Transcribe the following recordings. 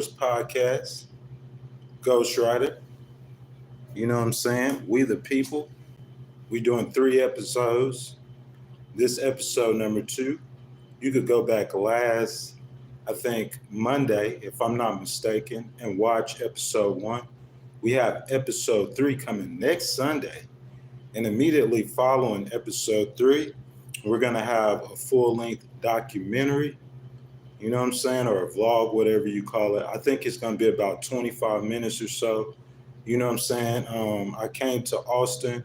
Podcast, Ghostwriter. You know what I'm saying? We the people. We doing 3 episodes. This episode number 2. You could go back last, I think Monday, if I'm not mistaken, and watch episode 1. We have episode 3 coming next Sunday. And immediately following episode 3, we're gonna have a full-length documentary. You know what I'm saying? Or a vlog, whatever you call it. I think it's going to be about 25 minutes or so. You know what I'm saying? I came to Austin,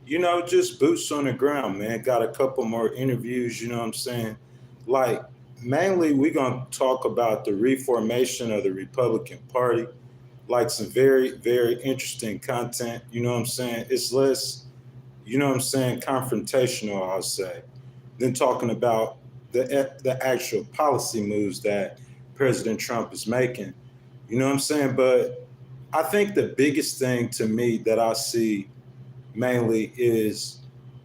just boots on the ground, man. Got a couple more interviews, you know what I'm saying? Like, mainly we're going to talk about the reformation of the Republican Party. Like some very, very interesting content, you know what I'm saying? It's less, confrontational, I'll say, than talking about the actual policy moves that President Trump is making. You know what I'm saying? But I think the biggest thing to me that I see mainly is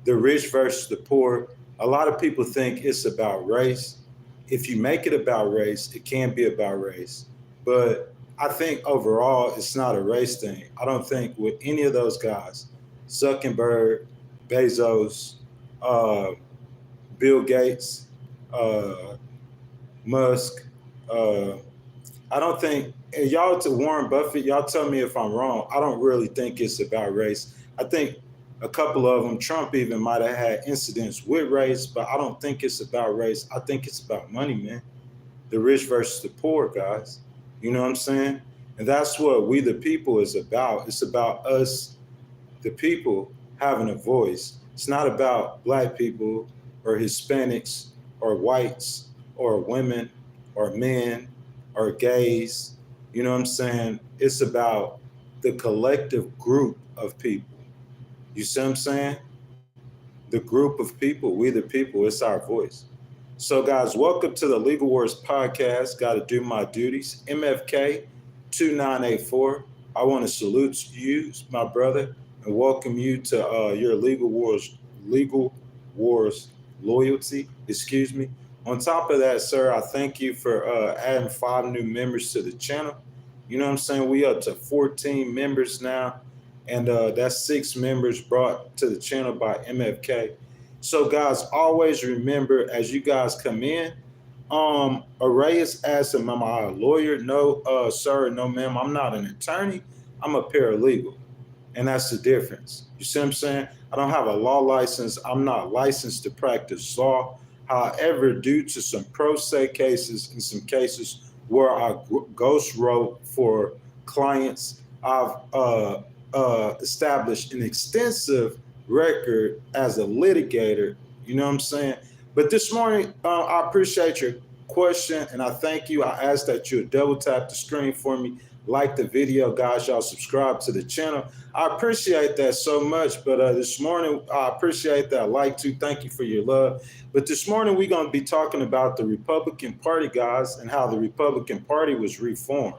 the rich versus the poor. A lot of people think it's about race. If you make it about race, it can be about race. But I think overall, it's not a race thing. I don't think with any of those guys, Zuckerberg, Bezos, Bill Gates, Musk. I don't think, and y'all to Warren Buffett, y'all tell me if I'm wrong. I don't really think it's about race. I think a couple of them, Trump even might have had incidents with race, but I don't think it's about race. I think it's about money, man. The rich versus the poor, guys. You know what I'm saying? And that's what We the People is about. It's about us, the people, having a voice. It's not about black people or Hispanics or whites or women or men or gays. You know what I'm saying? It's about the collective group of people. You see what I'm saying? The group of people, we the people, it's our voice. So guys, welcome to the Legal Wars Podcast. Got to do my duties. MFK 2984. I want to salute you, my brother, and welcome you to your Legal Wars loyalty, excuse me. On top of that, sir, I thank you for adding 5 new members to the channel. You know what I'm saying? We up to 14 members now, and that's 6 members brought to the channel by MFK. So guys, always remember as you guys come in, Array is asking, am I a lawyer? No, sir, no, ma'am. I'm not an attorney. I'm a paralegal. And that's the difference. You see what I'm saying? I don't have a law license. I'm not licensed to practice law. However, due to some pro se cases and some cases where I ghost wrote for clients, I've established an extensive record as a litigator. You know what I'm saying? But this morning, I appreciate your question and I thank you. I ask that you double tap the screen for me. Like the video, guys. Y'all subscribe to the channel. I appreciate that so much. But this morning, I appreciate that. I like to. Thank you for your love. But this morning, we're going to be talking about the Republican Party, guys, and how the Republican Party was reformed.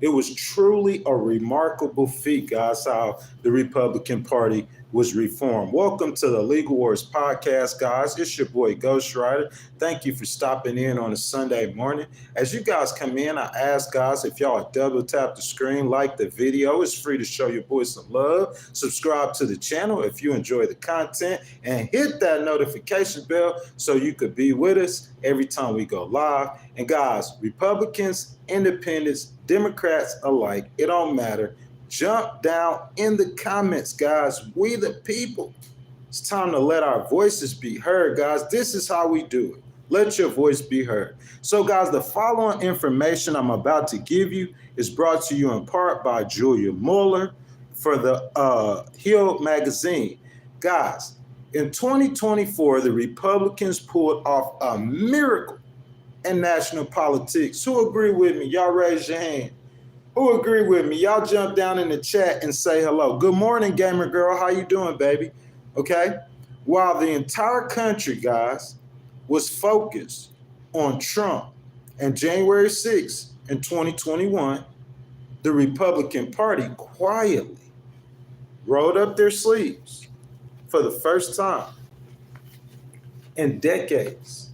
It was truly a remarkable feat, guys, how the Republican Party was reformed. Welcome to the Legal Wars Podcast, guys. It's your boy Ghostwriter. Thank you for stopping in on a Sunday morning. As you guys come in, I ask guys if y'all double tap the screen, like the video. It's free to show your boys some love. Subscribe to the channel if you enjoy the content and hit that notification bell so you could be with us every time we go live. And guys, Republicans, independents, Democrats alike, it don't matter. Jump down in the comments, guys. We the people. It's time to let our voices be heard, guys. This is how we do it. Let your voice be heard. So, guys, the following information I'm about to give you is brought to you in part by Julia Mueller for the Hill magazine. Guys, in 2024, the Republicans pulled off a miracle in national politics. Who agree with me? Y'all raise your hand. Who agree with me? Y'all jump down in the chat and say hello. Good morning, gamer girl. How you doing, baby? Okay. While the entire country, guys, was focused on Trump and January 6th in 2021, the Republican Party quietly rolled up their sleeves for the first time in decades.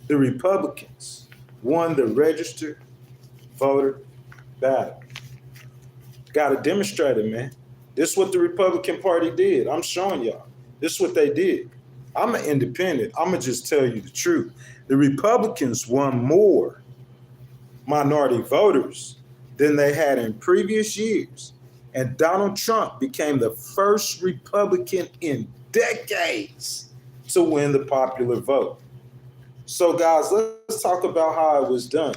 The Republicans won the registered voter battle. Got to demonstrate it, man. This is what the Republican Party did. I'm showing y'all. This is what they did. I'm an independent. I'm going to just tell you the truth. The Republicans won more minority voters than they had in previous years. And Donald Trump became the first Republican in decades to win the popular vote. So, guys, let's talk about how it was done.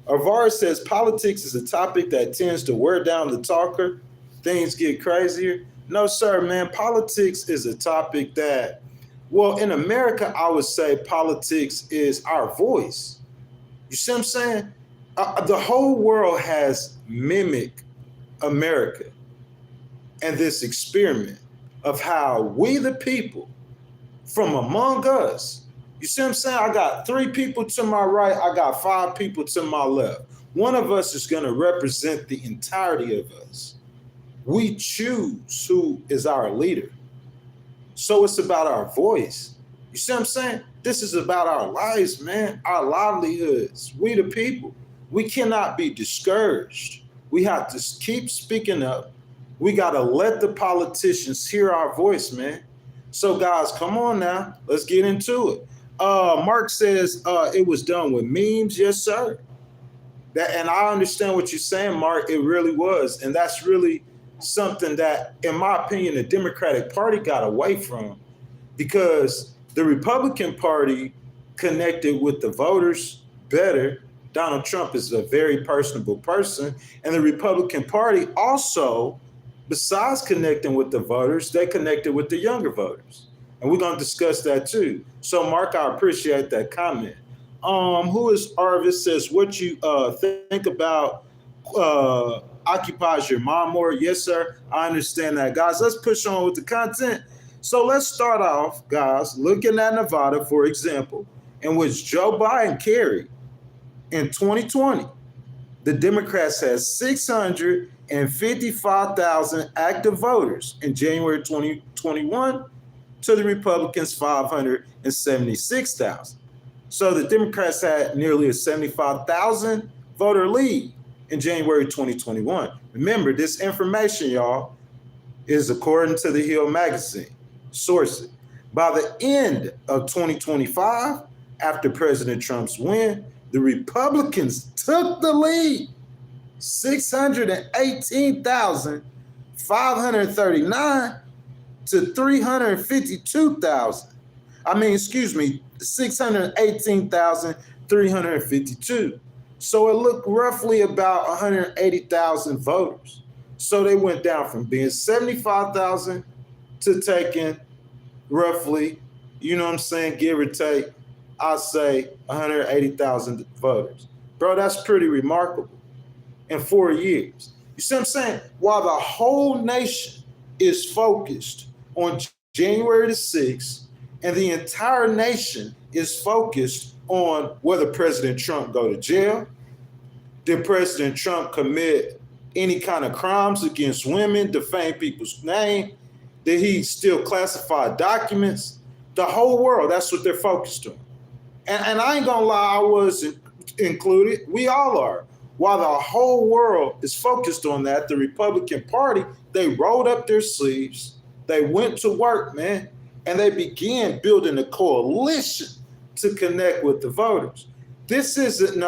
Arvar says politics is a topic that tends to wear down the talker. Things get crazier. No, sir, man. Politics is a topic that, well, in America, I would say politics is our voice. You see what I'm saying? The whole world has mimicked America and this experiment of how we, the people, from among us, you see what I'm saying? I got 3 people to my right. I got 5 people to my left. One of us is going to represent the entirety of us. We choose who is our leader. So it's about our voice. You see what I'm saying? This is about our lives, man, our livelihoods. We the people. We cannot be discouraged. We have to keep speaking up. We got to let the politicians hear our voice, man. So, guys, come on now. Let's get into it. Mark says it was done with memes. Yes, sir. And I understand what you're saying, Mark. It really was. And that's really something that, in my opinion, the Democratic Party got away from, because the Republican Party connected with the voters better. Donald Trump is a very personable person. And the Republican Party also, besides connecting with the voters, they connected with the younger voters. And we're going to discuss that too. So, Mark, I appreciate that comment. Who is Arvis says, what you think about occupies your mind more? Yes, sir. I understand that. Guys, let's push on with the content. So let's start off, guys, looking at Nevada, for example, in which Joe Biden carried in 2020. The Democrats had 655,000 active voters in January 2021 to the Republicans 576,000. So the Democrats had nearly a 75,000 voter lead in January 2021. Remember, this information, y'all, is according to the Hill magazine. Source it. By the end of 2025, after President Trump's win, the Republicans took the lead, 618,539 to 352,000. 618,352. So it looked roughly about 180,000 voters. So they went down from being 75,000 to taking roughly, you know what I'm saying, give or take, I'd say 180,000 voters. Bro, that's pretty remarkable in 4 years. You see what I'm saying? While the whole nation is focused on January the 6th, and the entire nation is focused on whether President Trump go to jail, did President Trump commit any kind of crimes against women, defame people's name, did he still classify documents? The whole world, that's what they're focused on. And I ain't gonna lie, I was included. We all are. While the whole world is focused on that, the Republican Party, they rolled up their sleeves, they went to work, man, and they began building a coalition to connect with the voters. This isn't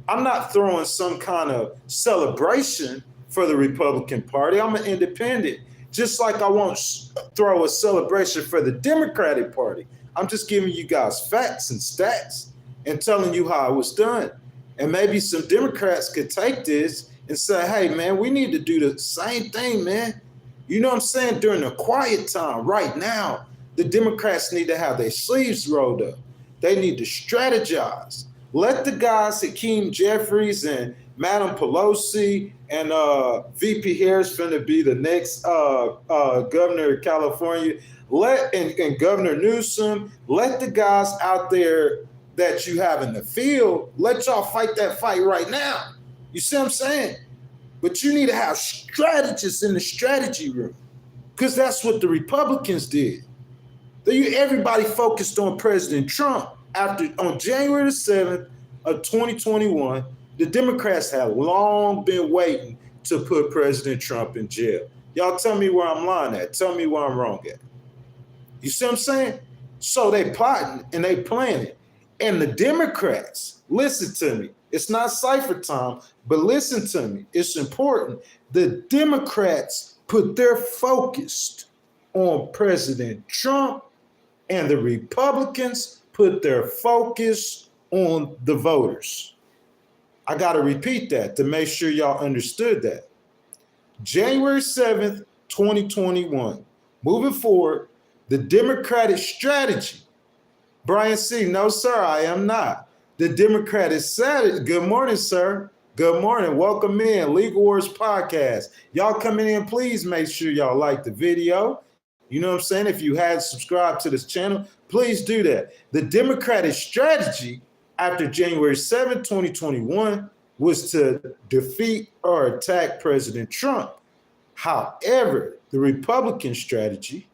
I'm not throwing some kind of celebration for the Republican Party. I'm an independent. Just like I won't throw a celebration for the Democratic Party. I'm just giving you guys facts and stats and telling you how it was done. And maybe some Democrats could take this and say, hey, man, we need to do the same thing, man. You know what I'm saying? During the quiet time right now, the Democrats need to have their sleeves rolled up. They need to strategize. Let the guys, Hakeem Jeffries and Madam Pelosi and VP Harris finna be the next governor of California. And Governor Newsom, let the guys out there that you have in the field, let y'all fight that fight right now. You see what I'm saying? But you need to have strategists in the strategy room, because that's what the Republicans did. Everybody focused on President Trump on January the 7th of 2021. The Democrats have long been waiting to put President Trump in jail. Y'all tell me where I'm lying at. Tell me where I'm wrong at. You see what I'm saying? So they plotting and they planning. And the Democrats, listen to me. It's not cipher time, but listen to me. It's important. The Democrats put their focus on President Trump, and the Republicans put their focus on the voters. I got to repeat that to make sure y'all understood that. January 7th, 2021. Moving forward, the Democratic strategy. Brian C., no, sir, I am not. The Democratic strategy. Good morning, sir. Good morning. Welcome in. Legal Wars Podcast. Y'all coming in, please make sure y'all like the video. You know what I'm saying? If you had subscribed to this channel, please do that. The Democratic strategy after January 7, 2021 was to defeat or attack President Trump. However, the Republican strategy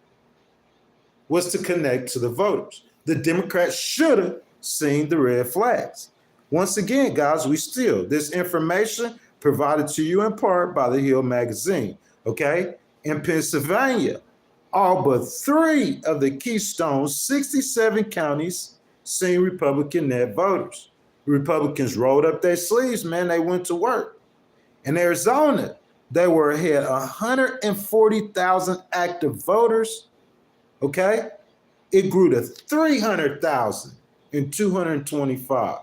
was to connect to the voters. The Democrats should have seen the red flags. Once again, guys, this information provided to you in part by the Hill magazine, okay? In Pennsylvania, all but 3 of the Keystone's 67 counties seen Republican net voters. Republicans rolled up their sleeves, man. They went to work. In Arizona, they were ahead 140,000 active voters, okay? It grew to 300,000 in 225.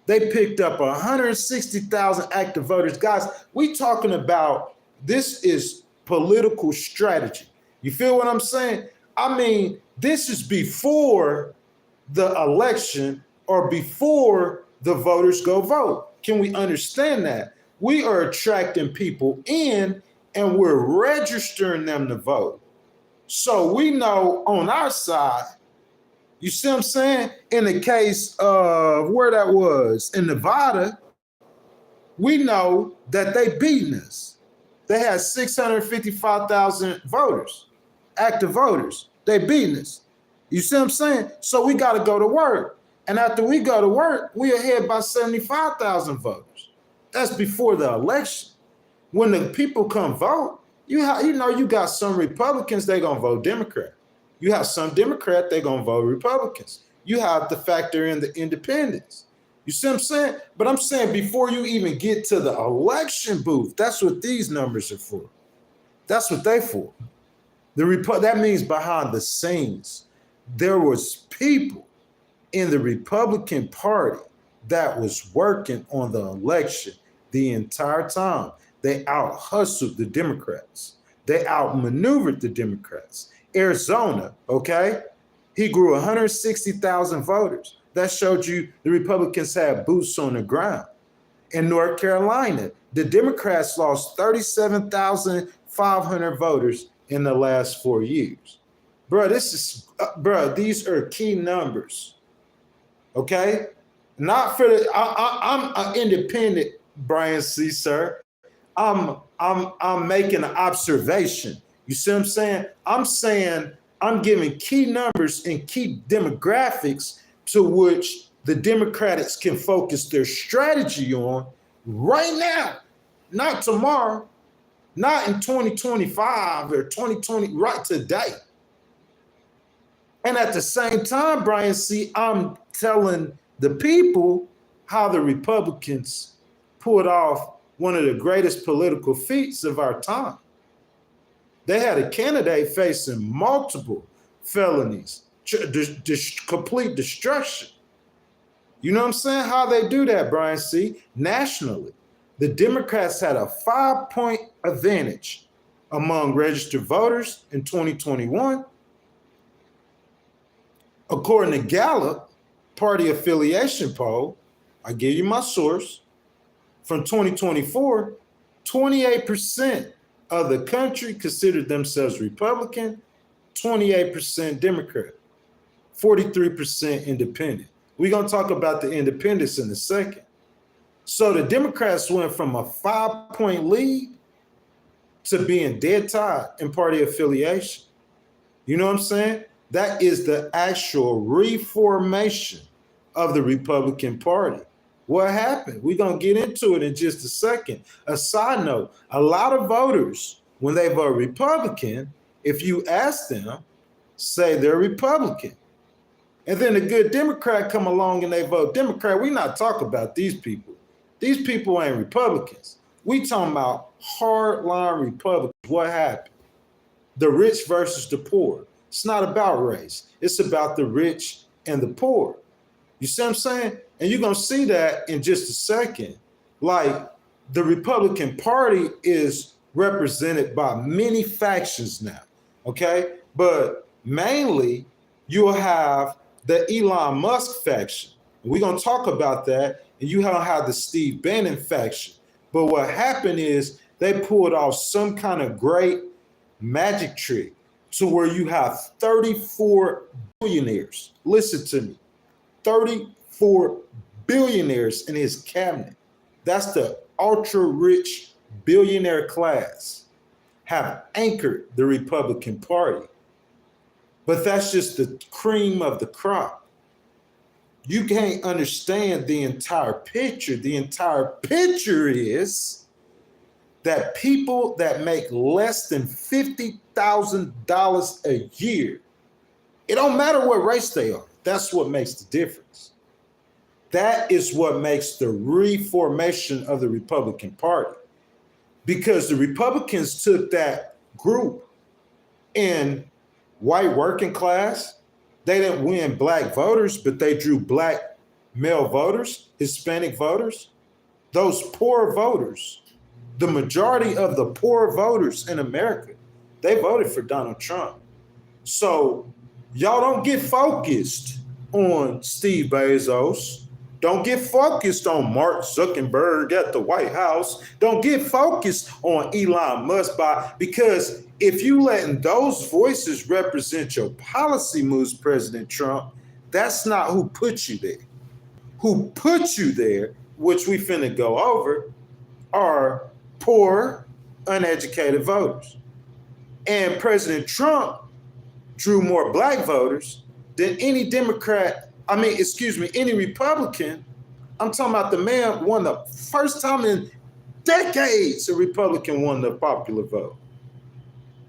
They picked up 160,000 active voters. Guys, we talking about, this is political strategy. You feel what I'm saying? I mean, this is before the election or before the voters go vote. Can we understand that? We are attracting people in and we're registering them to vote. So we know on our side, you see what I'm saying? In the case of where that was, in Nevada, we know that they beating us. They had 655,000 voters, active voters. They beating us. You see what I'm saying? So we got to go to work. And after we go to work, we ahead by 75,000 voters. That's before the election. When the people come vote, you got some Republicans, they going to vote Democrat. You have some Democrat, they're going to vote Republicans. You have to factor in the independents. You see what I'm saying? But I'm saying before you even get to the election booth, that's what these numbers are for. That's what they for. That means behind the scenes, there was people in the Republican Party that was working on the election the entire time. They out-hustled the Democrats. They outmaneuvered the Democrats. Arizona, okay, he grew 160,000 voters. That showed you the Republicans had boots on the ground. In North Carolina, the Democrats lost 37,500 voters in the last 4 years. These are key numbers, okay? Not for the, I'm an independent, Brian C., sir. I'm making an observation. You see what I'm saying? I'm giving key numbers and key demographics to which the Democrats can focus their strategy on right now, not tomorrow, not in 2025 or 2020, right today. And at the same time, Brian C., I'm telling the people how the Republicans pulled off one of the greatest political feats of our time. They had a candidate facing multiple felonies, complete destruction. You know what I'm saying? How they do that, Brian C.? Nationally, the Democrats had a 5-point advantage among registered voters in 2021. According to Gallup party affiliation poll, I give you my source, from 2024, 28% of the country considered themselves Republican, 28% Democrat, 43% independent. We're going to talk about the independents in a second. So the Democrats went from a 5-point lead to being dead tied in party affiliation. You know what I'm saying? That is the actual reformation of the Republican Party. What happened? We're going to get into it in just a second. A side note, a lot of voters, when they vote Republican, if you ask them, say they're Republican. And then a good Democrat come along and they vote Democrat. We not talking about these people. These people ain't Republicans. We talking about hardline Republicans. What happened? The rich versus the poor. It's not about race. It's about the rich and the poor. You see what I'm saying? And you're going to see that in just a second. Like, the Republican Party is represented by many factions now, okay? But mainly, you'll have the Elon Musk faction. We're going to talk about that. And you don't have the Steve Bannon faction. But what happened is they pulled off some kind of great magic trick to where you have 34 billionaires. Listen to me. 34 billionaires in his cabinet. That's the ultra rich billionaire class have anchored the Republican Party. But that's just the cream of the crop. You can't understand the entire picture. The entire picture is that people that make less than $50,000 a year, it don't matter what race they are. That's what makes the difference. That is what makes the reformation of the Republican Party. Because the Republicans took that group in white working class. They didn't win black voters, but they drew black male voters, Hispanic voters, those poor voters. The majority of the poor voters in America, they voted for Donald Trump. So y'all don't get focused on Steve Bezos. Don't get focused on Mark Zuckerberg at the White House. Don't get focused on Elon Musk because if you letting those voices represent your policy moves, President Trump, that's not who put you there. Who put you there, which we finna go over, are poor, uneducated voters. And President Trump drew more black voters than any any Republican. I'm talking about the man won the first time in decades a Republican won the popular vote.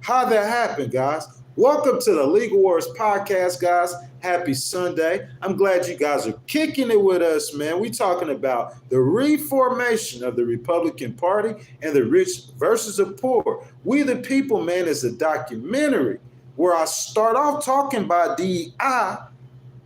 How'd that happen, guys? Welcome to the Legal Wars podcast, guys. Happy Sunday. I'm glad you guys are kicking it with us, man. We're talking about the reformation of the Republican Party and the rich versus the poor. We the People, man, is a documentary where I start off talking about DEI,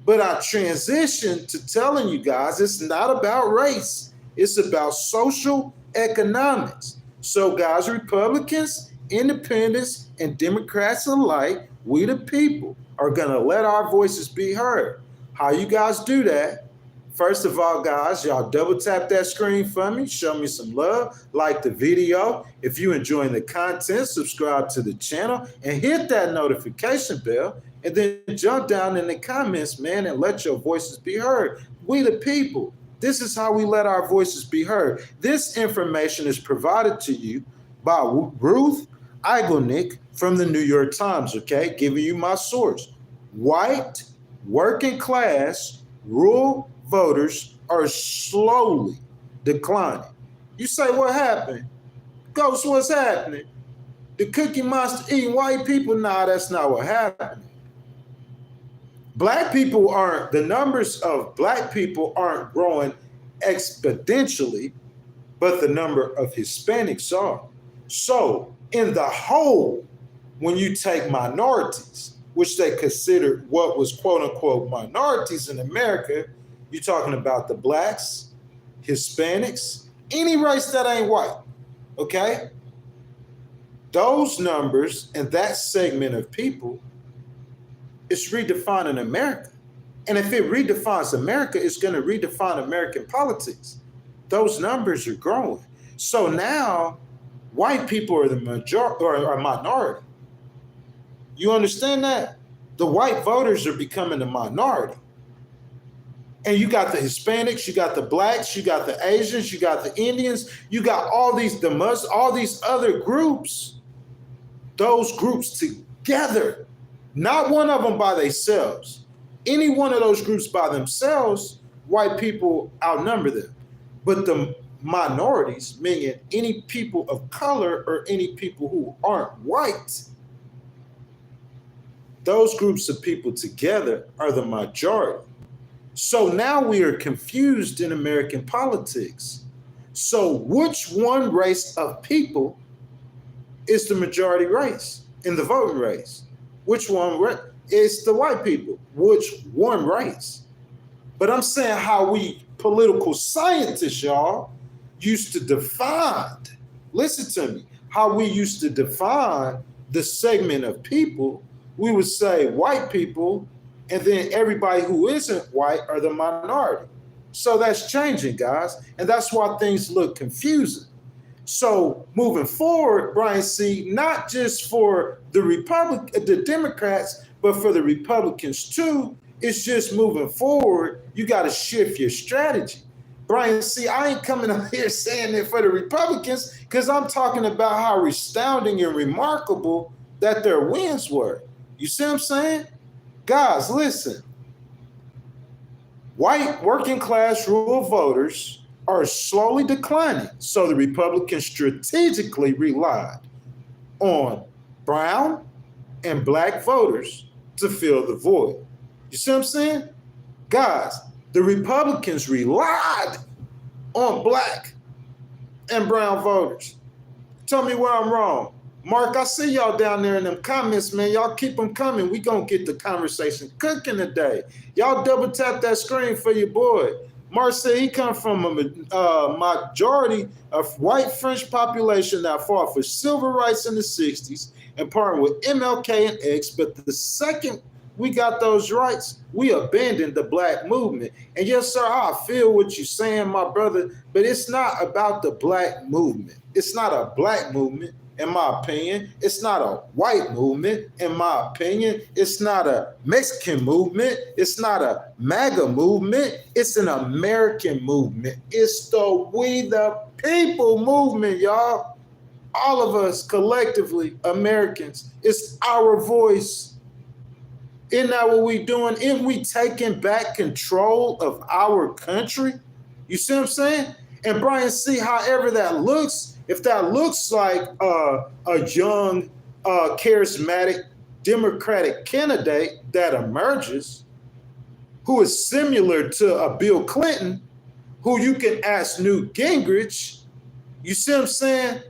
but I transition to telling you guys it's not about race. It's about social economics. So, guys, Republicans, independents, and Democrats alike, we the people are going to let our voices be heard. How you guys do that? First of all, guys, y'all double tap that screen for me. Show me some love. Like the video. If you're enjoying the content, subscribe to the channel and hit that notification bell. And then jump down in the comments, man, and let your voices be heard. We the people. This is how we let our voices be heard. This information is provided to you by Ruth Igelnick from the New York Times, okay? Giving you my source. White, working class, rural voters are slowly declining. You say, what happened? Ghost, what's happening? The Cookie Monster eating white people? Nah, that's not what happened. The numbers of black people aren't growing exponentially, but the number of Hispanics are. So, in the whole, when you take minorities, which they considered what was quote unquote minorities in America, you're talking about the blacks, Hispanics, any race that ain't white, okay? Those numbers and that segment of people, it's redefining America. And if it redefines America, it's going to redefine American politics. Those numbers are growing. So now white people are the majority or minority. You understand that? The white voters are becoming the minority. And you got the Hispanics, you got the blacks, you got the Asians, you got the Indians, you got all these other groups. Those groups together. Not one of them by themselves. Any one of those groups by themselves, white people outnumber them. But the minorities, meaning any people of color or any people who aren't white, those groups of people together are the majority. So now we are confused in American politics. So which one race of people is the majority race in the voting race? Which one is the white people? Which one race? But I'm saying how we political scientists, y'all, used to define, listen to me, how we used to define the segment of people. We would say white people, and then everybody who isn't white are the minority. So that's changing, guys. And that's why things look confusing. So moving forward, Brian C., not just for the Democrats, but for the Republicans too, it's just moving forward, you got to shift your strategy. Brian C., I ain't coming up here saying it for the Republicans because I'm talking about how astounding and remarkable that their wins were. You see what I'm saying? Guys, listen. White working class rural voters are slowly declining. So the Republicans strategically relied on brown and black voters to fill the void. You see what I'm saying? Guys, the Republicans relied on black and brown voters. Tell me where I'm wrong. Mark, I see y'all down there in them comments, man. Y'all keep them coming. We gonna get the conversation cooking today. Y'all double tap that screen for your boy. Mark said he come from a majority of white French population that fought for civil rights in the 60s and partnered with MLK and X. But the second we got those rights, we abandoned the black movement. And yes, sir, I feel what you're saying, my brother, but it's not about the black movement. It's not a black movement. In my opinion, it's not a white movement. In my opinion, it's not a Mexican movement. It's not a Maga movement. It's an American movement. It's the We the People movement, y'all. All of us collectively, Americans, it's our voice. Isn't that what we doing? Isn't we taking back control of our country? You see what I'm saying? And Brian, see, however that looks, if that looks like a young, charismatic Democratic candidate that emerges, who is similar to a Bill Clinton, who you can ask Newt Gingrich, you see what I'm saying?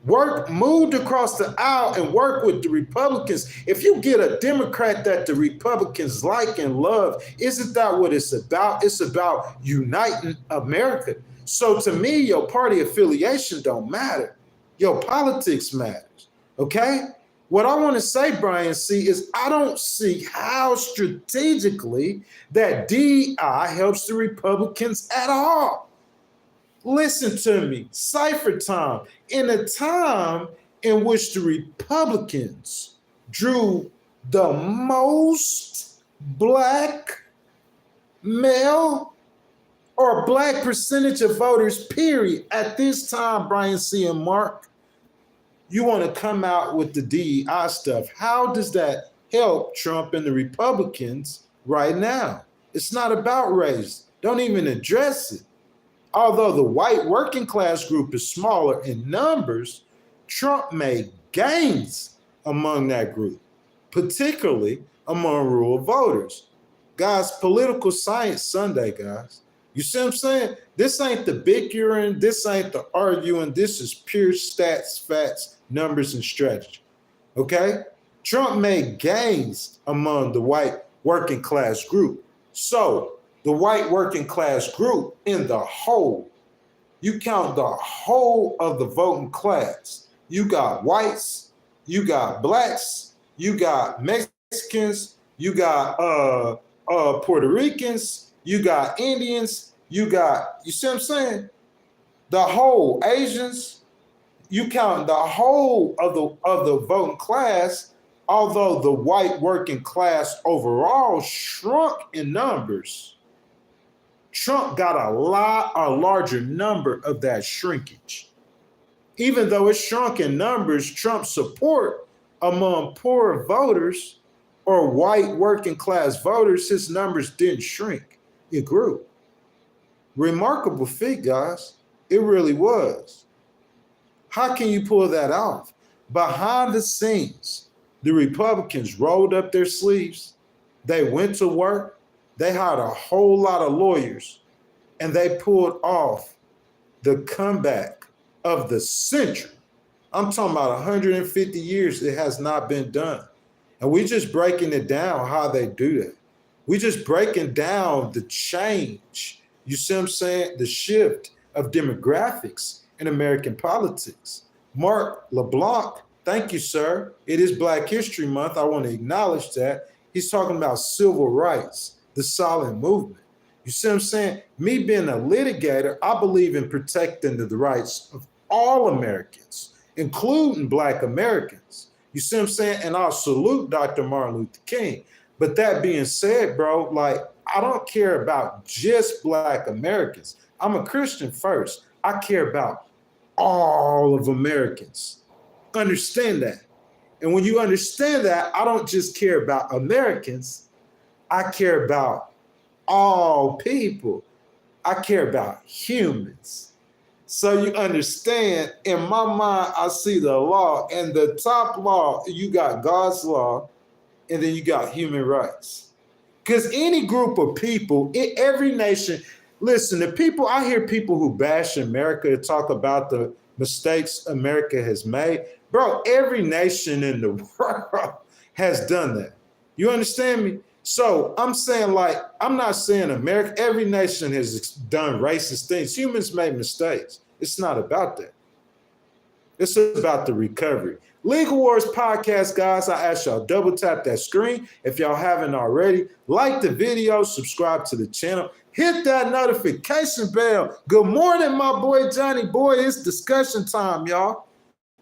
Moved across the aisle and work with the Republicans. If you get a Democrat that the Republicans like and love, isn't that what it's about? It's about uniting America. So to me, your party affiliation don't matter. Your politics matters, okay? What I want to say, Brian C., is I don't see how strategically that DEI helps the Republicans at all. Listen to me, cipher time. In a time in which the Republicans drew the most black male or black percentage of voters, period, at this time, Brian C. and Mark, you want to come out with the DEI stuff. How does that help Trump and the Republicans right now? It's not about race. Don't even address it. Although the white working class group is smaller in numbers, Trump made gains among that group, particularly among rural voters. Guys, political science Sunday, guys. You see what I'm saying? This ain't the bickering, this ain't the arguing, this is pure stats, facts, numbers, and strategy, okay? Trump made gains among the white working class group. So the white working class group in the whole, you count the whole of the voting class. You got whites, you got blacks, you got Mexicans, you got Puerto Ricans, you got Indians, you see what I'm saying? The whole Asians, you count the whole of the voting class, although the white working class overall shrunk in numbers. Trump got a larger number of that shrinkage. Even though it shrunk in numbers, Trump's support among poor voters or white working class voters, his numbers didn't shrink. It grew. Remarkable feat, guys. It really was. How can you pull that off? Behind the scenes, the Republicans rolled up their sleeves. They went to work. They hired a whole lot of lawyers, and they pulled off the comeback of the century. I'm talking about 150 years it has not been done. And we just breaking it down how they do that. We just breaking down the change. You see what I'm saying? The shift of demographics in American politics. Mark LeBlanc, thank you, sir. It is Black History Month. I want to acknowledge that. He's talking about civil rights, the silent movement. You see what I'm saying? Me being a litigator, I believe in protecting the rights of all Americans, including Black Americans. You see what I'm saying? And I'll salute Dr. Martin Luther King. But that being said, bro, like, I don't care about just Black Americans. I'm a Christian first. I care about all of Americans. Understand that. And when you understand that, I don't just care about Americans. I care about all people. I care about humans. So you understand, in my mind, I see the law, and the top law, you got God's law, and then you got human rights. Because any group of people, in every nation, listen, I hear people who bash America talk about the mistakes America has made. Bro, every nation in the world has done that. You understand me? So I'm saying, like, I'm not saying America, every nation has done racist things. Humans make mistakes. It's not about that. It's about the recovery. Legal Wars Podcast, guys, I ask y'all double tap that screen. If y'all haven't already, like the video, subscribe to the channel, hit that notification bell. Good morning, my boy Johnny Boy. It's discussion time, y'all.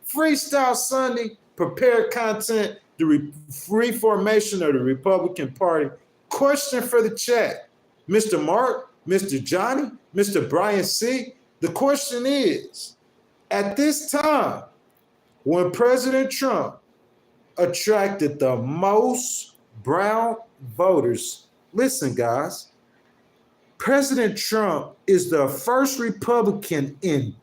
Freestyle Sunday, prepared content, the reformation of the Republican Party. Question for the chat. Mr. Mark, Mr. Johnny, Mr. Brian C., the question is, at this time, when President Trump attracted the most brown voters, listen, guys, President Trump is the first Republican in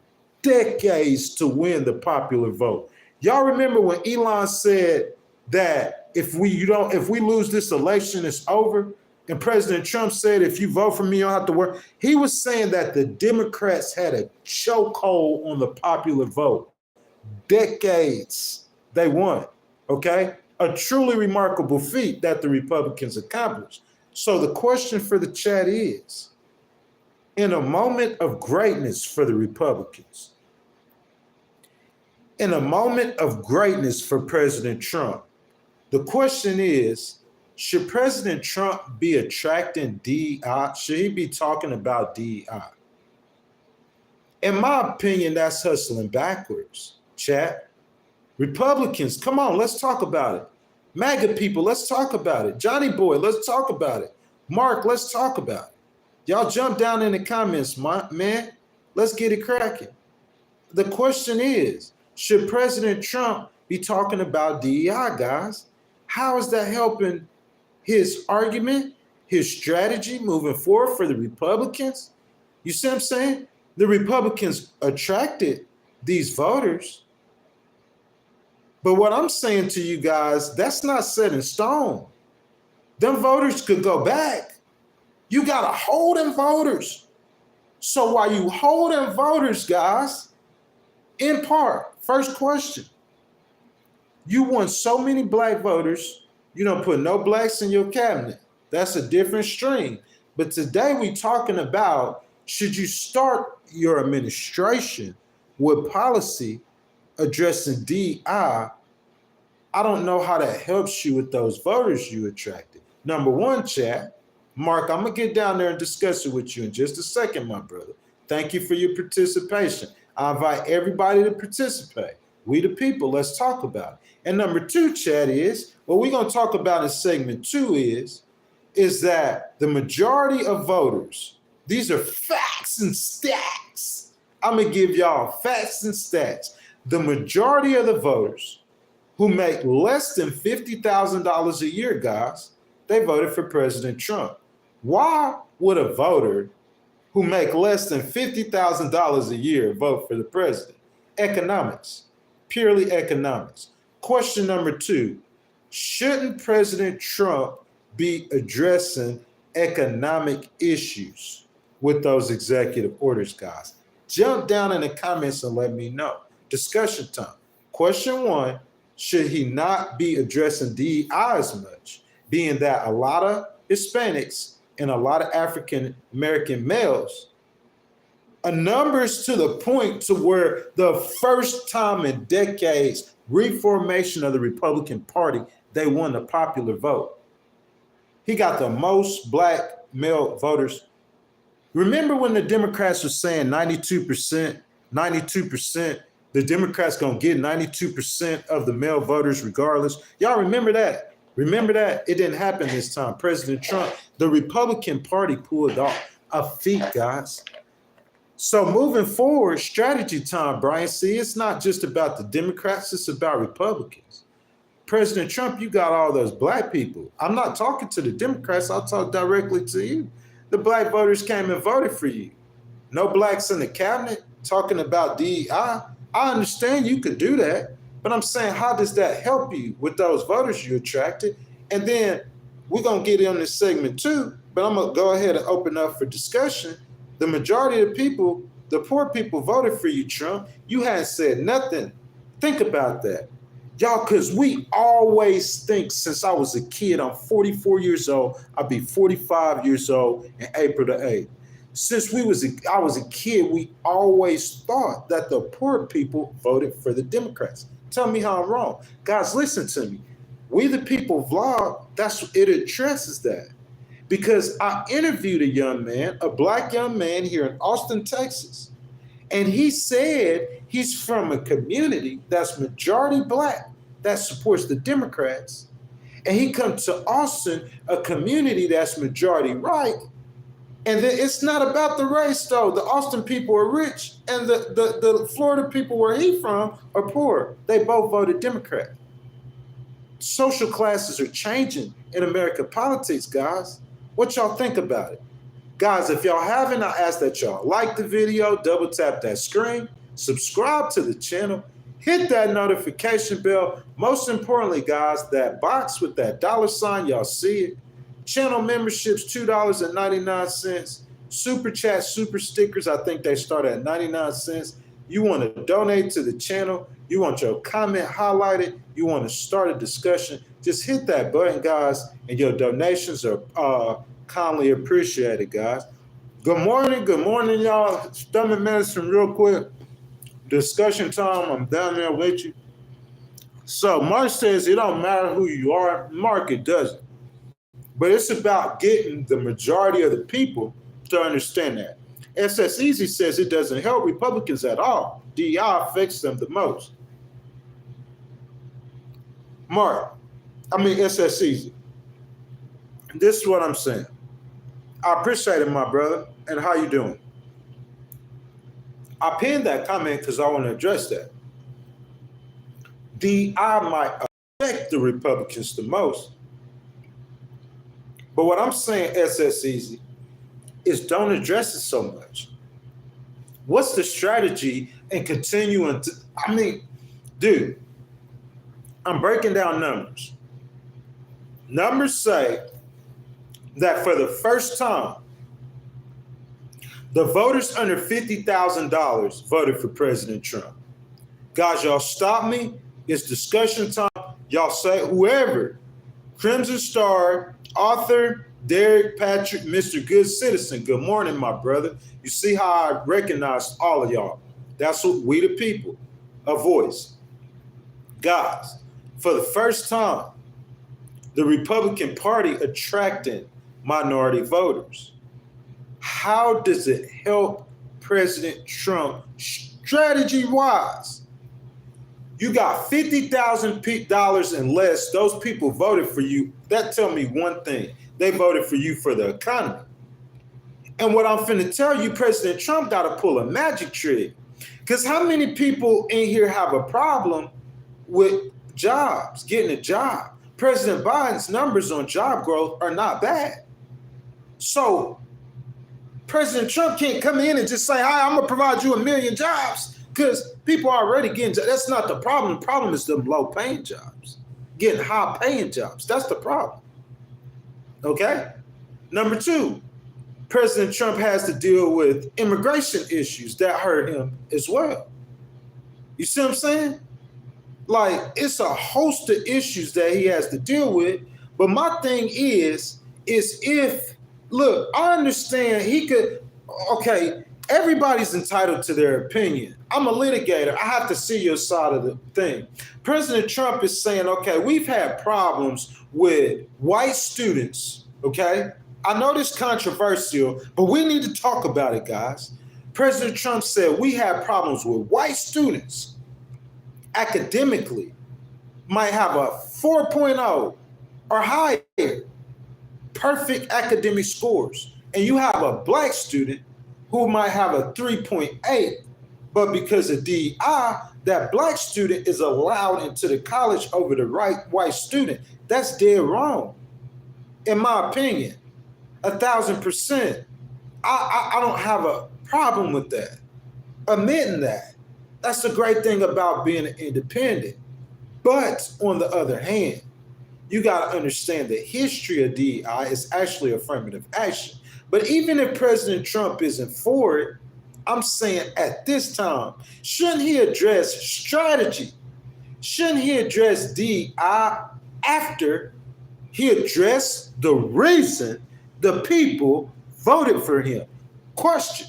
decades to win the popular vote. Y'all remember when Elon said that if we lose this election, it's over? And President Trump said, if you vote for me, you don't have to work. He was saying that the Democrats had a chokehold on the popular vote. Decades they won, okay? A truly remarkable feat that the Republicans accomplished. So the question for the chat is, in a moment of greatness for the Republicans, in a moment of greatness for President Trump, the question is, should President Trump be attracting DEI? Should he be talking about DEI? In my opinion, that's hustling backwards, chat. Republicans, come on, let's talk about it. MAGA people, let's talk about it. Johnny Boy, let's talk about it. Mark, let's talk about it. Y'all jump down in the comments, man. Let's get it cracking. The question is, should President Trump be talking about DEI, guys? How is that helping his argument, his strategy moving forward for the Republicans? You see what I'm saying? The Republicans attracted these voters. But what I'm saying to you guys, that's not set in stone. Them voters could go back. You got to hold them voters. So while you hold them voters, guys, in part, first question, you want so many black voters, you don't put no blacks in your cabinet. That's a different stream. But today we talking about, should you start your administration with policy addressing DEI? I don't know how that helps you with those voters you attracted. Number one, chat, Mark, I'm going to get down there and discuss it with you in just a second, my brother. Thank you for your participation. I invite everybody to participate. We the people, let's talk about it. And number two, chat, is what we're going to talk about in segment 2 is that the majority of voters, these are facts and stats. I'm going to give y'all facts and stats. The majority of the voters who make less than $50,000 a year, guys, they voted for President Trump. Why would a voter who make less than $50,000 a year vote for the president. Economics, purely economics. Question number 2, shouldn't President Trump be addressing economic issues with those executive orders, guys? Jump down in the comments and let me know. Discussion time. Question 1, should he not be addressing DEI as much, being that a lot of Hispanics and a lot of African American males are numbers to the point to where the first time in decades, reformation of the Republican Party, they won the popular vote. He got the most black male voters. Remember when the Democrats were saying 92%, the Democrats gonna get 92% of the male voters regardless? Y'all remember that? Remember that? It didn't happen this time. President Trump, the Republican Party pulled off a feat, guys. So moving forward, strategy time, Brian. See, it's not just about the Democrats, it's about Republicans. President Trump, you got all those black people. I'm not talking to the Democrats, I'll talk directly to you. The black voters came and voted for you. No blacks in the cabinet talking about DEI. I understand you could do that, but I'm saying, how does that help you with those voters you attracted? And then we're going to get in this segment too, but I'm going to go ahead and open up for discussion. The majority of the people, the poor people, voted for you, Trump. You hadn't said nothing. Think about that. Y'all, because we always think, since I was a kid, I'm 44 years old, I'll be 45 years old in April the 8th. Since I was a kid, we always thought that the poor people voted for the Democrats. Tell me how I'm wrong. Guys, listen to me. We the People vlog, it addresses that. Because I interviewed a young man, a black young man here in Austin, Texas. And he said he's from a community that's majority black that supports the Democrats. And he comes to Austin, a community that's majority right. And then it's not about the race, though. The Austin people are rich, and the Florida people where he's from are poor. They both voted Democrat. Social classes are changing in American politics, guys. What y'all think about it? Guys, if y'all haven't, I ask that y'all like the video, double tap that screen, subscribe to the channel, hit that notification bell. Most importantly, guys, that box with that $, y'all see it. Channel memberships, $2.99. Super chat, super stickers, I think they start at 99 cents. You want to donate to the channel, you want your comment highlighted, you want to start a discussion, just hit that button, guys, and your donations are kindly appreciated, guys. Good morning, y'all. Stomach medicine real quick. Discussion time, I'm down there with you. So Mark says it don't matter who you are. Mark, it doesn't. But it's about getting the majority of the people to understand that. SS Easy says it doesn't help Republicans at all. DEI affects them the most. SS Easy. This is what I'm saying. I appreciate it, my brother. And how you doing? I pinned that comment because I want to address that. DEI might affect the Republicans the most. But what I'm saying, SS Easy, is don't address it so much. What's the strategy in continuing to, dude, I'm breaking down numbers. Numbers say that for the first time, the voters under $50,000 voted for President Trump. Guys, y'all stop me. It's discussion time. Y'all say whoever, Crimson Star, author, Derek Patrick, Mr. Good Citizen. Good morning, my brother. You see how I recognize all of y'all. That's what we the people, a voice. Guys, for the first time, the Republican Party attracting minority voters. How does it help President Trump strategy-wise? You got $50,000 and less. Those people voted for you. That tell me one thing. They voted for you for the economy. And what I'm finna tell you, President Trump got to pull a magic trick. Because how many people in here have a problem with jobs, getting a job? President Biden's numbers on job growth are not bad. So President Trump can't come in and just say, hi, I'm going to provide you 1 million jobs, because people are already getting jobs. That's not the problem. The problem is them low-paying jobs, getting high-paying jobs. That's the problem. Okay? Number 2, President Trump has to deal with immigration issues that hurt him as well. You see what I'm saying? Like, it's a host of issues that he has to deal with. But my thing is if, look, I understand he could, okay, everybody's entitled to their opinion. I'm a litigator. I have to see your side of the thing. President Trump is saying, okay, we've had problems with white students, okay? I know this is controversial, but we need to talk about it, guys. President Trump said we have problems with white students academically, might have a 4.0 or higher, perfect academic scores. And you have a black student who might have a 3.8, but because of DEI, that black student is allowed into the college over the white student. That's dead wrong, in my opinion. 1,000%. I don't have a problem with that. Admitting that. That's the great thing about being an independent. But on the other hand, you got to understand the history of DEI is actually affirmative action. But even if President Trump isn't for it, I'm saying at this time, shouldn't he address strategy? Shouldn't he address DEI after he addressed the reason the people voted for him? Question.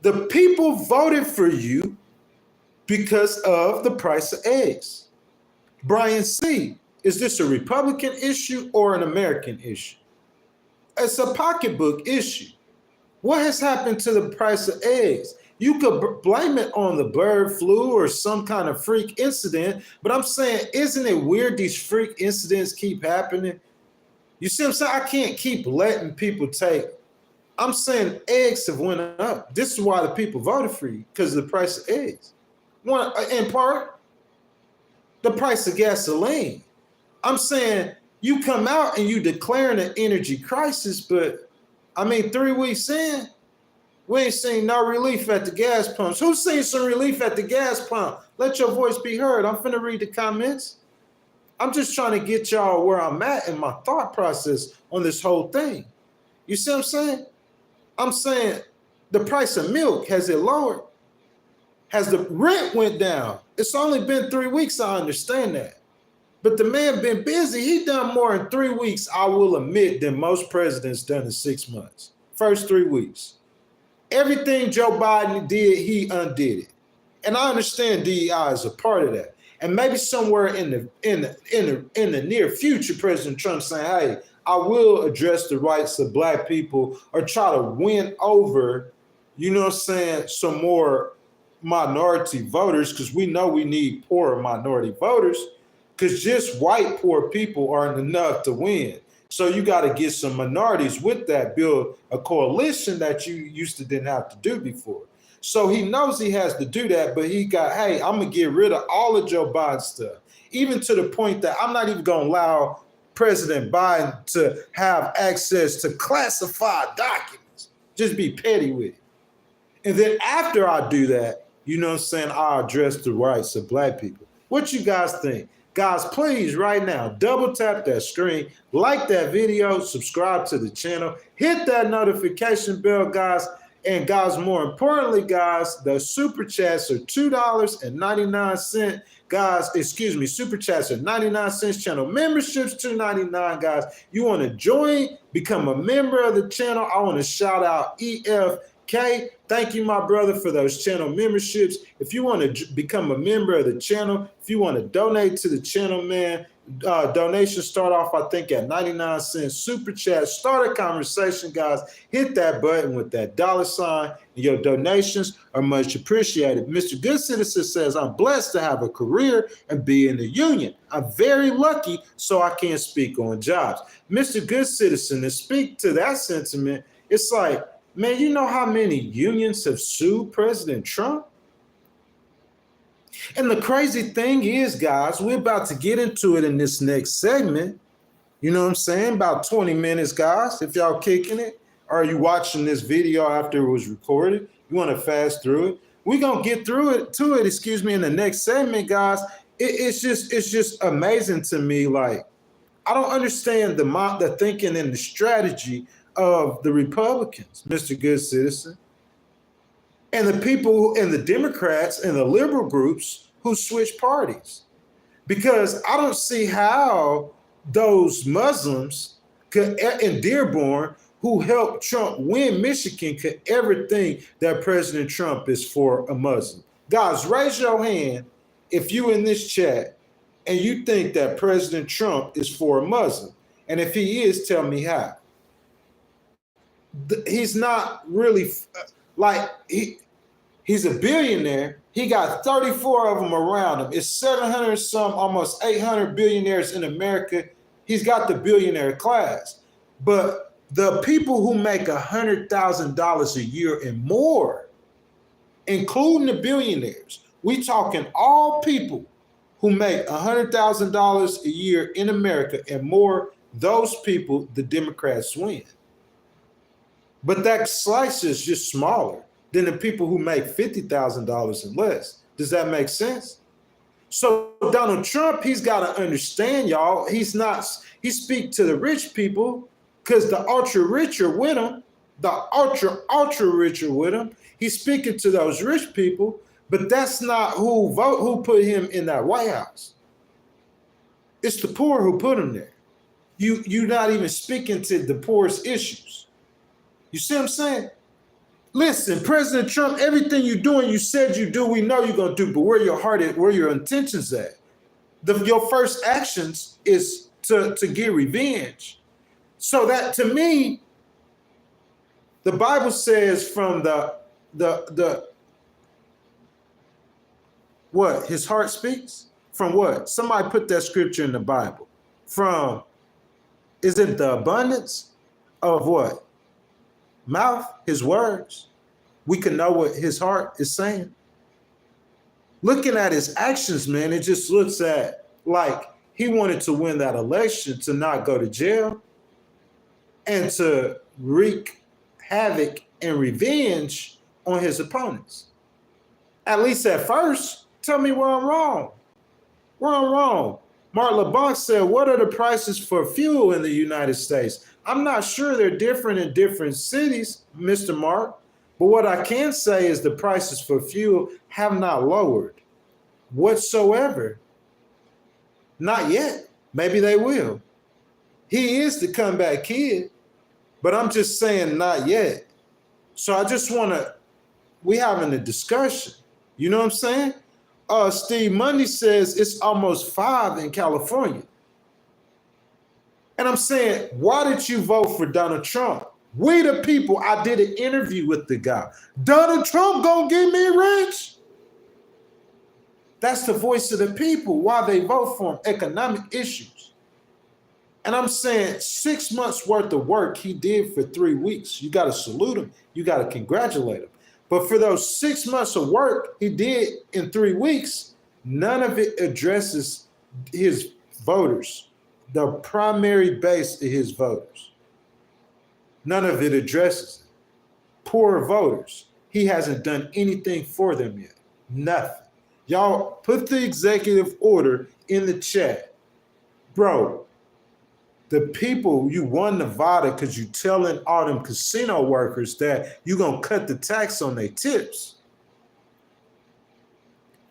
The people voted for you because of the price of eggs. Brian C., is this a Republican issue or an American issue? It's a pocketbook issue. What has happened to the price of eggs? You could blame it on the bird flu or some kind of freak incident, but I'm saying, isn't it weird these freak incidents keep happening? You see what I'm saying? I can't keep letting people take. I'm saying eggs have went up. This is why the people voted for you, because of the price of eggs. One, in part, the price of gasoline. I'm saying you come out and you declaring an energy crisis, but I mean, 3 weeks in, we ain't seen no relief at the gas pumps. Who's seen some relief at the gas pump? Let your voice be heard. I'm finna read the comments. I'm just trying to get y'all where I'm at in my thought process on this whole thing. You see what I'm saying? I'm saying the price of milk, has it lowered? Has the rent went down? It's only been 3 weeks, I understand that. But the man been busy. He done more in 3 weeks, I will admit, than most presidents done in 6 months. First 3 weeks. Everything Joe Biden did, he undid it. And I understand DEI is a part of that. And maybe somewhere in the near future, President Trump saying, hey, I will address the rights of black people or try to win over, you know what I'm saying, some more minority voters, because we know we need poor minority voters, because just white poor people aren't enough to win. So you got to get some minorities with that, build a coalition that you used to didn't have to do before. So he knows he has to do that, but he got, hey, I'm going to get rid of all of Joe Biden stuff, even to the point that I'm not even going to allow President Biden to have access to classified documents. Just be petty with it. And then after I do that, you know what I'm saying, I'll address the rights of black people. What you guys think? Guys, please, right now, double tap that screen, like that video, subscribe to the channel, hit that notification bell, guys. And guys, more importantly, guys, the super chats are $2.99. Guys, excuse me, super chats are 99 cents. Channel memberships $2.99, guys. You want to join, become a member of the channel. I want to shout out EFK. Thank you, my brother, for those channel memberships. If you want to become a member of the channel, if you want to donate to the channel, man, donations start off, I think, at 99 cents. Super chat, start a conversation, guys. Hit that button with that $sign, and your donations are much appreciated. Mr. Good Citizen says, I'm blessed to have a career and be in the union. I'm very lucky, so I can't speak on jobs. Mr. Good Citizen, to speak to that sentiment, it's like, man, you know how many unions have sued President Trump? And the crazy thing is, guys, we're about to get into it in this next segment. You know what I'm saying? About 20 minutes, guys, if y'all kicking it. Or are you watching this video after it was recorded? You want to fast through it? We're going to get through it to it, excuse me, in the next segment, guys. It's just amazing to me. Like, I don't understand the thinking and the strategy of the Republicans, Mr. Good Citizen, and the people and the Democrats and the liberal groups who switch parties. Because I don't see how those Muslims in Dearborn who helped Trump win Michigan could ever think that President Trump is for a Muslim. Guys, raise your hand if you in this chat and you think that President Trump is for a Muslim. And if he is, tell me how. He's not really like he's a billionaire. He got 34 of them around him. It's 700 some, almost 800 billionaires in America. He's got the billionaire class. But the people who make $100,000 a year and more, including the billionaires, we talking all people who make $100,000 a year in America and more, those people, the Democrats win. But that slice is just smaller than the people who make $50,000 and less. Does that make sense? So Donald Trump, he's got to understand, y'all, he speak to the rich people because the ultra rich are with him, the ultra rich are with him. He's speaking to those rich people, but that's not who put him in that White House. It's the poor who put him there. You're not even speaking to the poor's issues. You see what I'm saying? Listen, President Trump, everything you're doing, you said you do, we know you're going to do, but where your heart is, where your intentions at? Your first actions is to get revenge. So that, to me, the Bible says from the what? His heart speaks? From what? Somebody put that scripture in the Bible. From, is it the abundance of what? Mouth, his words. We can know what his heart is saying. Looking at his actions, man, it just looks at like he wanted to win that election to not go to jail and to wreak havoc and revenge on his opponents. At least at first, tell me where I'm wrong. Where I'm wrong. Mark LeBlanc said, what are the prices for fuel in the United States? I'm not sure they're different in different cities, Mr. Mark, but what I can say is the prices for fuel have not lowered whatsoever. Not yet. Maybe they will. He is the comeback kid, but I'm just saying not yet. So I just want to, we having a discussion. You know what I'm saying? Steve Mundy says it's almost 5 in California. And I'm saying, why did you vote for Donald Trump? We the people, I did an interview with the guy. Donald Trump gonna get me rich? That's the voice of the people, why they vote for him, economic issues. And I'm saying 6 months worth of work he did for 3 weeks. You gotta salute him, you gotta congratulate him. But for those 6 months of work he did in 3 weeks, none of it addresses his voters, the primary base of his voters. None of it addresses it. Poor voters. He hasn't done anything for them yet. Nothing. Y'all put the executive order in the chat. Bro, the people, you won Nevada because you telling all them casino workers that you're going to cut the tax on their tips.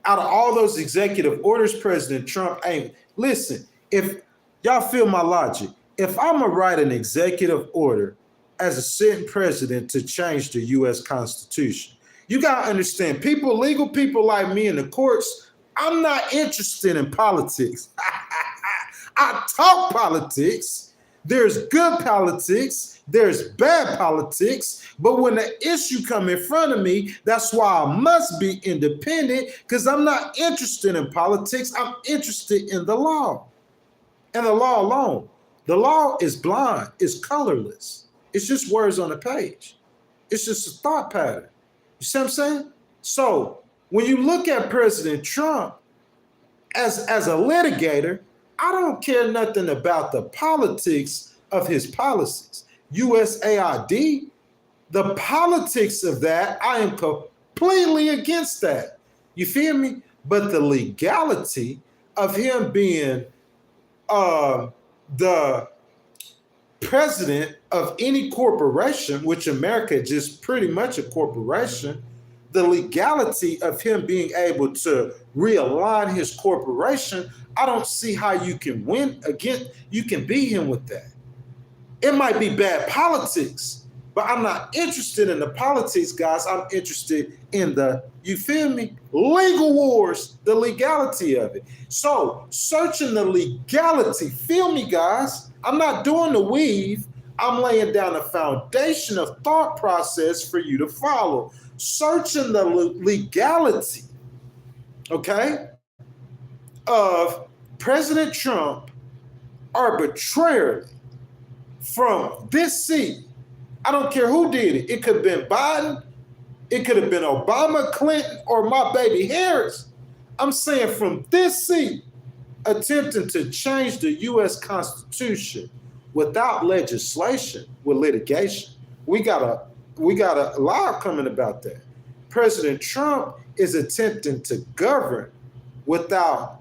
Out of all those executive orders, President Trump ain't. Listen, if y'all feel my logic, if I'm going to write an executive order as a sitting president to change the U.S. Constitution, you got to understand, people, legal people like me in the courts, I'm not interested in politics. I talk politics. There's good politics. There's bad politics. But when the issue come in front of me, that's why I must be independent, because I'm not interested in politics. I'm interested in the law and the law alone. The law is blind. It's colorless. It's just words on a page. It's just a thought pattern. You see what I'm saying? So when you look at President Trump as a litigator, I don't care nothing about the politics of his policies. USAID, the politics of that, I am completely against that. You feel me? But the legality of him being the president of any corporation, which America is just pretty much a corporation, the legality of him being able to realign his corporation, I don't see how you can win again. You can beat him with that. It might be bad politics, but I'm not interested in the politics, guys. I'm interested in the, you feel me? Legal wars, the legality of it. So searching the legality, feel me, guys? I'm not doing the weave. I'm laying down a foundation of thought process for you to follow. Searching the legality, okay, of President Trump arbitrarily from this seat. I don't care who did it. It could have been Biden. It could have been Obama, Clinton, or my baby Harris. I'm saying from this seat, attempting to change the U.S. Constitution without legislation, with litigation. We got a law coming about that. President Trump is attempting to govern without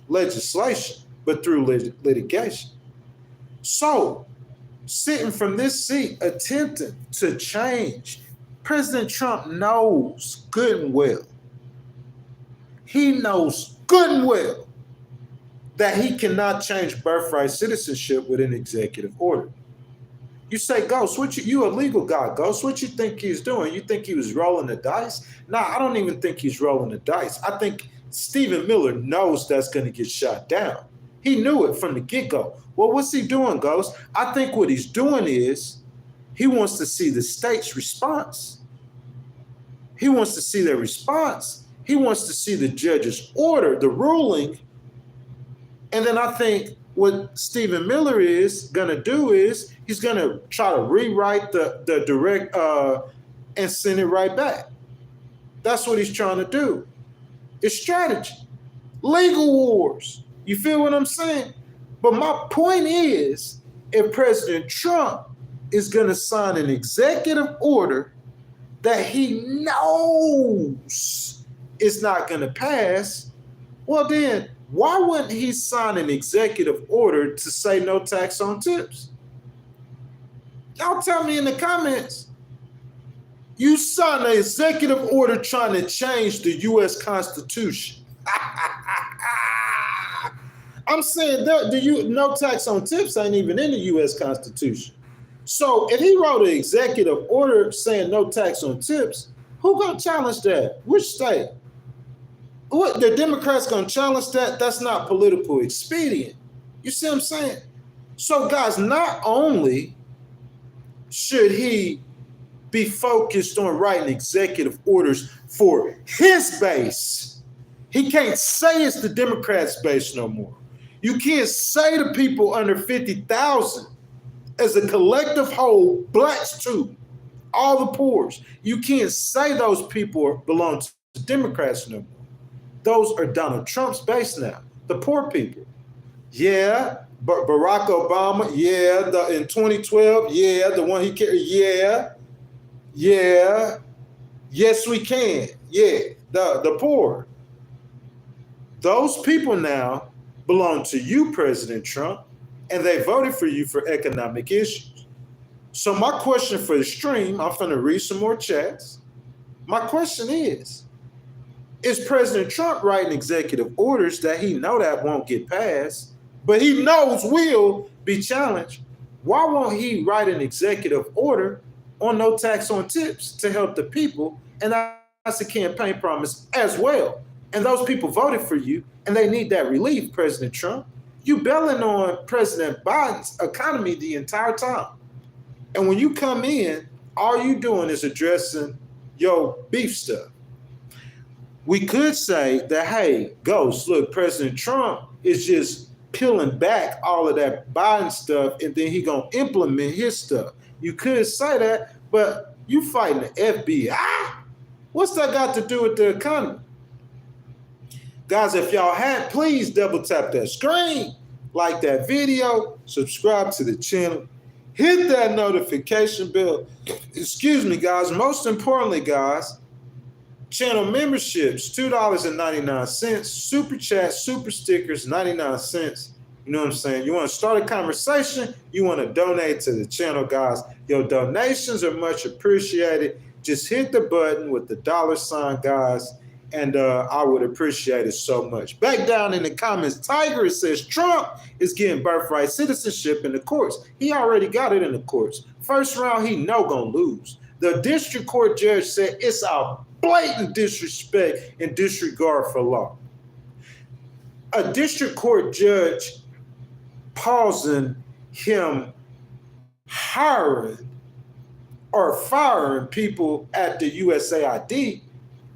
legislation, but through litigation. So, sitting from this seat, attempting to change, President Trump knows good and well. He knows good and well that he cannot change birthright citizenship with an executive order. You say, Ghost, you a legal guy, Ghost, what you think he's doing? You think he was rolling the dice? Nah, I don't even think he's rolling the dice. I think Stephen Miller knows that's going to get shot down. He knew it from the get-go. Well, what's he doing, Ghost? I think what he's doing is he wants to see the state's response. He wants to see their response. He wants to see the judge's order, the ruling. And then I think what Stephen Miller is going to do is he's going to try to rewrite the direct and send it right back. That's what he's trying to do. It's strategy. Legal wars. You feel what I'm saying? But my point is, if President Trump is going to sign an executive order that he knows is not going to pass, well then, why wouldn't he sign an executive order to say no tax on tips? Y'all tell me in the comments. You signed an executive order trying to change the U.S. Constitution. I'm saying that no tax on tips ain't even in the U.S. Constitution. So if he wrote an executive order saying no tax on tips, who gonna challenge that? Which state? What, the Democrats gonna challenge that? That's not political expedient. You see what I'm saying? So guys, not only should he be focused on writing executive orders for his base, he can't say it's the Democrats' base no more. You can't say to people under 50,000 as a collective whole, blacks too, all the poors. You can't say those people belong to Democrats no more. Those are Donald Trump's base now, the poor people. Yeah, but Barack Obama, yeah, in 2012, yeah, the one he carried, yeah, yes we can, yeah, the poor. Those people now belong to you, President Trump, and they voted for you for economic issues. So my question for the stream, I'm going to read some more chats. My question is President Trump writing executive orders that he know that won't get passed, but he knows will be challenged? Why won't he write an executive order on no tax on tips to help the people? And that's a campaign promise as well. And those people voted for you, and they need that relief, President Trump. You belling on President Biden's economy the entire time. And when you come in, all you doing is addressing your beef stuff. We could say that, hey, Ghost, look, President Trump is just peeling back all of that Biden stuff, and then he gonna implement his stuff. You could say that, but you fighting the FBI? What's that got to do with the economy? Guys, if y'all had, please double tap that screen, like that video, subscribe to the channel, hit that notification bell. Excuse me, guys. Most importantly, guys, channel memberships, $2.99. Super chat, super stickers, 99 cents. You know what I'm saying? You want to start a conversation, you want to donate to the channel, guys. Your donations are much appreciated. Just hit the button with the $, guys, and I would appreciate it so much. Back down in the comments, Tiger says Trump is getting birthright citizenship in the courts. He already got it in the courts. First round, he no gonna lose. The district court judge said it's a blatant disrespect and disregard for law. A district court judge pausing him hiring or firing people at the USAID,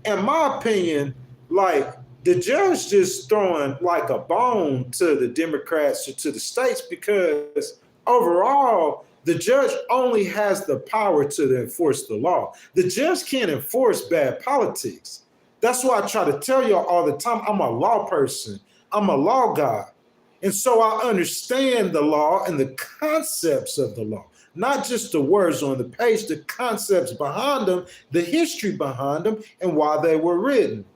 in my opinion, like the judge just throwing like a bone to the Democrats or to the states, because overall, the judge only has the power to enforce the law. The judge can't enforce bad politics. That's why I try to tell y'all all the time, I'm a law person. I'm a law guy. And so I understand the law and the concepts of the law, not just the words on the page, the concepts behind them, the history behind them, and why they were written.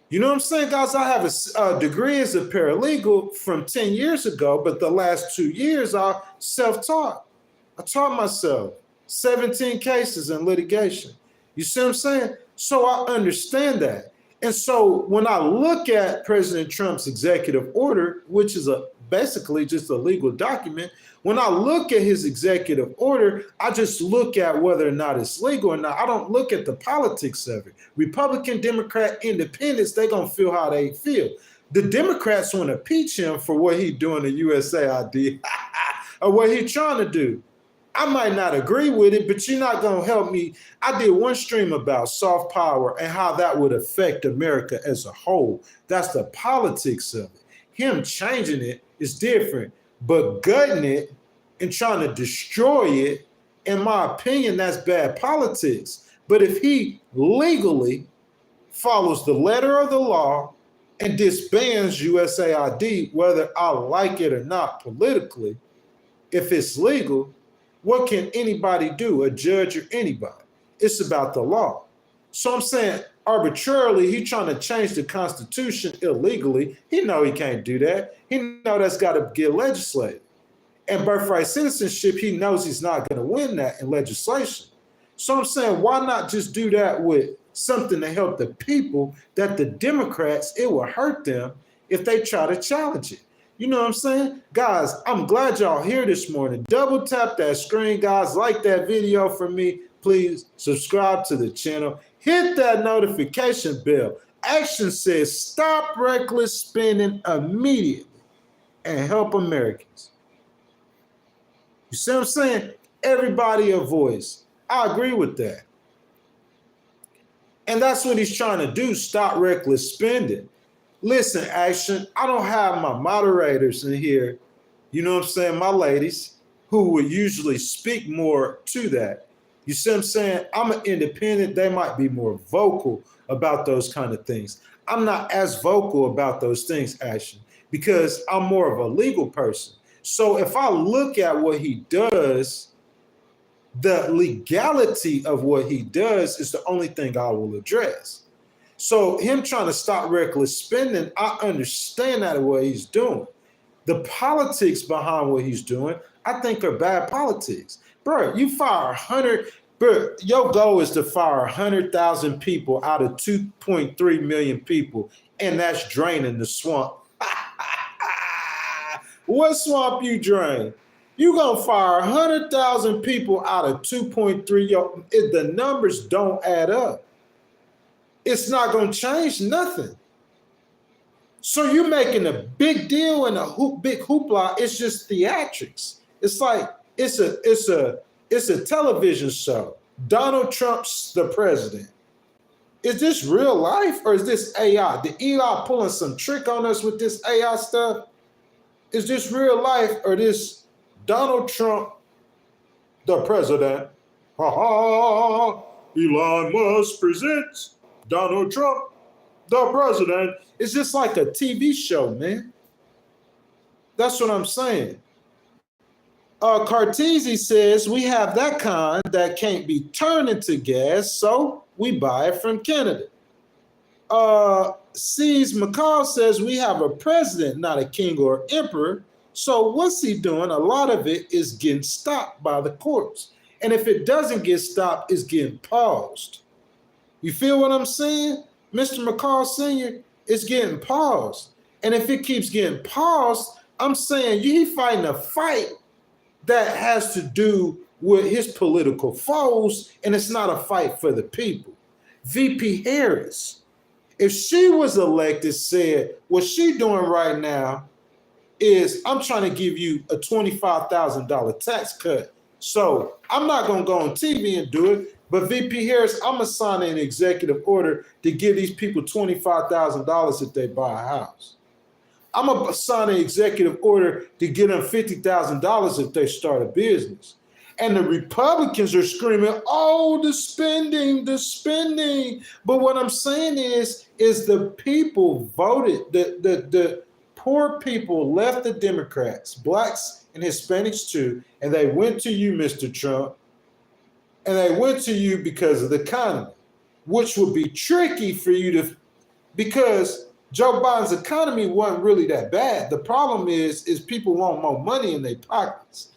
You know what I'm saying, guys? I have a degree as a paralegal from 10 years ago, but the last 2 years I self-taught. I taught myself 17 cases in litigation. You see what I'm saying? So I understand that. And so when I look at President Trump's executive order, which is basically just a legal document, when I look at his executive order, I just look at whether or not it's legal or not. I don't look at the politics of it. Republican, Democrat, Independents, they're going to feel how they feel. The Democrats want to impeach him for what he's doing to USAID or what he's trying to do. I might not agree with it, but you're not going to help me. I did one stream about soft power and how that would affect America as a whole. That's the politics of it. Him changing it is different, but gutting it and trying to destroy it, in my opinion, that's bad politics. But if he legally follows the letter of the law and disbands USAID, whether I like it or not politically, if it's legal, what can anybody do, a judge or anybody? It's about the law. So I'm saying arbitrarily, he's trying to change the Constitution illegally. He know he can't do that. He know that's got to get legislated. And birthright citizenship, he knows he's not going to win that in legislation. So I'm saying, why not just do that with something to help the people that the Democrats, it will hurt them if they try to challenge it. You know what I'm saying? Guys, I'm glad y'all here this morning. Double tap that screen, guys. Like that video for me. Please subscribe to the channel. Hit that notification bell. Action says stop reckless spending immediately and help Americans. You see what I'm saying? Everybody a voice. I agree with that. And that's what he's trying to do, stop reckless spending. Listen, Action, I don't have my moderators in here, you know what I'm saying, my ladies, who would usually speak more to that. You see what I'm saying? I'm an independent. They might be more vocal about those kind of things. I'm not as vocal about those things, Action, because I'm more of a legal person. So if I look at what he does, the legality of what he does is the only thing I will address. So him trying to stop reckless spending, I understand that what he's doing. The politics behind what he's doing, I think are bad politics. Bro, you fire 100, bro, your goal is to fire 100,000 people out of 2.3 million people, and that's draining the swamp. What swamp you drain? You gonna fire 100,000 people out of 2.3, yo, the numbers don't add up. It's not going to change nothing. So you're making a big deal and a big hoopla. It's just theatrics. It's like it's a television show. Donald Trump's the president. Is this real life or is this AI? Did Eli pulling some trick on us with this AI stuff? Is this real life or this Donald Trump the president? Ha ha! Elon Musk presents Donald Trump, The president is just like a TV show, man. That's what I'm saying. Cartesi says we have that kind that can't be turned into gas, so we buy it from Canada. Sees McCall says we have a president, not a king or emperor. So what's he doing? A lot of it is getting stopped by the courts. And if it doesn't get stopped, it's getting paused. You feel what I'm saying? Mr. McCall Sr., it's getting paused. And if it keeps getting paused, I'm saying he's fighting a fight that has to do with his political foes, and it's not a fight for the people. VP Harris, if she was elected, said what she's doing right now is I'm trying to give you a $25,000 tax cut. So I'm not going to go on TV and do it, but VP Harris, I'm going to sign an executive order to give these people $25,000 if they buy a house. I'm going to sign an executive order to get them $50,000 if they start a business. And the Republicans are screaming, oh, the spending. But what I'm saying is the people voted, the poor people left the Democrats, blacks and Hispanics too, and they went to you, Mr. Trump, and they went to you because of the economy, which would be tricky for you to, because Joe Biden's economy wasn't really that bad. The problem is people want more money in their pockets.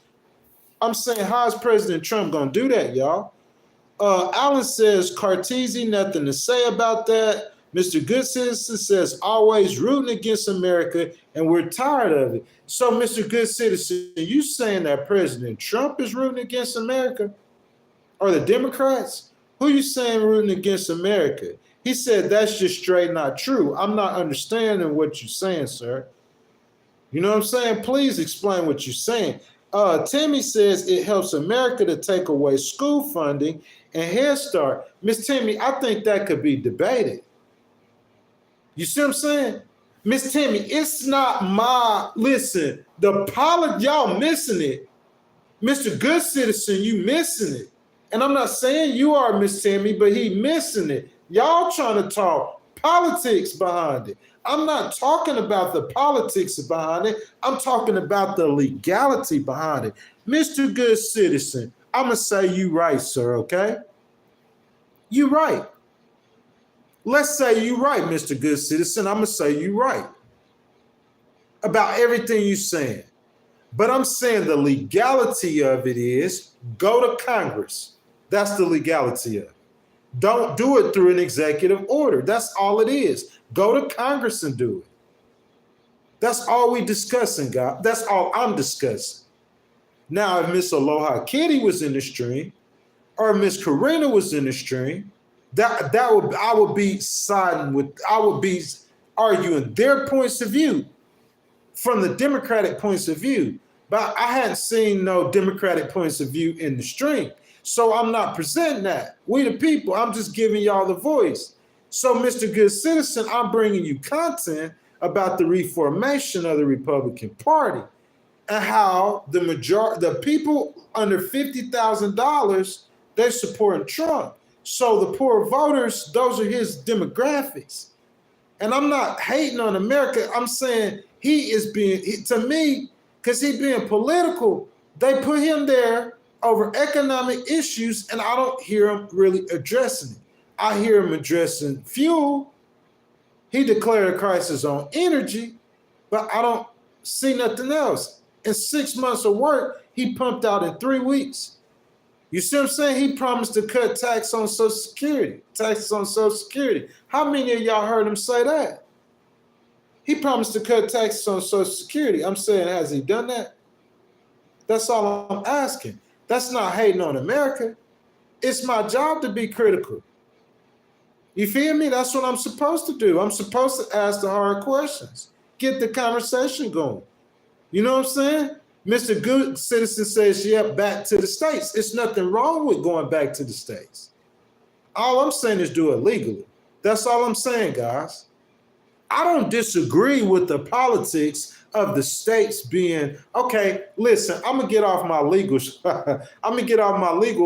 I'm saying, how is President Trump going to do that, y'all? Alan says, Cartesi, nothing to say about that. Mr. Good Citizen says, always rooting against America, and we're tired of it. So, Mr. Good Citizen, you saying that President Trump is rooting against America? Or the Democrats? Who you saying rooting against America? He said, that's just straight not true. I'm not understanding what you're saying, sir. You know what I'm saying? Please explain what you're saying. Timmy says it helps America to take away school funding and Head Start. Miss Timmy, I think that could be debated. You see what I'm saying? Miss Timmy, it's not my, listen, y'all missing it. Mr. Good Citizen, you missing it. And I'm not saying you are, Miss Timmy, but he missing it. Y'all trying to talk politics behind it. I'm not talking about the politics behind it. I'm talking about the legality behind it. Mr. Good Citizen, I'm going to say you right, sir, okay? You right. Let's say you right, Mr. Good Citizen. I'm going to say you right about everything you're saying. But I'm saying the legality of it is go to Congress. That's the legality of it. Don't do it through an executive order. That's all it is. Go to Congress and do it. That's all we discussing, God. That's all I'm discussing. Now, if Miss Aloha Kitty was in the stream, or Miss Karina was in the stream, I would be arguing their points of view from the Democratic points of view. But I hadn't seen no Democratic points of view in the stream. So I'm not presenting that. We the people, I'm just giving y'all the voice. So Mr. Good Citizen, I'm bringing you content about the reformation of the Republican Party and how the people under $50,000, they're supporting Trump. So the poor voters, those are his demographics. And I'm not hating on America. I'm saying to me, because he's being political, they put him there over economic issues, and I don't hear him really addressing it. I hear him addressing fuel. He declared a crisis on energy, but I don't see nothing else. In 6 months of work, he pumped out in 3 weeks. You see what I'm saying? He promised to cut taxes on Social Security. How many of y'all heard him say that? He promised to cut taxes on Social Security. I'm saying, has he done that? That's all I'm asking. That's not hating on America. It's my job to be critical. You feel me? That's what I'm supposed to do. I'm supposed to ask the hard questions, get the conversation going. You know what I'm saying? Mr. Good Citizen says, yeah, back to the States. It's nothing wrong with going back to the States. All I'm saying is do it legally. That's all I'm saying, guys. I don't disagree with the politics of the states being, okay, listen, I'm gonna get off my legal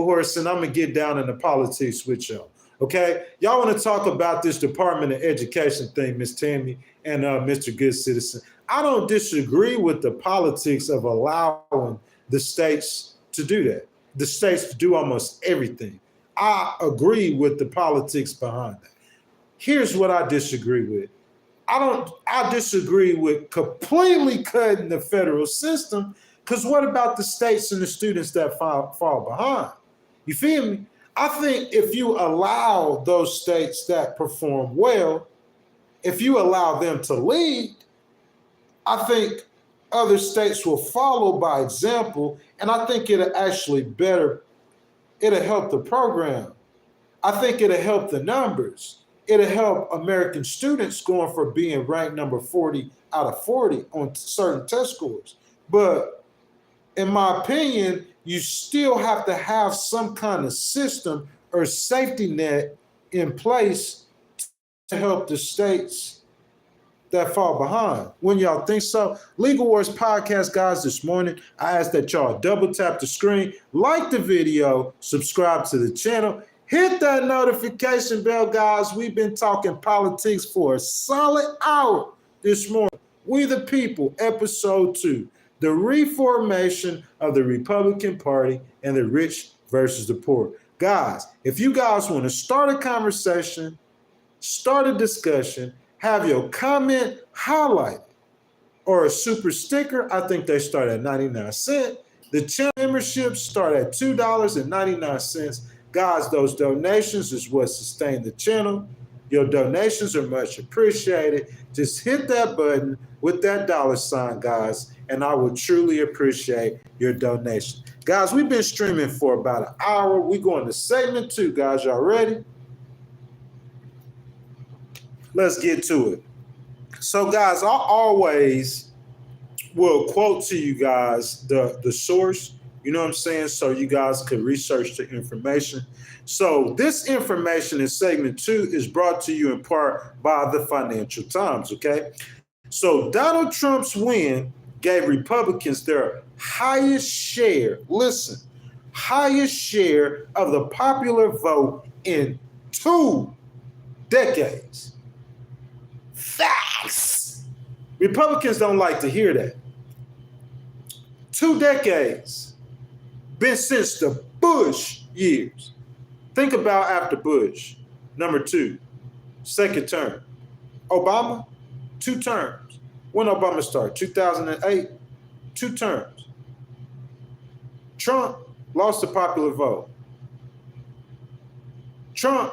horse and I'm gonna get down into politics with y'all. Okay, y'all want to talk about this Department of Education thing, Miss Tammy and Mr. Good Citizen. I don't disagree with the politics of allowing the states to do that, the states to do almost everything. I agree with the politics behind that. Here's what I disagree with. I disagree with completely cutting the federal system, because what about the states and the students that fall behind? You feel me? I think if you allow those states that perform well, if you allow them to lead, I think other states will follow by example, and I think it'll actually it'll help the program. I think it'll help the numbers. It'll help American students going for being ranked number 40 out of 40 on certain test scores. But in my opinion, you still have to have some kind of system or safety net in place to help the states that fall behind. When y'all think so? Legal Wars Podcast, guys, this morning, I ask that y'all double tap the screen, like the video, subscribe to the channel, hit that notification bell, guys. We've been talking politics for a solid hour this morning. We the People, episode 2. The reformation of the Republican Party and the rich versus the poor. Guys, if you guys want to start a conversation, start a discussion, have your comment highlighted, or a super sticker, I think they start at 99 cents. The channel memberships start at $2.99. Guys, those donations is what sustain the channel. Your donations are much appreciated. Just hit that button with that $sign, guys, and I would truly appreciate your donation. Guys, we've been streaming for about an hour. We're going to segment 2, guys. Y'all ready? Let's get to it. So, guys, I always will quote to you guys the source, you know what I'm saying, so you guys can research the information. So this information in segment 2 is brought to you in part by the Financial Times, okay? So Donald Trump's win gave Republicans their highest share, listen, highest share of the popular vote in 2 decades. Facts! Republicans don't like to hear that. 2 decades. Been since the Bush years. Think about after Bush. Number 2, second term. Obama, 2 terms. When Obama started? 2008, 2 terms. Trump lost the popular vote. Trump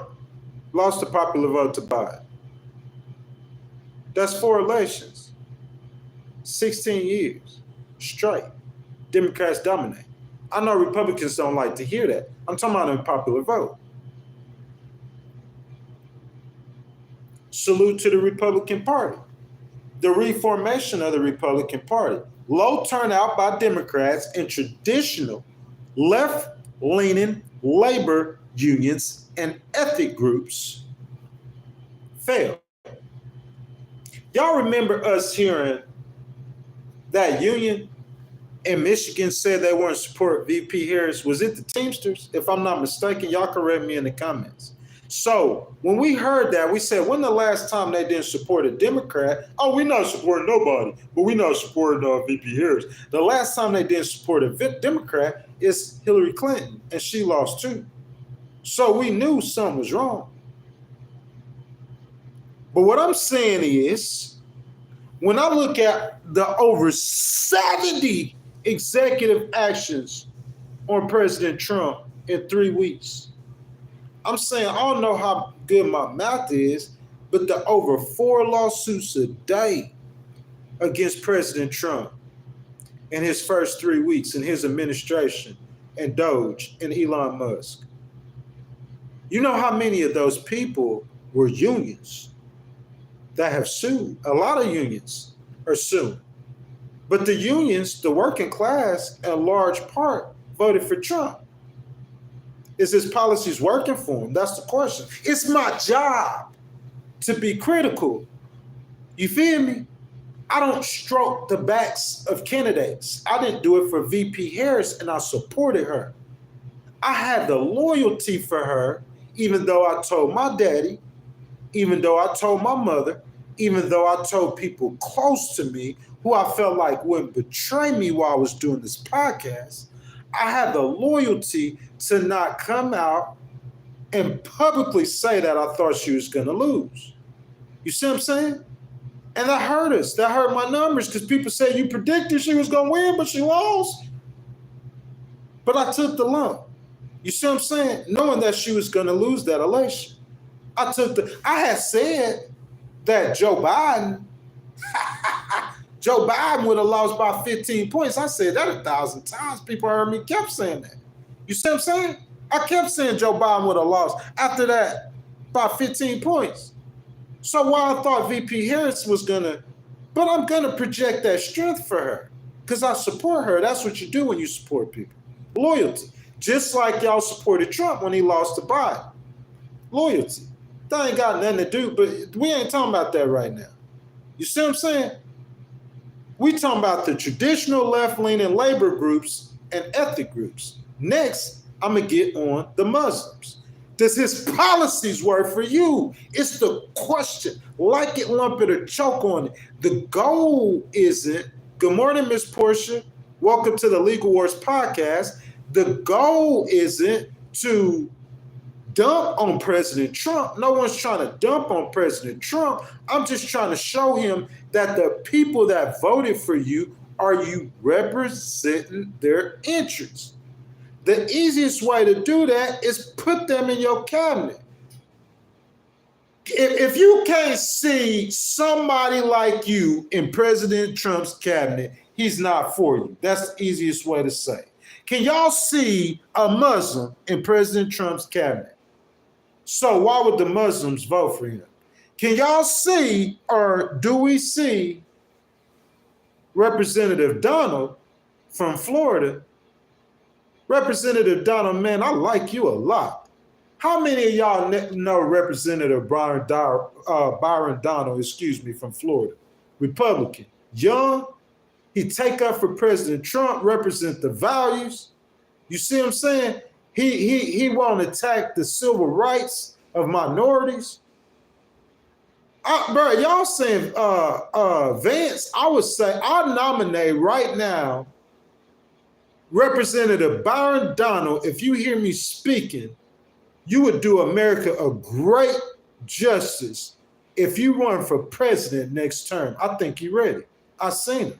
lost the popular vote to Biden. That's 4 elections. 16 years straight. Democrats dominate. I know Republicans don't like to hear that. I'm talking about a popular vote. Salute to the Republican Party. The reformation of the Republican Party. Low turnout by Democrats and traditional left-leaning labor unions and ethnic groups failed. Y'all remember us hearing that union in Michigan said they weren't support VP Harris? Was it the Teamsters? If I'm not mistaken, y'all correct me in the comments. So when we heard that, we said, when the last time they didn't support a Democrat? Oh, we're not supporting nobody, but we're not supporting VP Harris. The last time they didn't support a Democrat is Hillary Clinton, and she lost too. So we knew something was wrong. But what I'm saying is, when I look at the over 70 executive actions on President Trump in 3 weeks, I'm saying, I don't know how good my math is, but the over 4 lawsuits a day against President Trump in his first 3 weeks in his administration, and Doge and Elon Musk. You know how many of those people were unions that have sued? A lot of unions are suing. But the unions, the working class, in large part, voted for Trump. Is his policies working for him? That's the question. It's my job to be critical. You feel me? I don't stroke the backs of candidates. I didn't do it for VP Harris, and I supported her. I had the loyalty for her, even though I told my daddy, even though I told my mother, even though I told people close to me who I felt like wouldn't betray me while I was doing this podcast, I had the loyalty to not come out and publicly say that I thought she was going to lose. You see what I'm saying? And that hurt us. That hurt my numbers because people said you predicted she was going to win, but she lost. But I took the lump. You see what I'm saying? Knowing that she was going to lose that election. I had said that Joe Biden would have lost by 15 points. I said that 1,000 times. People heard me, kept saying that. You see what I'm saying? I kept saying Joe Biden would have lost after that by 15 points. So while I thought VP Harris was but I'm going to project that strength for her because I support her. That's what you do when you support people. Loyalty. Just like y'all supported Trump when he lost to Biden. Loyalty. That ain't got nothing to do, but we ain't talking about that right now. You see what I'm saying? We talking about the traditional left-leaning labor groups and ethnic groups. Next, I'm going to get on the Muslims. Does his policies work for you? It's the question. Like it, lump it, or choke on it. The goal isn't, good morning, Miss Portia. Welcome to the Legal Wars podcast. The goal isn't to dump on President Trump. No one's trying to dump on President Trump. I'm just trying to show him that the people that voted for you, are you representing their interests? The easiest way to do that is put them in your cabinet. If you can't see somebody like you in President Trump's cabinet, he's not for you. That's the easiest way to say. Can y'all see a Muslim in President Trump's cabinet? So why would the Muslims vote for him? Can y'all see, or do we see Representative Donald from Florida? Representative Donald, man, I like you a lot. How many of y'all know Representative Byron Donald, from Florida? Republican. Young. He take up for President Trump, represent the values. You see what I'm saying? He won't attack the civil rights of minorities. Bro, y'all saying Vance, I would say I nominate right now Representative Byron Donald. If you hear me speaking, you would do America a great justice if you run for president next term. I think you're ready. I've seen it.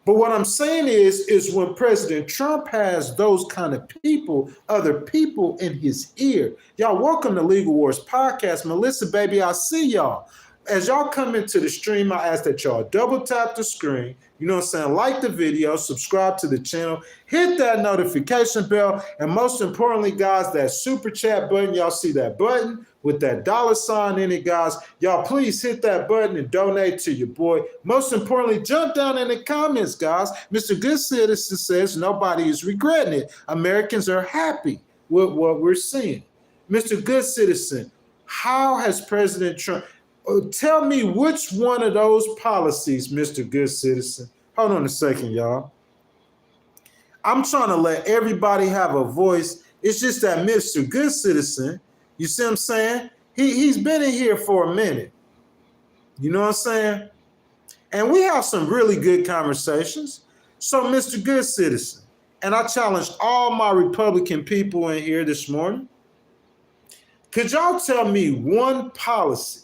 But what I'm saying is when President Trump has those kind of people, other people in his ear. Y'all, welcome to Legal Wars Podcast. Melissa, baby, I see y'all. As y'all come into the stream, I ask that y'all double tap the screen. You know what I'm saying? Like the video, subscribe to the channel, hit that notification bell, and most importantly, guys, that super chat button. Y'all see that button with that $ in it, guys. Y'all please hit that button and donate to your boy. Most importantly, jump down in the comments, guys. Mr. Good Citizen says nobody is regretting it. Americans are happy with what we're seeing. Mr. Good Citizen, how has President Trump... Tell me which one of those policies, Mr. Good Citizen. Hold on a second, y'all. I'm trying to let everybody have a voice. It's just that Mr. Good Citizen, you see what I'm saying? He's been in here for a minute. You know what I'm saying? And we have some really good conversations. So, Mr. Good Citizen, and I challenged all my Republican people in here this morning. Could y'all tell me one policy,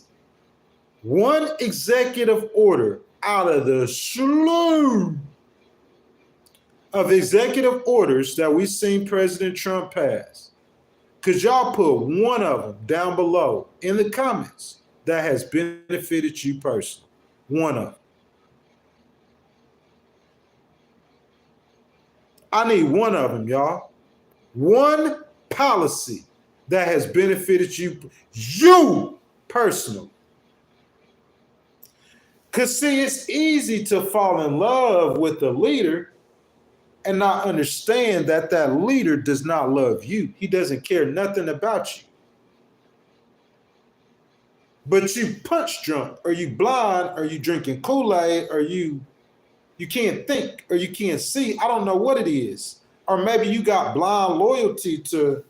one executive order out of the slew of executive orders that we've seen President Trump pass? Could y'all put one of them down below in the comments that has benefited you personally? One of them. I need one of them, y'all. One policy that has benefited you personally. Because, see, it's easy to fall in love with a leader and not understand that that leader does not love you. He doesn't care nothing about you. But you punch drunk, or you blind, or you drinking Kool-Aid, or you can't think, or you can't see. I don't know what it is. Or maybe you got blind loyalty to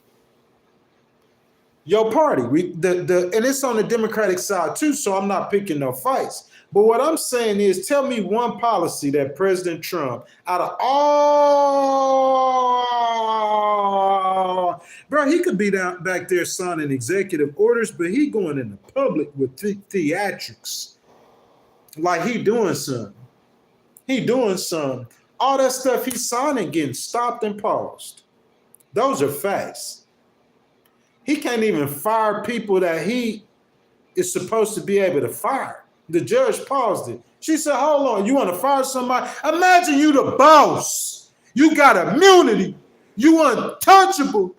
Your party, and it's on the Democratic side too, so I'm not picking no fights. But what I'm saying is, tell me one policy that President Trump, out of all, bro, he could be down back there signing executive orders, but he going in the public with theatrics, like he doing something. He doing something. All that stuff he's signing getting stopped and paused. Those are facts. He can't even fire people that he is supposed to be able to fire. The judge paused it. She said, hold on, you want to fire somebody? Imagine you the boss. You got immunity. You untouchable.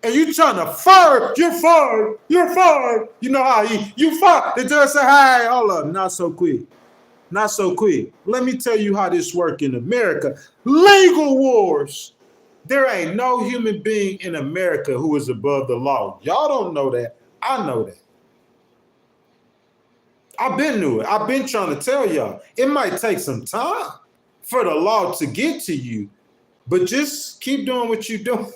And you trying to fire. You're fired. You're fired. You know how you fired. The judge said, hey, hold up. Not so quick. Not so quick. Let me tell you how this works in America. Legal wars. There ain't no human being in America who is above the law. Y'all don't know that. I know that. I've been knew it. I've been trying to tell y'all. It might take some time for the law to get to you, but just keep doing what you're doing.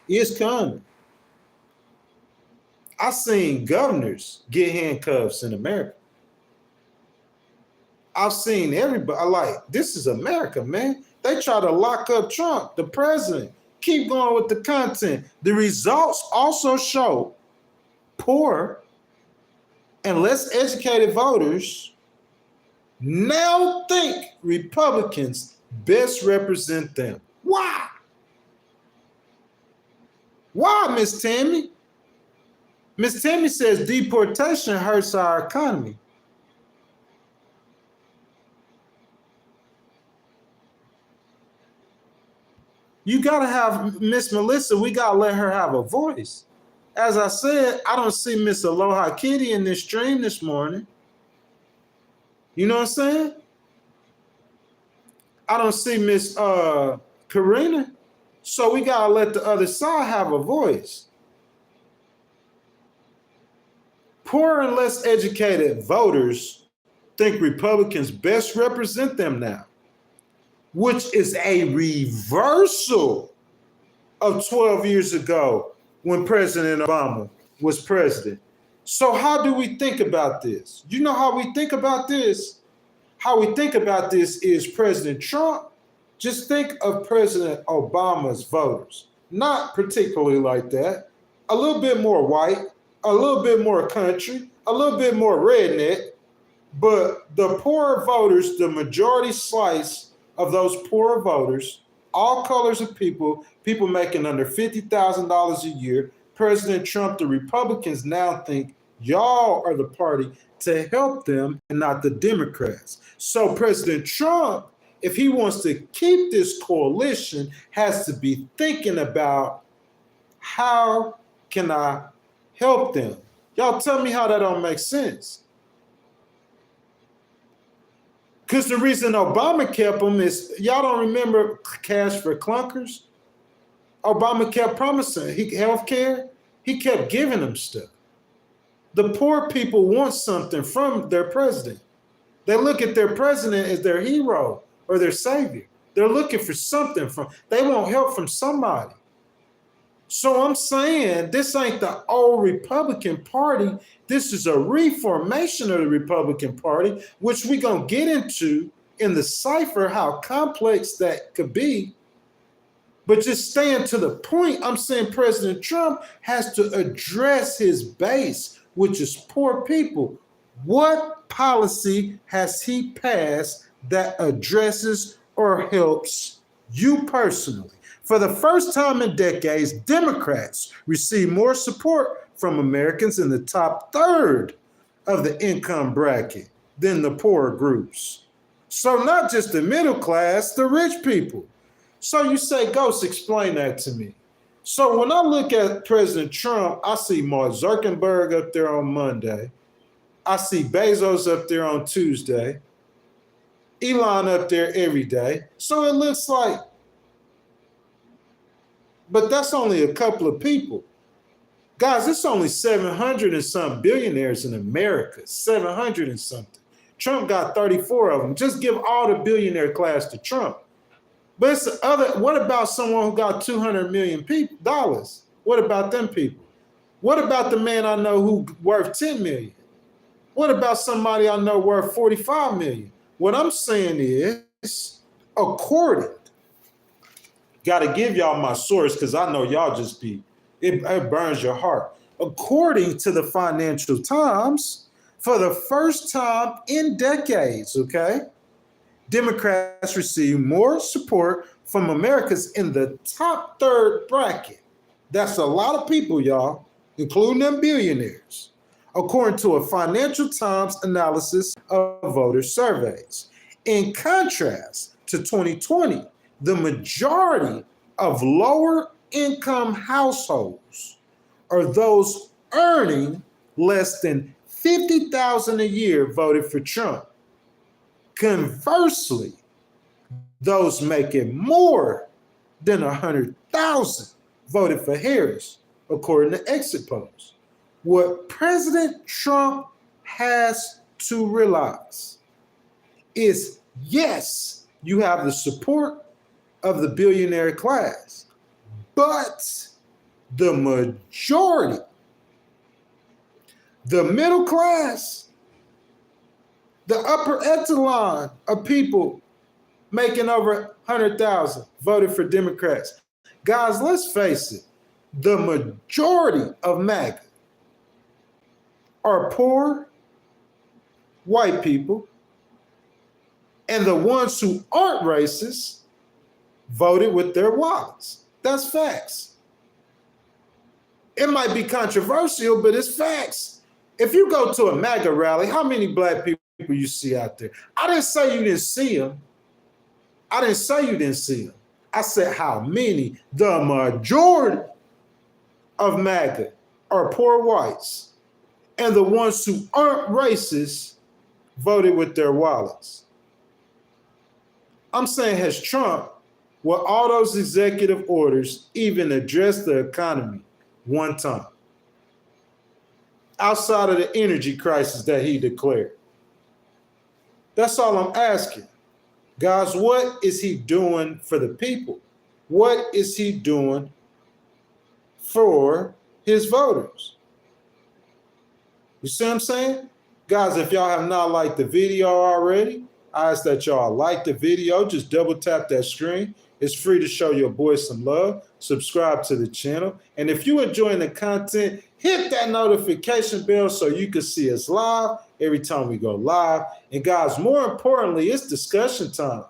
It's coming. I've seen governors get handcuffs in America. I've seen everybody. Like, this is America, man. They try to lock up Trump, the president. Keep going with the content. The results also show poor and less educated voters now think Republicans best represent them. Why? Why, Miss Tammy? Miss Tammy says deportation hurts our economy. You got to have Miss Melissa, we got to let her have a voice. As I said, I don't see Miss Aloha Kitty in this stream this morning. You know what I'm saying? I don't see Miss Karina. So we got to let the other side have a voice. Poor and less educated voters think Republicans best represent them now, which is a reversal of 12 years ago when President Obama was president. So how do we think about this? You know how we think about this? How we think about this is President Trump. Just think of President Obama's voters. Not particularly like that. A little bit more white, a little bit more country, a little bit more redneck. But the poor voters, the majority slice of those poor voters, all colors of people, people making under $50,000 a year, President Trump, the Republicans now think y'all are the party to help them and not the Democrats. So President Trump, if he wants to keep this coalition, has to be thinking about how can I help them? Y'all tell me how that don't make sense. Because the reason Obama kept them is, y'all don't remember cash for clunkers? Obama kept promising health care. He kept giving them stuff. The poor people want something from their president. They look at their president as their hero or their savior. They're looking for something from, they want help from somebody. So I'm saying this ain't the old Republican Party. This is a reformation of the Republican Party, which we're going to get into in the cipher, how complex that could be. But just staying to the point, I'm saying President Trump has to address his base, which is poor people. What policy has he passed that addresses or helps you personally? For the first time in decades, Democrats receive more support from Americans in the top third of the income bracket than the poorer groups. So not just the middle class, the rich people. So you say, Ghost, explain that to me. So when I look at President Trump, I see Mark Zuckerberg up there on Monday. I see Bezos up there on Tuesday. Elon up there every day. So it looks like, but that's only a couple of people. Guys, it's only 700 and some billionaires in America, 700 and something. Trump got 34 of them. Just give all the billionaire class to Trump. But it's the other, what about someone who got $200 million dollars? What about them people? What about the man I know who worth 10 million? What about somebody I know worth 45 million? What I'm saying is, according, got to give y'all my source because I know y'all just be, it burns your heart. According to the Financial Times, for the first time in decades, okay, Democrats receive more support from Americans in the top third bracket. That's a lot of people, y'all, including them billionaires, according to a Financial Times analysis of voter surveys. In contrast to 2020, the majority of lower income households are those earning less than $50,000 a year voted for Trump. Conversely, those making more than 100,000 voted for Harris, according to exit polls. What President Trump has to realize is, yes, you have the support of the billionaire class, but the majority, the middle class, the upper echelon of people making over 100,000 voted for Democrats. Guys, let's face it, the majority of MAGA are poor white people, and the ones who aren't racist voted with their wallets. That's facts. It might be controversial, but it's facts. If you go to a MAGA rally, how many black people you see out there? I didn't say you didn't see them. I didn't say you didn't see them. I said how many. The majority of MAGA are poor whites, and the ones who aren't racist voted with their wallets. I'm saying, has Trump, with all those executive orders, even addressed the economy one time? Outside of the energy crisis that he declared. That's all I'm asking. Guys, what is he doing for the people? What is he doing for his voters? You see what I'm saying? Guys, if y'all have not liked the video already, I ask that y'all like the video. Just double tap that screen. It's free to show your boy some love. Subscribe to the channel. And if you're enjoying the content, hit that notification bell so you can see us live every time we go live. And guys, more importantly, it's discussion time.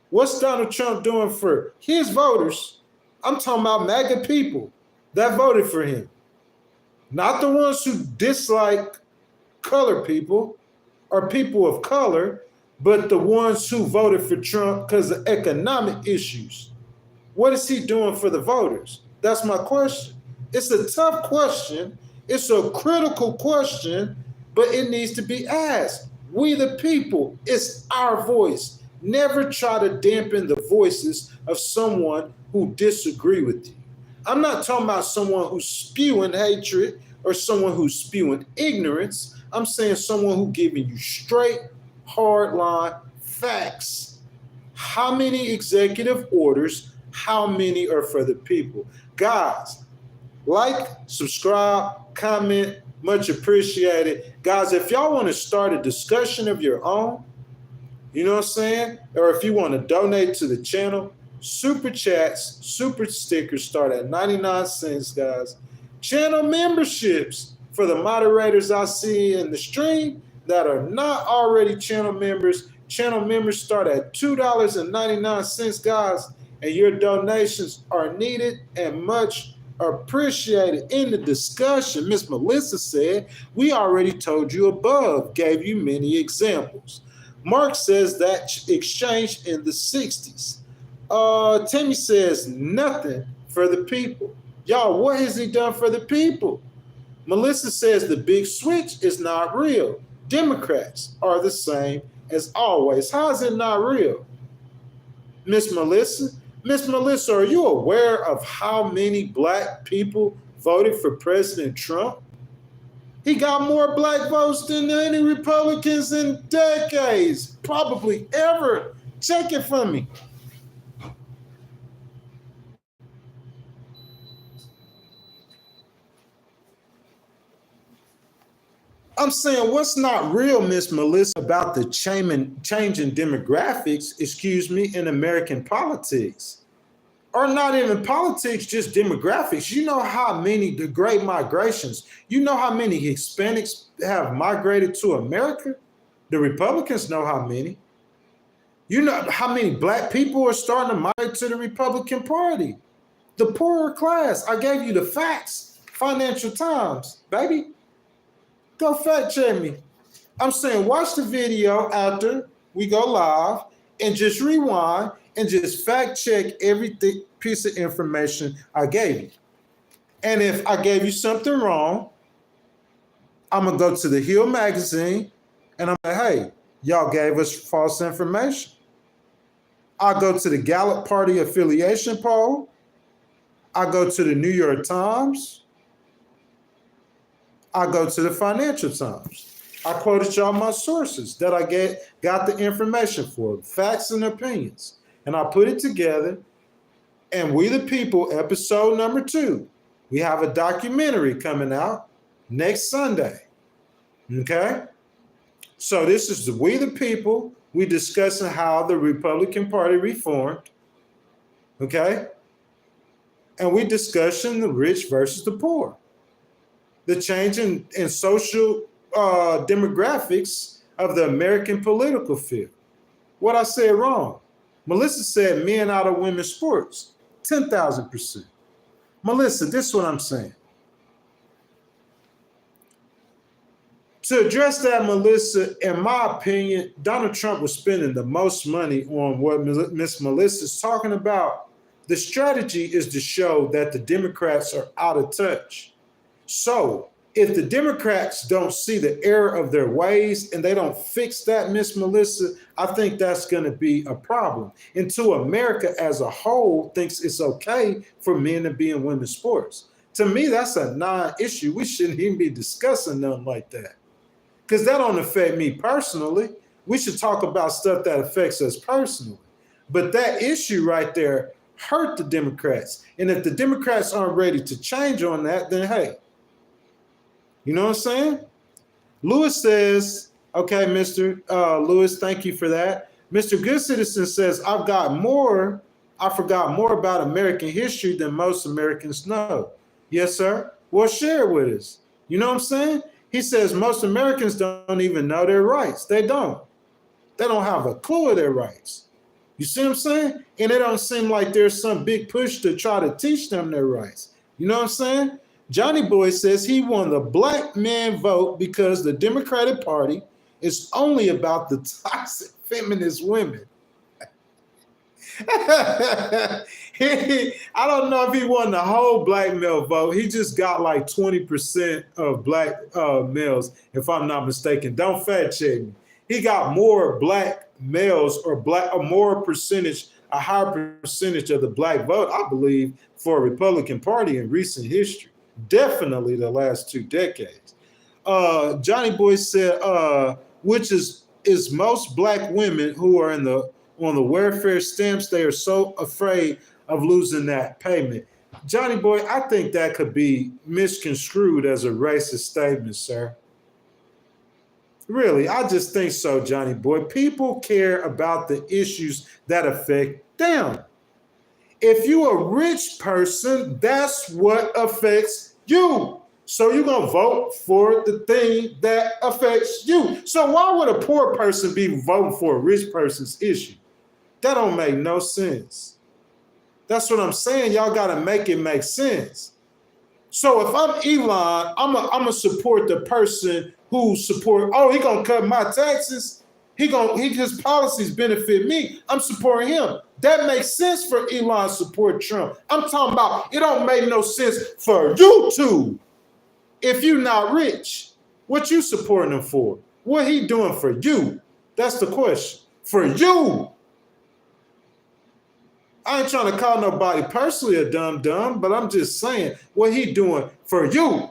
What's Donald Trump doing for his voters? I'm talking about MAGA people that voted for him. Not the ones who dislike colored people or people of color, but the ones who voted for Trump because of economic issues. What is he doing for the voters? That's my question. It's a tough question. It's a critical question, but it needs to be asked. We the people, it's our voice. Never try to dampen the voices of someone who disagree with you. I'm not talking about someone who's spewing hatred or someone who's spewing ignorance. I'm saying someone who's giving you straight, hardline facts. How many executive orders? How many are for the people? Guys, like, subscribe, comment, much appreciated. Guys, if y'all want to start a discussion of your own, you know what I'm saying? Or if you want to donate to the channel, super chats, super stickers start at 99 cents, guys. Channel memberships for the moderators I see in the stream that are not already channel members. Channel members start at $2.99, guys, and your donations are needed and much appreciated. In the discussion, Miss Melissa said, we already told you above, gave you many examples. Mark says that exchange in the 60s. Timmy says nothing for the people. Y'all, what has he done for the people? Melissa says the big switch is not real. Democrats are the same as always. How is it not real? Miss Melissa? Miss Melissa, are you aware of how many black people voted for President Trump? He got more black votes than any Republicans in decades, probably ever. Check it for me. I'm saying what's not real, Miss Melissa, about the changing demographics, excuse me, in American politics. Or not even politics, just demographics. You know how many, the great migrations, you know how many Hispanics have migrated to America? The Republicans know how many. You know how many black people are starting to migrate to the Republican Party? The poorer class. I gave you the facts. Financial Times, baby. Go fact check me. I'm saying watch the video after we go live and just rewind and just fact check every piece of information I gave you. And if I gave you something wrong, I'm going to go to the Hill magazine and I'm like, hey, y'all gave us false information. I go to the Gallup Party affiliation poll. I go to the New York Times. I go to the Financial Times. I quoted y'all my sources that I got the information for, facts and opinions. And I put it together. And We the People, episode number 2. We have a documentary coming out next Sunday. Okay? So this is the We the People. We discussing how the Republican Party reformed. Okay? And we discussing the rich versus the poor. The change in social demographics of the American political field. What I said wrong. Melissa said men out of women's sports. 10,000%. Melissa, this is what I'm saying. To address that, Melissa, in my opinion, Donald Trump was spending the most money on what Miss Melissa's talking about. The strategy is to show that the Democrats are out of touch. So if the Democrats don't see the error of their ways and they don't fix that, Miss Melissa, I think that's going to be a problem. Until America as a whole thinks it's okay for men to be in women's sports. To me, that's a non-issue. We shouldn't even be discussing nothing like that. Because that don't affect me personally. We should talk about stuff that affects us personally. But that issue right there hurt the Democrats. And if the Democrats aren't ready to change on that, then hey, you know what I'm saying? Lewis says, okay, Mr. Lewis, thank you for that. Mr. Good Citizen says, I forgot more about American history than most Americans know. Yes, sir. Well, share it with us. You know what I'm saying? He says most Americans don't even know their rights. They don't. They don't have a clue of their rights. You see what I'm saying? And it don't seem like there's some big push to try to teach them their rights. You know what I'm saying? Johnny Boy says he won the black man vote because the Democratic Party is only about the toxic feminist women. I don't know if he won the whole black male vote. He just got like 20% of black males, if I'm not mistaken. Don't fact check me. He got more black males or a higher percentage of the black vote, I believe, for a Republican Party in recent history. Definitely the last 2 decades. Johnny Boy said, which is most black women who are on the welfare stamps, they are so afraid of losing that payment. Johnny Boy, I think that could be misconstrued as a racist statement, sir. Really, I just think so, Johnny Boy. People care about the issues that affect them. If you're a rich person, that's what affects you. So you're going to vote for the thing that affects you. So why would a poor person be voting for a rich person's issue? That don't make no sense. That's what I'm saying. Y'all got to make it make sense. So if I'm Elon, I'm going to support the person who he going to cut my taxes. His policies benefit me. I'm supporting him. That makes sense for Elon to support Trump. I'm talking about it don't make no sense for you two. If you're not rich, what you supporting him for? What he doing for you? That's the question. For you. I ain't trying to call nobody personally a dumb, but I'm just saying what he doing for you.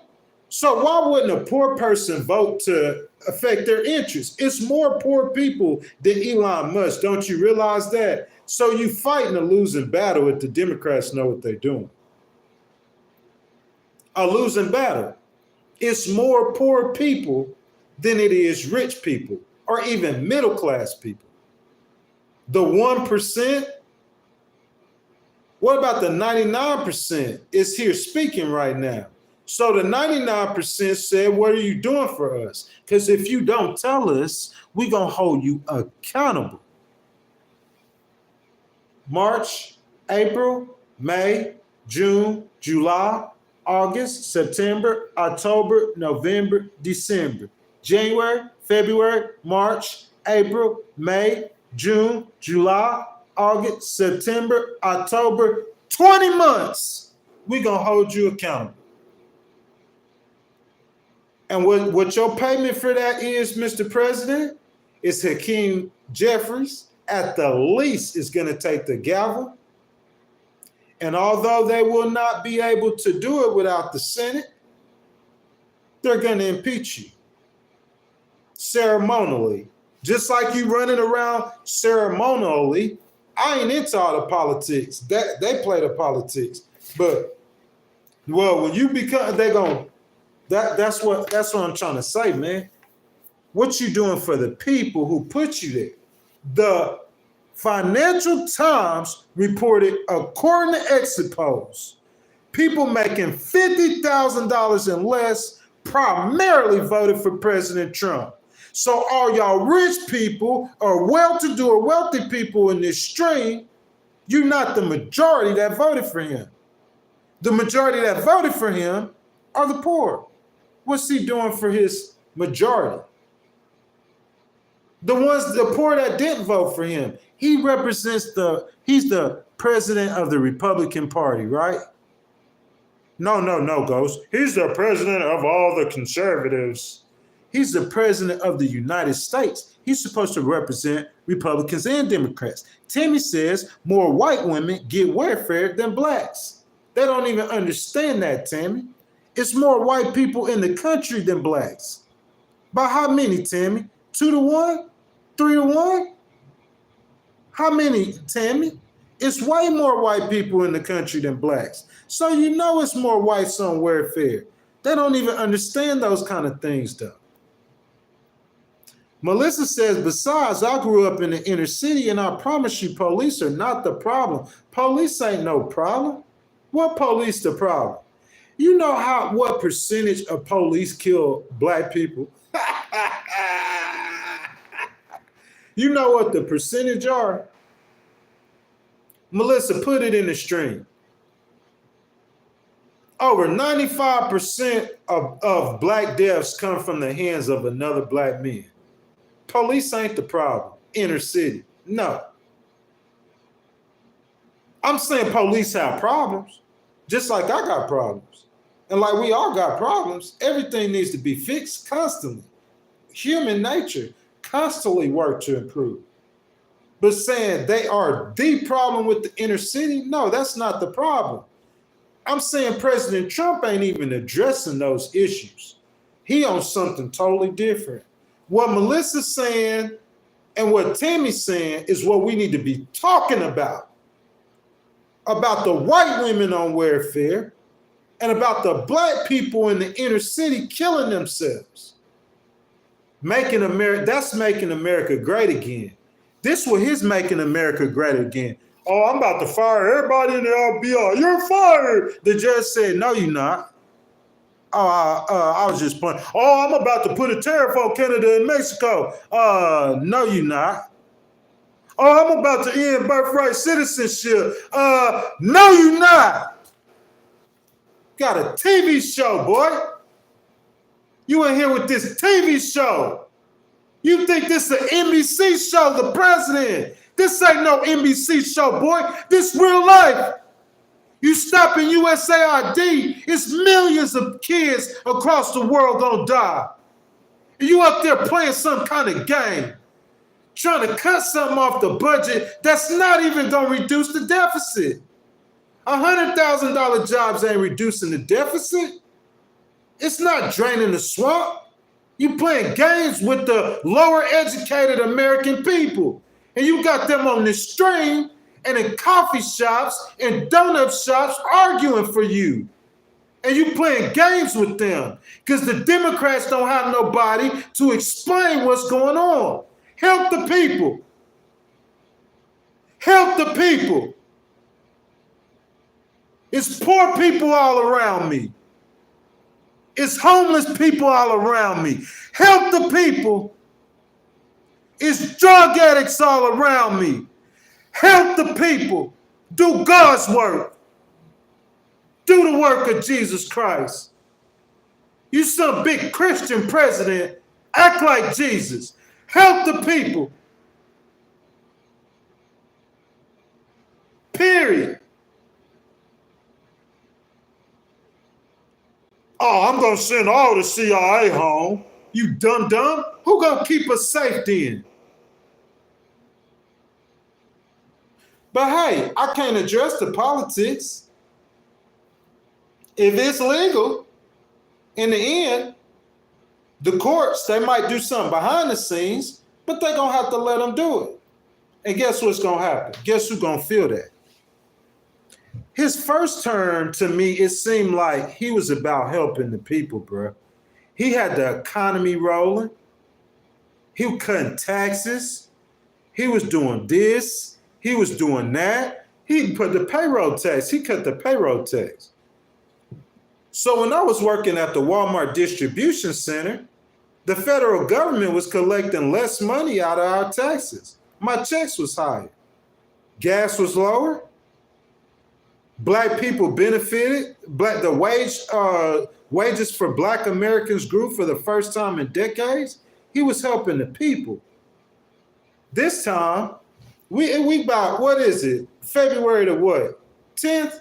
So why wouldn't a poor person vote to affect their interests? It's more poor people than Elon Musk. Don't you realize that? So you fighting a losing battle if the Democrats know what they're doing. A losing battle. It's more poor people than it is rich people or even middle class people. The 1%, what about the 99% is here speaking right now? So the 99% said, what are you doing for us? Because if you don't tell us, we're going to hold you accountable. March, April, May, June, July, August, September, October, November, December, January, February, March, April, May, June, July, August, September, October, 20 months. We're going to hold you accountable. And what your payment for that is, Mr. President, is Hakeem Jeffries, at the least, is going to take the gavel. And although they will not be able to do it without the Senate, they're going to impeach you ceremonially. Just like you running around ceremonially. I ain't into all the politics. They play the politics. But, well, when you become, that's what I'm trying to say, man. What you doing for the people who put you there? The Financial Times reported, according to exit polls, people making $50,000 and less primarily voted for President Trump. So all y'all rich people or well-to-do or wealthy people in this stream, you're not the majority that voted for him. The majority that voted for him are the poor. What's he doing for his majority? The poor that didn't vote for him. He represents he's the president of the Republican Party, right? No, Ghost. He's the president of all the conservatives. He's the president of the United States. He's supposed to represent Republicans and Democrats. Timmy says more white women get welfare than blacks. They don't even understand that, Timmy. It's more white people in the country than blacks. By how many, Timmy? 2-1? 3-1? How many, Tammy? It's way more white people in the country than blacks. So you know it's more whites on welfare. They don't even understand those kind of things, though. Melissa says, besides, I grew up in the inner city, and I promise you, police are not the problem. Police ain't no problem. What police the problem? You know what percentage of police kill black people? You know what the percentage are? Melissa, put it in the stream. Over 95% of black deaths come from the hands of another black man. Police ain't the problem. Inner city. No. I'm saying police have problems, just like I got problems. And like we all got problems. Everything needs to be fixed constantly. Human nature constantly work to improve. But saying they are the problem with the inner city, no, that's not the problem. I'm saying President Trump ain't even addressing those issues. He on something totally different. What Melissa's saying and what Tammy's saying is what we need to be talking about the white women on welfare and about the black people in the inner city killing themselves. That's making America great again. This was his making America great again. Oh, I'm about to fire everybody in the LBR. You're fired. The judge said, no, you're not. I was just playing. Oh, I'm about to put a tariff on Canada and Mexico. No, you're not. Oh, I'm about to end birthright citizenship. No, you're not. Got a TV show, boy. You in here with this TV show. You think this is an NBC show, the president. This ain't no NBC show, boy. This real life. You stop in USAID, it's millions of kids across the world gonna die. And you up there playing some kind of game, trying to cut something off the budget that's not even gonna reduce the deficit. $100,000 jobs ain't reducing the deficit. It's not draining the swamp. You playing games with the lower educated American people. And you got them on this stream and in coffee shops and donut shops arguing for you. And you playing games with them because the Democrats don't have nobody to explain what's going on. Help the people. Help the people. It's poor people all around me. It's homeless people all around me. Help the people. It's drug addicts all around me. Help the people. Do God's work. Do the work of Jesus Christ. You some big Christian president. Act like Jesus. Help the people. Period. Oh, I'm going to send all the CIA home. You dum-dum. Who going to keep us safe then? But hey, I can't address the politics. If it's legal, in the end, the courts, they might do something behind the scenes, but they're going to have to let them do it. And guess what's going to happen? Guess who's going to feel that? His first term, to me, it seemed like he was about helping the people, bro. He had the economy rolling. He was cutting taxes. He was doing this. He was doing that. He put the payroll tax. He cut the payroll tax. So when I was working at the Walmart distribution center, the federal government was collecting less money out of our taxes. My checks was higher. Gas was lower. Black people benefited. The wages for Black Americans grew for the first time in decades. He was helping the people. This time, we about, what is it? February the what? 10th?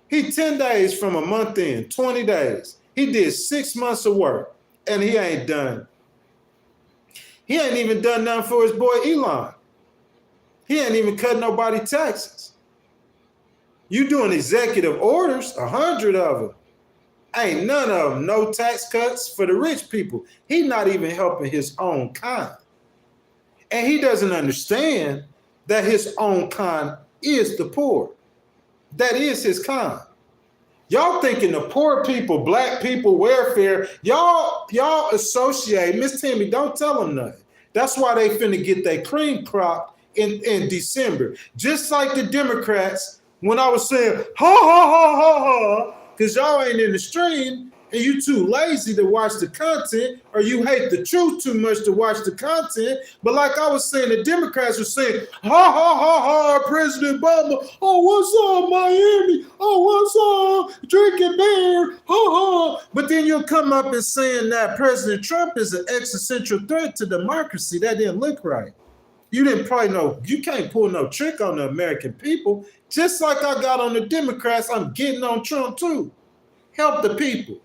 He 10 days from a month in, 20 days. He did 6 months of work, and he ain't done. He ain't even done nothing for his boy Elon. He ain't even cut nobody taxes. You doing executive orders, 100 of them. Ain't none of them, no tax cuts for the rich people. He's not even helping his own kind. And he doesn't understand that his own kind is the poor. That is his kind. Y'all thinking the poor people, Black people, welfare, y'all associate. Miss Timmy, don't tell them nothing. That's why they finna get their cream crop in December. Just like the Democrats, when I was saying, ha, ha, ha, ha, ha, because y'all ain't in the stream and you too lazy to watch the content, or you hate the truth too much to watch the content. But like I was saying, the Democrats were saying, ha, ha, ha, ha, President Obama, oh, what's up, Miami? Oh, what's up, drinking beer, ha, ha. But then you'll come up and saying that President Trump is an existential threat to democracy. That didn't look right. You didn't probably know, you can't pull no trick on the American people. Just like I got on the Democrats, I'm getting on Trump too. Help the people.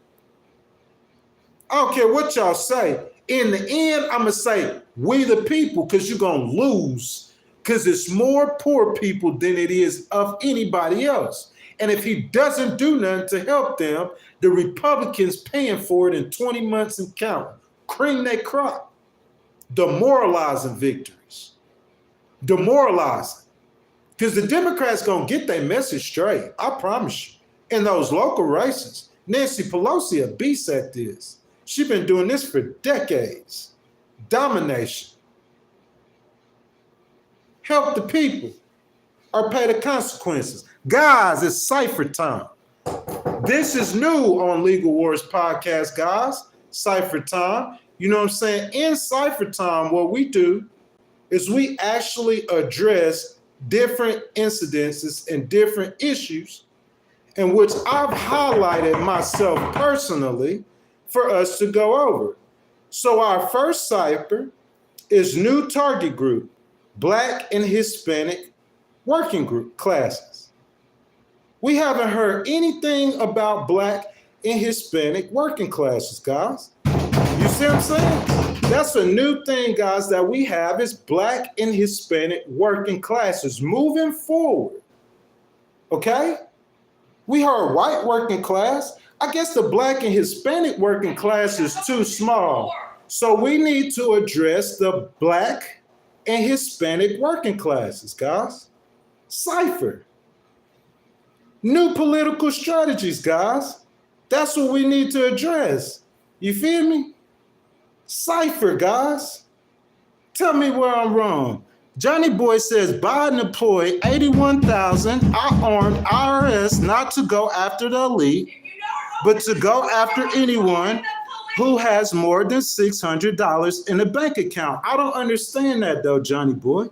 I don't care what y'all say. In the end, I'm going to say, we the people, because you're going to lose. Because it's more poor people than it is of anybody else. And if he doesn't do nothing to help them, the Republicans paying for it in 20 months and counting. Cream their crop. Demoralizing victories. Demoralizing. Because the Democrats going to get their message straight. I promise you. In those local races. Nancy Pelosi a beast at this. She's been doing this for decades. Domination. Help the people or pay the consequences. Guys, it's cipher time. This is new on Legal Wars Podcast, guys. Cipher time. You know what I'm saying? In cipher time, what we do is we actually address different incidences and different issues in which I've highlighted myself personally for us to go over. So our first cipher is new target group, Black and Hispanic working group classes. We haven't heard anything about Black and Hispanic working classes, guys. You see what I'm saying? That's a new thing, guys, that we have is Black and Hispanic working classes moving forward. Okay? We heard white working class. I guess the Black and Hispanic working class is too small. So we need to address the Black and Hispanic working classes, guys. Cipher. New political strategies, guys. That's what we need to address. You feel me? Cipher, guys. Tell me where I'm wrong. Johnny Boy says Biden employed 81,000 armed IRS not to go after the elite, but to go after anyone who has more than $600 in a bank account. I don't understand that though, Johnny Boy.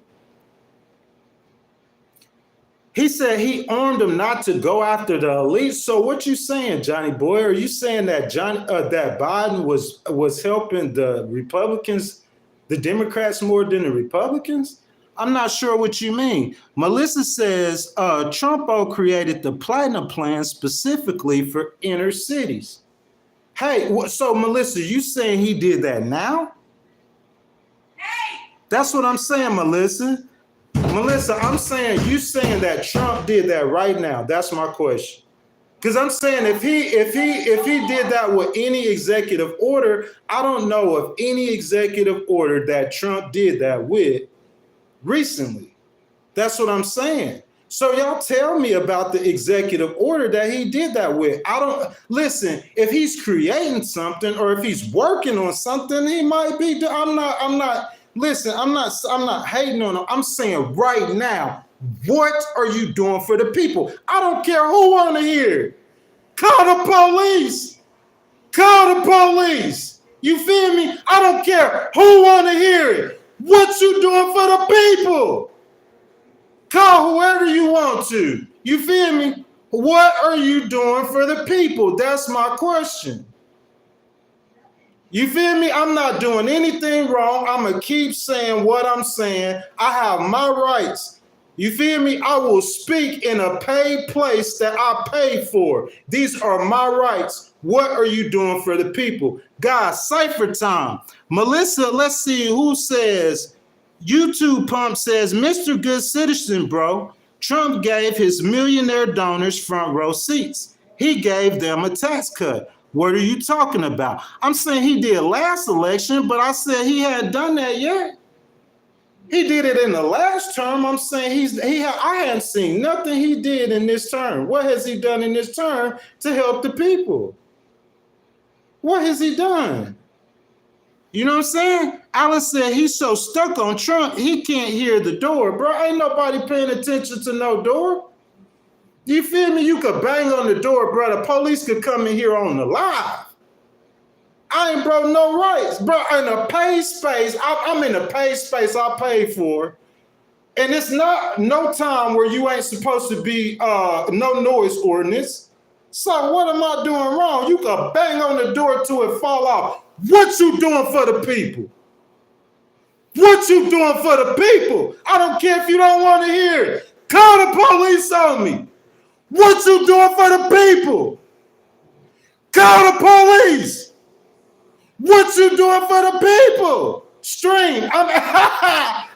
He said he armed them not to go after the elite. So what you saying, Johnny Boy? Are you saying that that Biden was helping the Republicans, the Democrats more than the Republicans? I'm not sure what you mean. Melissa says Trumpo created the Platinum Plan specifically for inner cities. Hey, so Melissa, you saying he did that now? Hey! That's what I'm saying, Melissa. Melissa, I'm saying you saying that Trump did that right now. That's my question. Because I'm saying if he did that with any executive order, I don't know of any executive order that Trump did that with recently. That's what I'm saying. So y'all tell me about the executive order that he did that with. I don't listen. If he's creating something or if he's working on something, he might be. I'm not. Listen, I'm not hating on him. I'm saying right now, what are you doing for the people? I don't care who want to hear it. Call the police. Call the police. You feel me? I don't care who want to hear it. What you doing for the people? Call whoever you want to. You feel me? What are you doing for the people? That's my question. You feel me? I'm not doing anything wrong. I'm going to keep saying what I'm saying. I have my rights. You feel me? I will speak in a paid place that I pay for. These are my rights. What are you doing for the people? Guys, cipher time. Melissa, let's see who says. YouTube Pump says, Mr. Good Citizen, bro. Trump gave his millionaire donors front row seats. He gave them a tax cut. What are you talking about? I'm saying he did last election, but I said he hadn't done that yet. He did it in the last term. I'm saying I hadn't seen nothing he did in this term. What has he done in this term to help the people? What has he done? You know what I'm saying? Alan said he's so stuck on Trump, he can't hear the door, bro. Ain't nobody paying attention to no door. You feel me? You could bang on the door, bro. The police could come in here on the live. I ain't broke no rights, bro. In a paid space, I'm in a paid space I paid for. And it's not no time where you ain't supposed to be no noise ordinance. So what am I doing wrong? You could bang on the door till it fall off. What you doing for the people? What you doing for the people? I don't care if you don't want to hear it. Call the police on me. What you doing for the people? Call the police. What you doing for the people? Stream.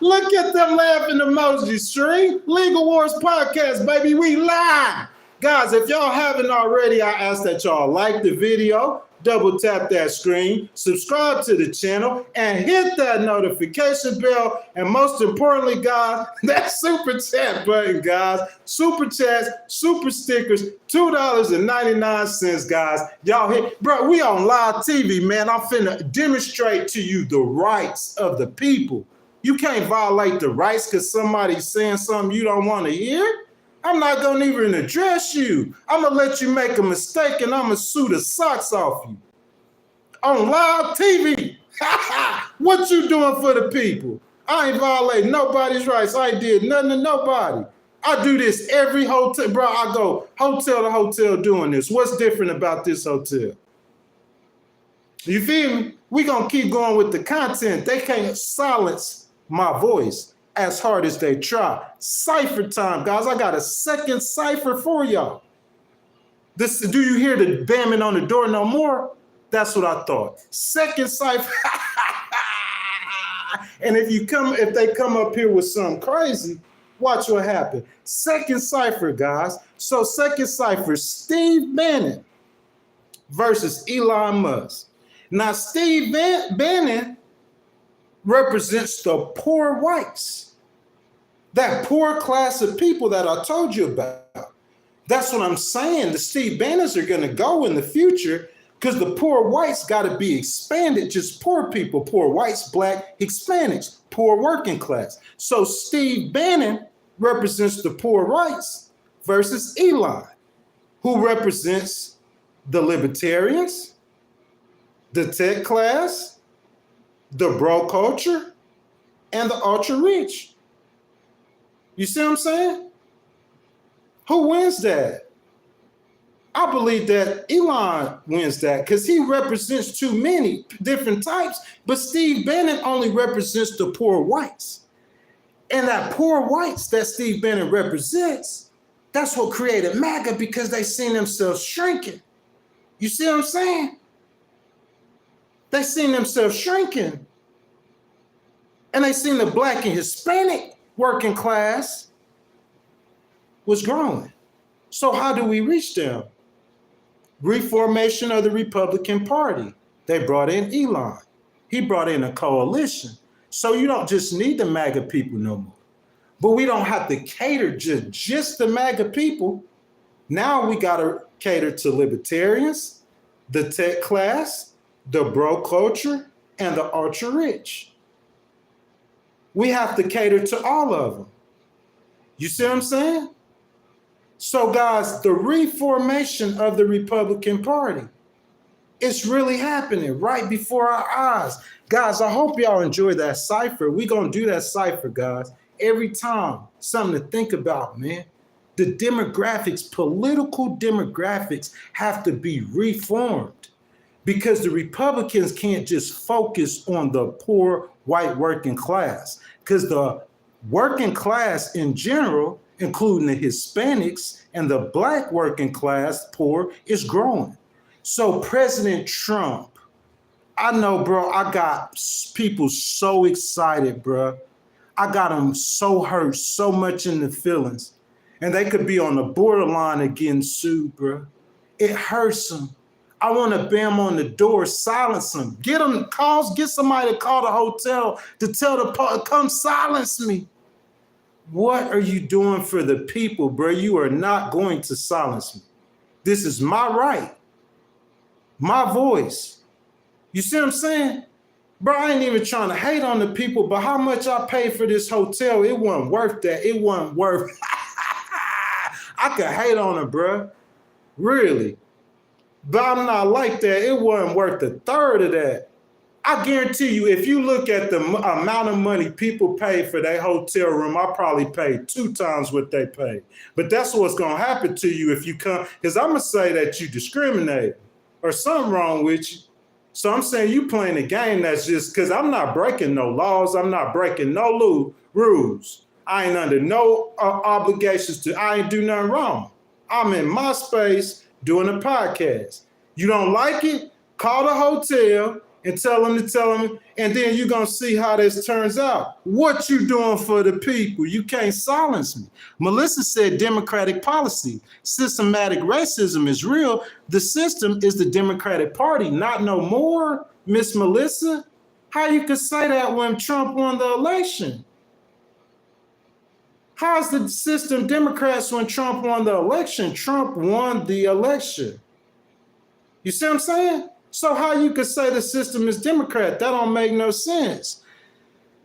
Look at them laughing emojis. Stream. Legal Wars Podcast, baby. We live. Guys, if y'all haven't already, I ask that y'all like the video, double tap that screen, subscribe to the channel, and hit that notification bell. And most importantly, guys, that super chat button, guys. Super chats, super stickers, $2.99, guys. Y'all hit, bro, we on live TV, man. I'm finna demonstrate to you the rights of the people. You can't violate the rights because somebody's saying something you don't want to hear. I'm not going to even address you. I'm going to let you make a mistake and I'm going to sue the socks off you. On live TV. What you doing for the people? I ain't violating nobody's rights. I ain't did nothing to nobody. I do this every hotel. Bro, I go hotel to hotel doing this. What's different about this hotel? You feel me? We going to keep going with the content. They can't silence my voice as hard as they try. Cipher time, guys. I got a second cipher for y'all. Do you hear the banging on the door no more? That's what I thought. Second cipher. And if they come up here with something crazy, watch what happens. Second cipher, guys. So second cipher, Steve Bannon versus Elon Musk. Now, Steve Bannon represents the poor whites. That poor class of people that I told you about. That's what I'm saying. The Steve Bannons are going to go in the future because the poor whites got to be expanded. Just poor people, poor whites, black, Hispanics, poor working class. So Steve Bannon represents the poor whites versus Elon, who represents the libertarians, the tech class, the bro culture, and the ultra rich. You see what I'm saying? Who wins that? I believe that Elon wins that because he represents too many different types, but Steve Bannon only represents the poor whites. And that poor whites that Steve Bannon represents, that's what created Maga, because they seen themselves shrinking. You see what I'm saying? They seen themselves shrinking. And they seen the black and Hispanic working class was growing. So how do we reach them? Reformation of the Republican Party. They brought in Elon. He brought in a coalition. So you don't just need the MAGA people no more. But we don't have to cater to just the MAGA people. Now we got to cater to libertarians, the tech class, the bro culture, and the ultra rich. We have to cater to all of them. You see what I'm saying? So guys, the reformation of the Republican Party, it's really happening right before our eyes. Guys, I hope y'all enjoy that cipher. We're going to do that cipher, guys, every time. Something to think about, man. The demographics, political demographics, have to be reformed because the Republicans can't just focus on the poor white working class, because the working class in general, including the Hispanics and the black working class poor, is growing. So President Trump, I know, bro, I got people so excited, bro. I got them so hurt, so much in the feelings. And they could be on the borderline of getting sued, bro. It hurts them. I want to bam on the door, silence them. Get them calls, get somebody to call the hotel to tell the come silence me. What are you doing for the people, bro? You are not going to silence me. This is my right, my voice. You see what I'm saying? Bro, I ain't even trying to hate on the people, but how much I paid for this hotel, it wasn't worth that. It wasn't worth I could hate on it, bro. Really. But I'm not like that. It wasn't worth a third of that. I guarantee you, if you look at the amount of money people pay for their hotel room, I probably paid 2 times what they paid. But that's what's going to happen to you if you come, because I'm going to say that you discriminate or something wrong with you. So I'm saying you playing a game that's just, because I'm not breaking no laws. I'm not breaking no rules. I ain't under no obligations I ain't do nothing wrong. I'm in my space doing a podcast. You don't like it? Call the hotel and tell them, and then you're going to see how this turns out. What you doing for the people? You can't silence me. Melissa said democratic policy. Systematic racism is real. The system is the Democratic Party, not no more, Miss Melissa. How you could say that when Trump won the election? How's the system Democrats when Trump won the election? Trump won the election. You see what I'm saying? So how you could say the system is Democrat? That don't make no sense.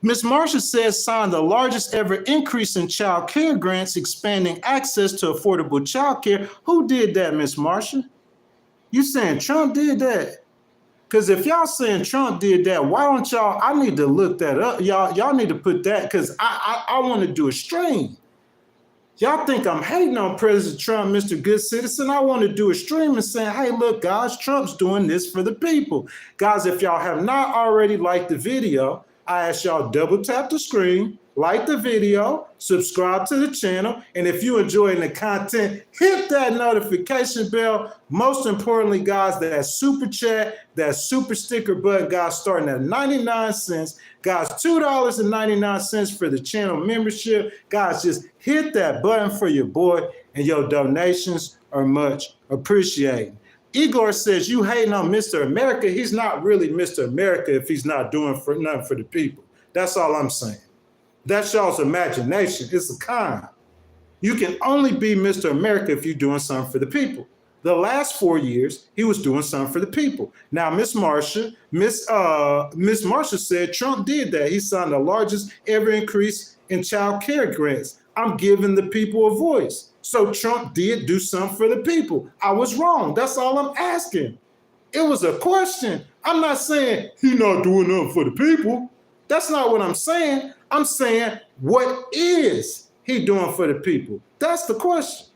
Ms. Marshall says signed the largest ever increase in child care grants, expanding access to affordable child care. Who did that, Ms. Marshall? You saying Trump did that? Because if y'all saying Trump did that, why don't y'all, I need to look that up. Y'all need to put that, because I want to do a stream. Y'all think I'm hating on President Trump, Mr. Good Citizen. I want to do a stream and saying, hey, look, guys, Trump's doing this for the people. Guys, if y'all have not already liked the video, I ask y'all double tap the screen, like the video, subscribe to the channel, and if you're enjoying the content, hit that notification bell. Most importantly, guys, that super chat, that super sticker button, guys, starting at 99 cents. Guys, $2.99 for the channel membership. Guys, just hit that button for your boy, and your donations are much appreciated. Igor says, you hating on Mr. America. He's not really Mr. America if he's not doing nothing for the people. That's all I'm saying. That's y'all's imagination. It's a con. You can only be Mr. America if you're doing something for the people. The last 4 years, he was doing something for the people. Now, Miss Marsha said Trump did that. He signed the largest ever increase in child care grants. I'm giving the people a voice. So Trump did do something for the people. I was wrong. That's all I'm asking. It was a question. I'm not saying he's not doing nothing for the people. That's not what I'm saying. I'm saying, what is he doing for the people? That's the question.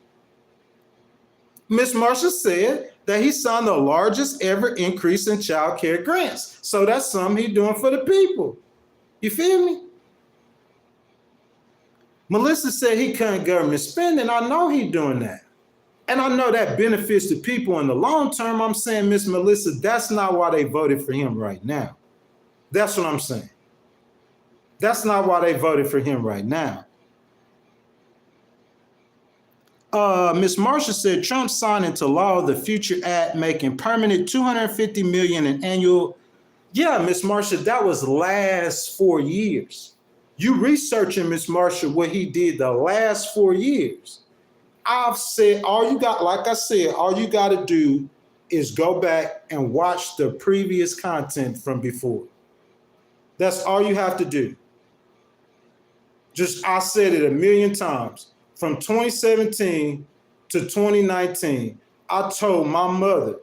Ms. Marsha said that he signed the largest ever increase in child care grants. So that's something he's doing for the people. You feel me? Melissa said he cut government spending. I know he's doing that. And I know that benefits the people in the long term. I'm saying, Miss Melissa, that's not why they voted for him right now. That's what I'm saying. That's not why they voted for him right now. Ms. Marsha said Trump signed into law the Future Act making permanent $250 million in annual. Yeah, Ms. Marsha, that was last 4 years. You researching, Ms. Marsha, what he did the last 4 years. I've said all you got, like I said, all you got to do is go back and watch the previous content from before. That's all you have to do. I said it a million times. From 2017 to 2019, I told my mother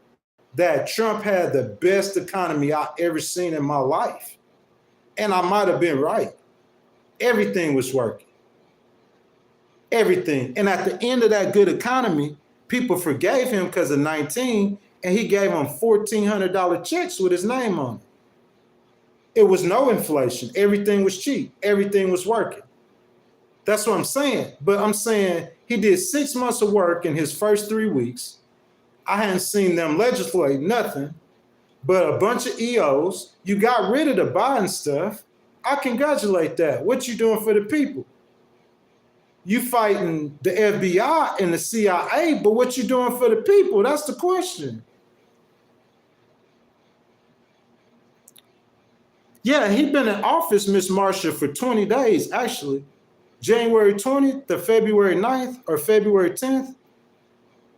that Trump had the best economy I've ever seen in my life. And I might have been right. Everything was working. Everything. And at the end of that good economy, people forgave him because of 19, and he gave them $1,400 checks with his name on it. It was no inflation. Everything was cheap. Everything was working. That's what I'm saying. But I'm saying he did 6 months of work in his first 3 weeks. I hadn't seen them legislate nothing but a bunch of EOs. You got rid of the Biden stuff. I congratulate that. What you doing for the people? You fighting the FBI and the CIA, but what you doing for the people? That's the question. Yeah, he been in office, Miss Marsha, for 20 days, actually. January 20th to February 9th or February 10th.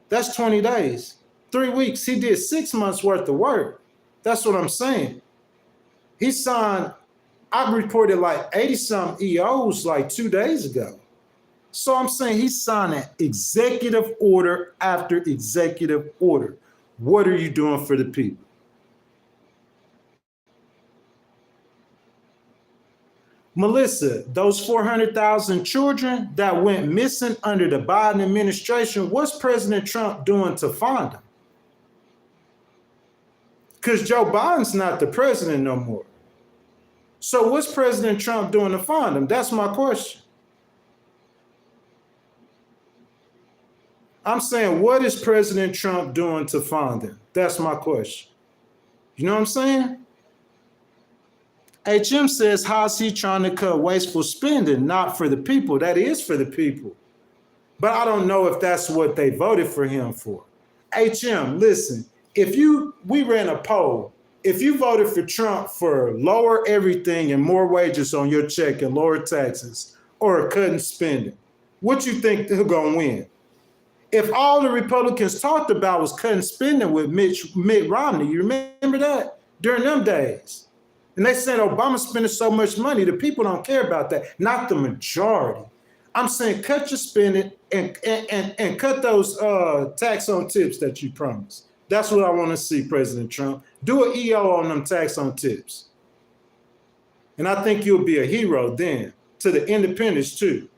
That's 20 days. 3 weeks. He did 6 months worth of work. That's what I'm saying. He signed, I reported like 80 some EOs like 2 days ago. So I'm saying he's signing executive order after executive order. What are you doing for the people? Melissa, those 400,000 children that went missing under the Biden administration, what's President Trump doing to find them? Because Joe Biden's not the president no more. So what's President Trump doing to find them? That's my question. I'm saying, what is President Trump doing to find them? That's my question. You know what I'm saying? HM says, how's he trying to cut wasteful spending? Not for the people. That is for the people. But I don't know if that's what they voted for him for. HM, listen, we ran a poll. If you voted for Trump for lower everything and more wages on your check and lower taxes or cutting spending, what you think they're going to win? If all the Republicans talked about was cutting spending with Mitt Romney, you remember that? During them days. And they said Obama's spending so much money, the people don't care about that. Not the majority. I'm saying cut your spending and cut those tax on tips that you promised. That's what I want to see, President Trump. Do an EO on them tax on tips. And I think you'll be a hero then to the independents too.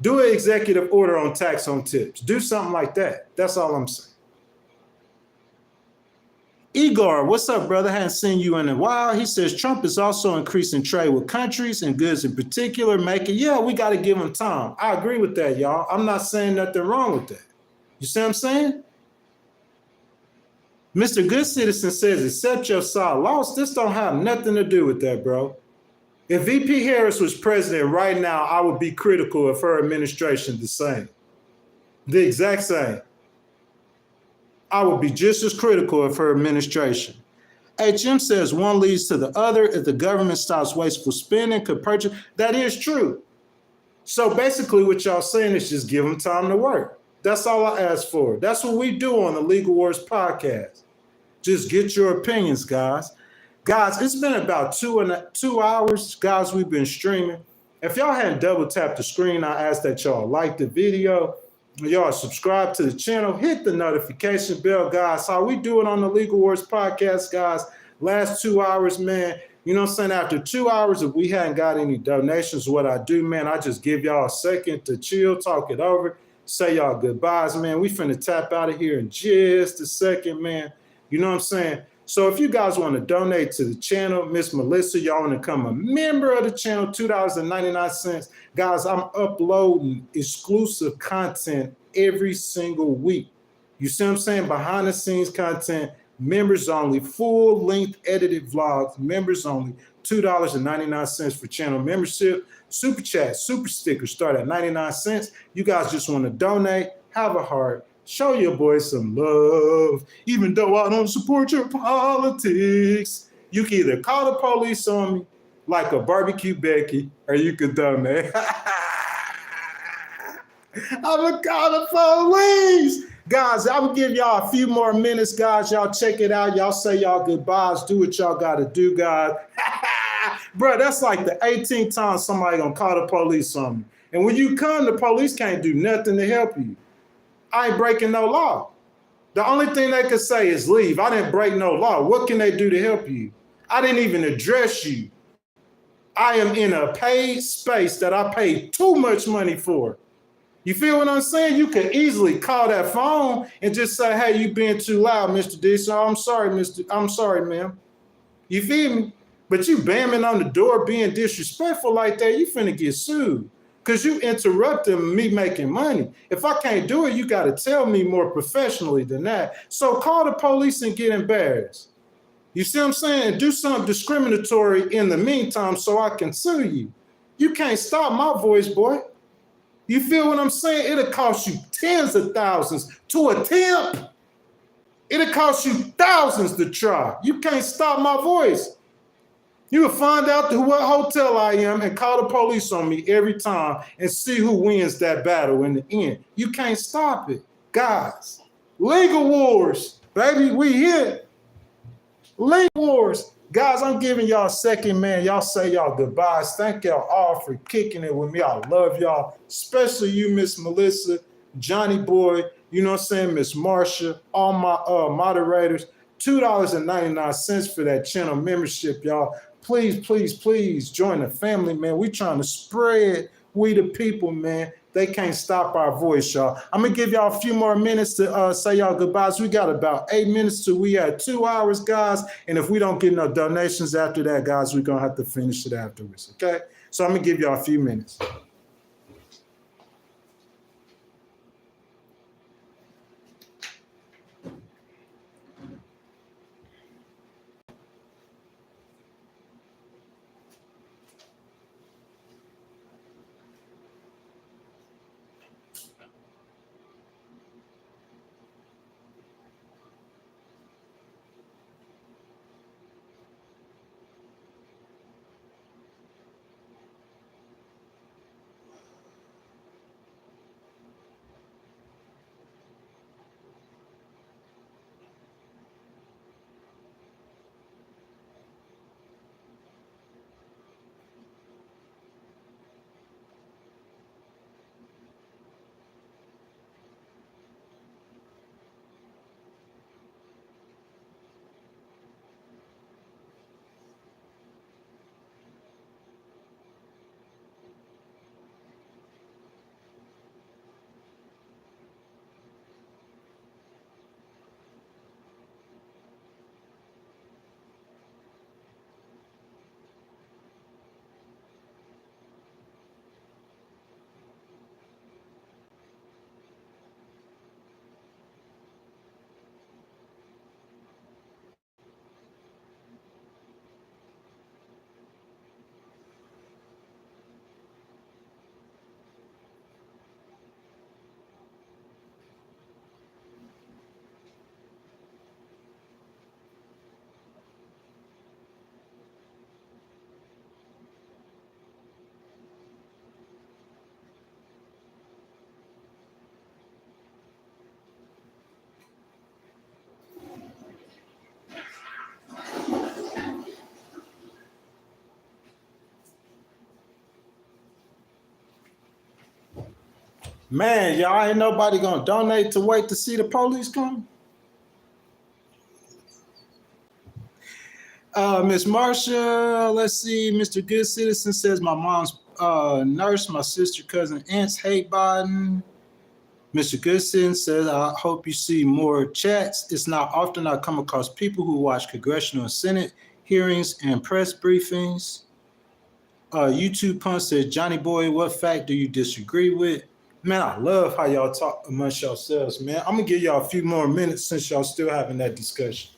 Do an executive order on tax on tips. Do something like that. That's all I'm saying. Igor, what's up, brother? Hadn't seen you in a while. He says Trump is also increasing trade with countries and goods in particular, yeah, we got to give him time. I agree with that, y'all. I'm not saying nothing wrong with that. You see what I'm saying? Mr. Good Citizen says, accept your side loss. This don't have nothing to do with that, bro. If VP Harris was president right now, I would be critical of her administration the same. The exact same. I would be just as critical of her administration. HM says one leads to the other. If the government stops wasteful spending, could purchase. That is true. So basically what y'all saying is just give them time to work. That's all I ask for. That's what we do on the Legal Wars podcast. Just get your opinions, guys. Guys, it's been about 2 hours, guys, we've been streaming. If y'all hadn't double tapped the screen, I ask that y'all like the video. Y'all subscribe to the channel, hit the notification bell, guys. How we do it on the Legal Wars podcast, guys. Last 2 hours, man. You know what I'm saying? After 2 hours, if we hadn't got any donations, what I do, man, I just give y'all a second to chill, talk it over, say y'all goodbyes, man. We finna tap out of here in just a second, man. You know what I'm saying? So if you guys want to donate to the channel, Miss Melissa, y'all want to become a member of the channel, $2.99. Guys, I'm uploading exclusive content every single week. You see what I'm saying? Behind the scenes content, members only, full length edited vlogs, members only, $2.99 for channel membership. Super chat, super stickers start at 99 cents. You guys just want to donate, have a heart. Show your boy some love, even though I don't support your politics. You can either call the police on me like a barbecue Becky, or you could donate. I'm gonna call the police. Guys, I will give y'all a few more minutes, guys. Y'all check it out. Y'all say y'all goodbyes. Do what y'all got to do, guys. Bro, that's like the 18th time somebody gonna call the police on me. And when you come, the police can't do nothing to help you. I ain't breaking no law. The only thing they could say is leave. I didn't break no law. What can they do to help you? I didn't even address you. I am in a paid space that I paid too much money for. You feel what I'm saying? You could easily call that phone and just say, hey, you being too loud, Mr. D. So I'm sorry, ma'am. You feel me? But you bamming on the door, being disrespectful like that, you finna get sued. Because you interrupted me making money. If I can't do it, you got to tell me more professionally than that. So call the police and get embarrassed. You see what I'm saying? And do something discriminatory in the meantime so I can sue you. You can't stop my voice, boy. You feel what I'm saying? It'll cost you tens of thousands to attempt. It'll cost you thousands to try. You can't stop my voice. You will find out what hotel I am and call the police on me every time and see who wins that battle in the end. You can't stop it. Guys, legal wars, baby, we here. Legal wars. Guys, I'm giving y'all a second, man. Y'all say y'all goodbyes. Thank y'all all for kicking it with me. I love y'all, especially you, Miss Melissa, Johnny Boy, you know what I'm saying, Miss Marsha, all my moderators. $2.99 for that channel membership, y'all. Please, please, please join the family, man. We trying to spread we the people, man. They can't stop our voice, y'all. I'm going to give y'all a few more minutes to say y'all goodbyes. We got about 8 minutes till we at 2 hours, guys. And if we don't get no donations after that, guys, we're going to have to finish it afterwards, okay? So I'm going to give y'all a few minutes. Man, y'all ain't nobody gonna donate to wait to see the police come? Miss Marsha, let's see. Mr. Good Citizen says my mom's nurse, my sister, cousin, aunts hate Biden. Mr. Goodson says, I hope you see more chats. It's not often I come across people who watch congressional and Senate hearings and press briefings. YouTube Punch says, Johnny Boy, what fact do you disagree with? Man, I love how y'all talk amongst yourselves, man. I'm going to give y'all a few more minutes since y'all still having that discussion.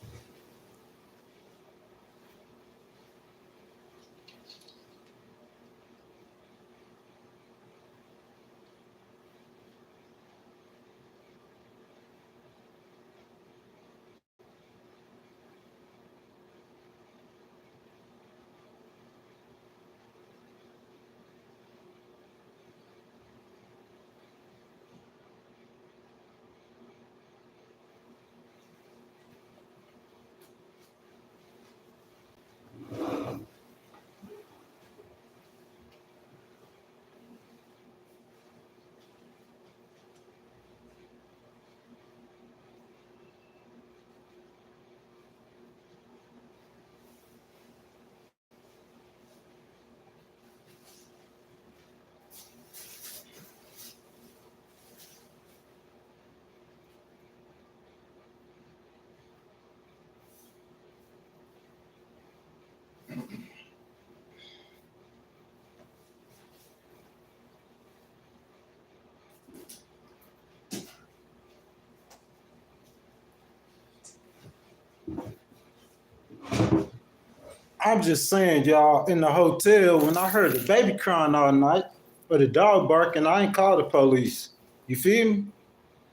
I'm just saying, y'all, in the hotel, when I heard the baby crying all night or the dog barking, I ain't called the police. You feel me?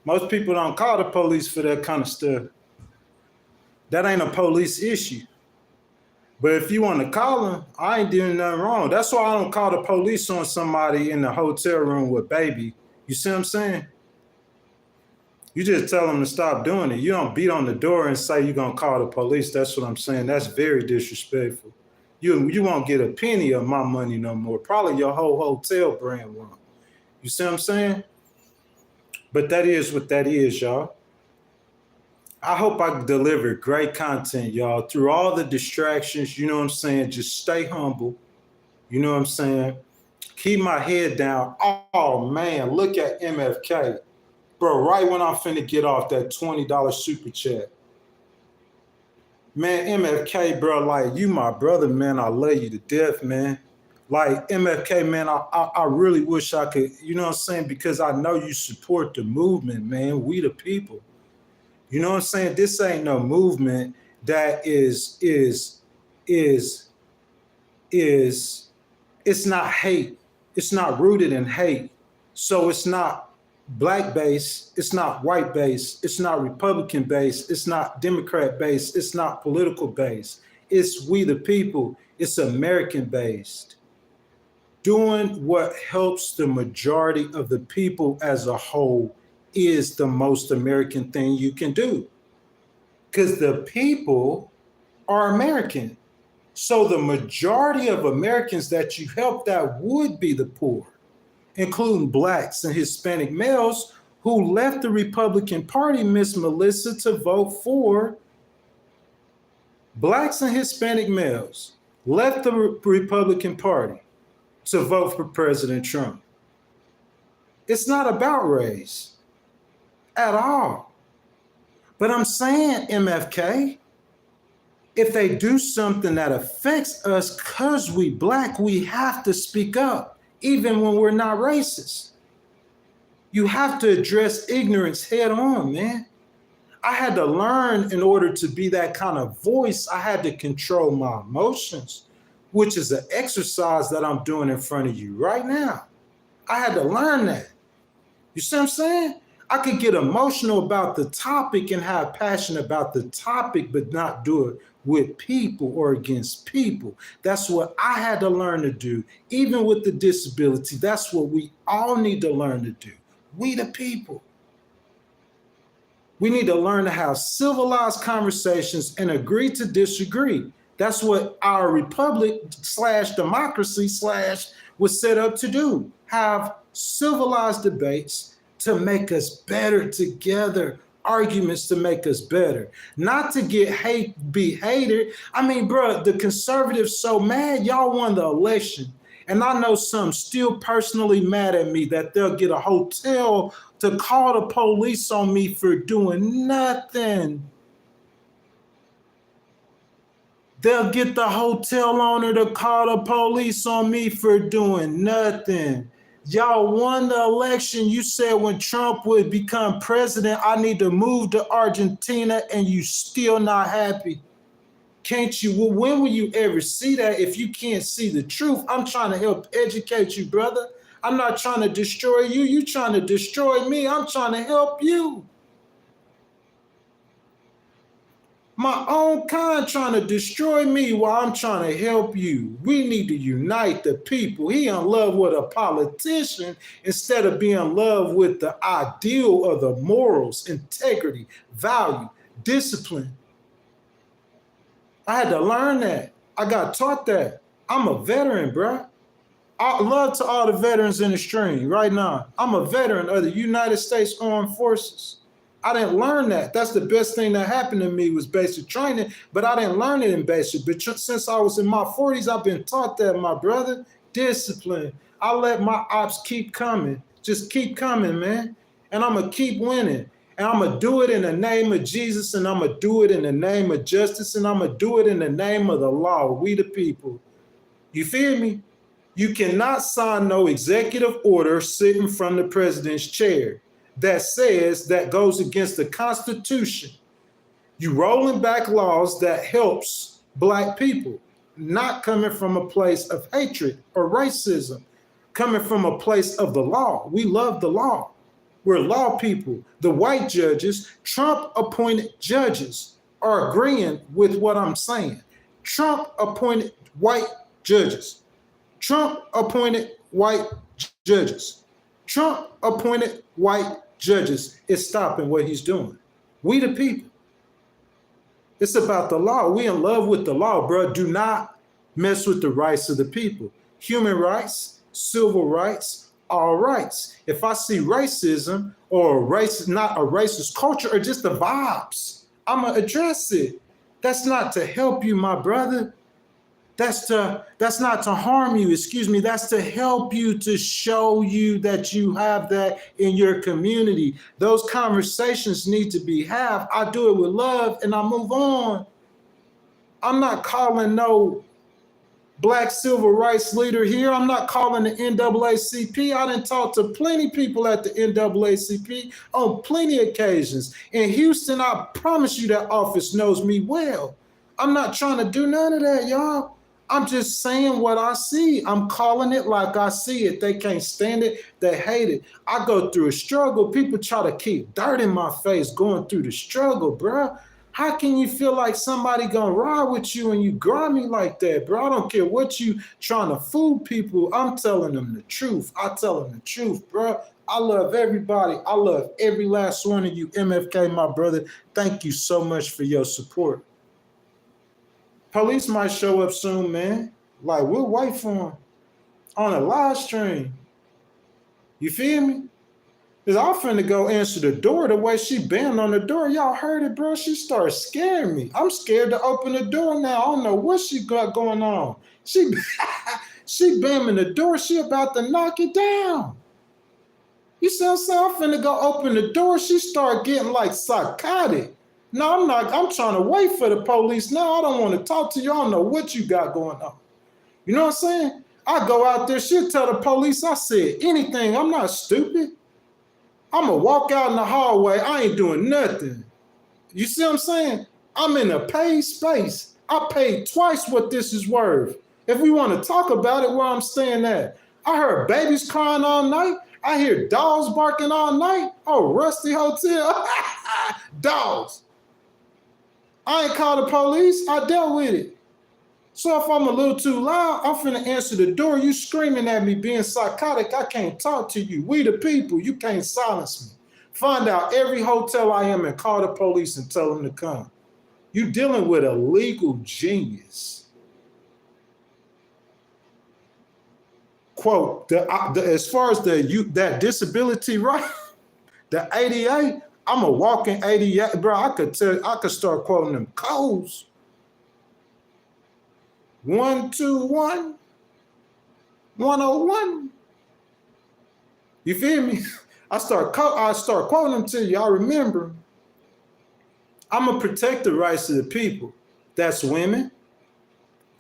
Most people don't call the police for that kind of stuff. That ain't a police issue. But if you want to call them, I ain't doing nothing wrong. That's why I don't call the police on somebody in the hotel room with baby. You see what I'm saying? You just tell them to stop doing it. You don't beat on the door and say you're going to call the police. That's what I'm saying. That's very disrespectful. You won't get a penny of my money no more. Probably your whole hotel brand won't. You see what I'm saying? But that is what that is, y'all. I hope I deliver great content, y'all, through all the distractions. You know what I'm saying? Just stay humble. You know what I'm saying? Keep my head down. Oh, man, look at MFK. Bro, right when I'm finna get off that $20 super chat. Man, MFK, bro, like, you my brother, man. I love you to death, man. Like, MFK, man, I really wish I could, you know what I'm saying? Because I know you support the movement, man. We the people. You know what I'm saying? This ain't no movement that is it's not hate. It's not rooted in hate. So it's not black based, it's not white based, it's not Republican based, it's not Democrat based, it's not political based. It's we the people, it's American based. Doing what helps the majority of the people as a whole is the most American thing you can do. Because the people are American. So the majority of Americans that you help that would be the poor, including blacks and Hispanic males who left the Republican Party, Miss Melissa, to vote for blacks and Hispanic males left the Republican Party to vote for President Trump. It's not about race at all. But I'm saying, MFK, if they do something that affects us because we black, we have to speak up, even when we're not racist. You have to address ignorance head on, man. I had to learn in order to be that kind of voice, I had to control my emotions, which is an exercise that I'm doing in front of you right now. I had to learn that. You see what I'm saying? I could get emotional about the topic and have passion about the topic, but not do it with people or against people. That's what I had to learn to do. Even with the disability, that's what we all need to learn to do. We the people. We need to learn to have civilized conversations and agree to disagree. That's what our republic / democracy / was set up to do. Have civilized debates to make us better together, arguments to make us better, not to be hated. I mean, bro, the conservatives so mad y'all won the election. And I know some still personally mad at me that they'll get a hotel to call the police on me for doing nothing. They'll get the hotel owner to call the police on me for doing nothing. Y'all won the election. You said when Trump would become president, I need to move to Argentina, and you still not happy. Can't you? Well, when will you ever see that if you can't see the truth? I'm trying to help educate you, brother. I'm not trying to destroy you. You trying to destroy me. I'm trying to help you. My own kind trying to destroy me while I'm trying to help you. We need to unite the people. He in love with a politician instead of being in love with the ideal of the morals, integrity, value, discipline. I had to learn that. I got taught that. I'm a veteran, bro. I love to all the veterans in the stream right now. I'm a veteran of the United States Armed Forces. I didn't learn that. That's the best thing that happened to me was basic training, but I didn't learn it in basic. But since I was in my 40s, I've been taught that, my brother. Discipline. I let my ops keep coming. Just keep coming, man. And I'm going to keep winning. And I'm going to do it in the name of Jesus, and I'm going to do it in the name of justice, and I'm going to do it in the name of the law. We the people. You feel me? You cannot sign no executive order sitting from the president's chair that says that goes against the Constitution. You rolling back laws that helps black people, not coming from a place of hatred or racism, coming from a place of the law. We love the law. We're law people. The white judges, Trump appointed judges, are agreeing with what I'm saying. Trump appointed white judges. Trump appointed white judges. Trump appointed white judges is stopping what he's doing. We the people. It's about the law. We in love with the law, bro. Do not mess with the rights of the people. Human rights, civil rights, all rights. If I see racism or not a racist culture or just the vibes, I'm going to address it. That's not to help you, my brother. That's not to harm you, excuse me. That's to help you, to show you that you have that in your community. Those conversations need to be had. I do it with love and I move on. I'm not calling no black civil rights leader here. I'm not calling the NAACP. I done talked to plenty people at the NAACP on plenty of occasions. In Houston, I promise you that office knows me well. I'm not trying to do none of that, y'all. I'm just saying what I see. I'm calling it like I see it. They can't stand it. They hate it. I go through a struggle. People try to keep dirt in my face going through the struggle, bro. How can you feel like somebody gonna ride with you and you grimy like that, bro? I don't care what you trying to fool people. I'm telling them the truth. I tell them the truth, bro. I love everybody. I love every last one of you. MFK, my brother, thank you so much for your support. Police might show up soon, man. Like, we'll wait for them on a live stream. You feel me? Because I'm finna go answer the door. The way she banged on the door, y'all heard it, bro. She started scaring me. I'm scared to open the door now. I don't know what she got going on. She banging the door. She about to knock it down. You see what I'm saying? I'm finna go open the door. She started getting like psychotic. No, I'm not. I'm trying to wait for the police now. I don't want to talk to you. I don't know what you got going on. You know what I'm saying? I go out there. She'll tell the police I said anything. I'm not stupid. I'm going to walk out in the hallway. I ain't doing nothing. You see what I'm saying? I'm in a paid space. I paid twice what this is worth. If we want to talk about it, where I'm staying at. I heard babies crying all night. I hear dogs barking all night. Oh, Rusty Hotel. Dogs. I ain't called the police. I dealt with it. So if I'm a little too loud, I'm finna answer the door. You screaming at me, being psychotic. I can't talk to you. We the people. You can't silence me. Find out every hotel I am and call the police and tell them to come. You dealing with a legal genius. quote, as far as that disability right, the ADA, I'm a walking ADA, bro. I could start quoting them codes. 121, 101. You feel me? I start quoting them to you. I remember. I'm gonna protect the rights of the people. That's women.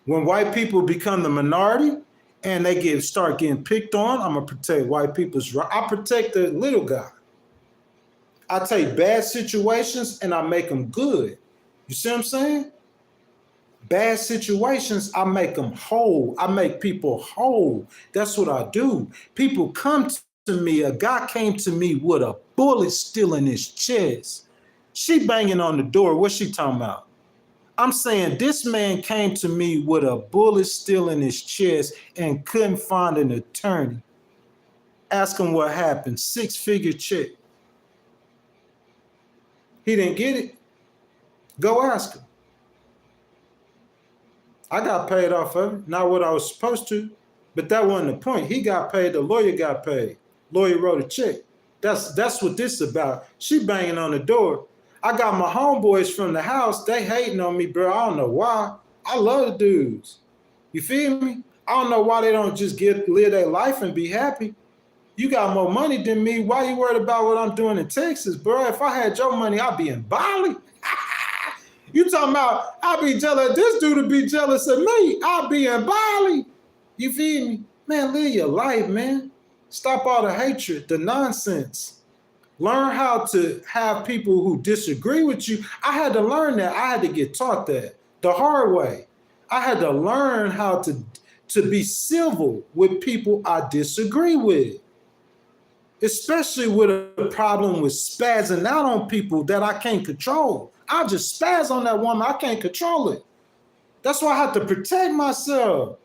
When white people become the minority and they start getting picked on, I'm gonna protect white people's rights. I protect the little guy. I take bad situations and I make them good. You see what I'm saying? Bad situations, I make them whole. I make people whole. That's what I do. People come to me. A guy came to me with a bullet still in his chest. She banging on the door. What's she talking about? I'm saying this man came to me with a bullet still in his chest and couldn't find an attorney. Ask him what happened. 6-figure check. He didn't get it. Go ask him. I got paid off of it, not what I was supposed to, but that wasn't the point. He got paid, the lawyer got paid. Lawyer wrote a check. That's what this is about. She banging on the door. I got my homeboys from the house, they hating on me, bro. I don't know why. I love the dudes. You feel me? I don't know why they don't just live their life and be happy. You got more money than me. Why you worried about what I'm doing in Texas, bro? If I had your money, I'd be in Bali. You talking about I'd be jealous. This dude would be jealous of me. I'd be in Bali. You feel me? Man, live your life, man. Stop all the hatred, the nonsense. Learn how to have people who disagree with you. I had to learn that. I had to get taught that the hard way. I had to learn how to be civil with people I disagree with. Especially with a problem with spazzing out on people that I can't control. I just spaz on that woman. I can't control it. That's why I have to protect myself.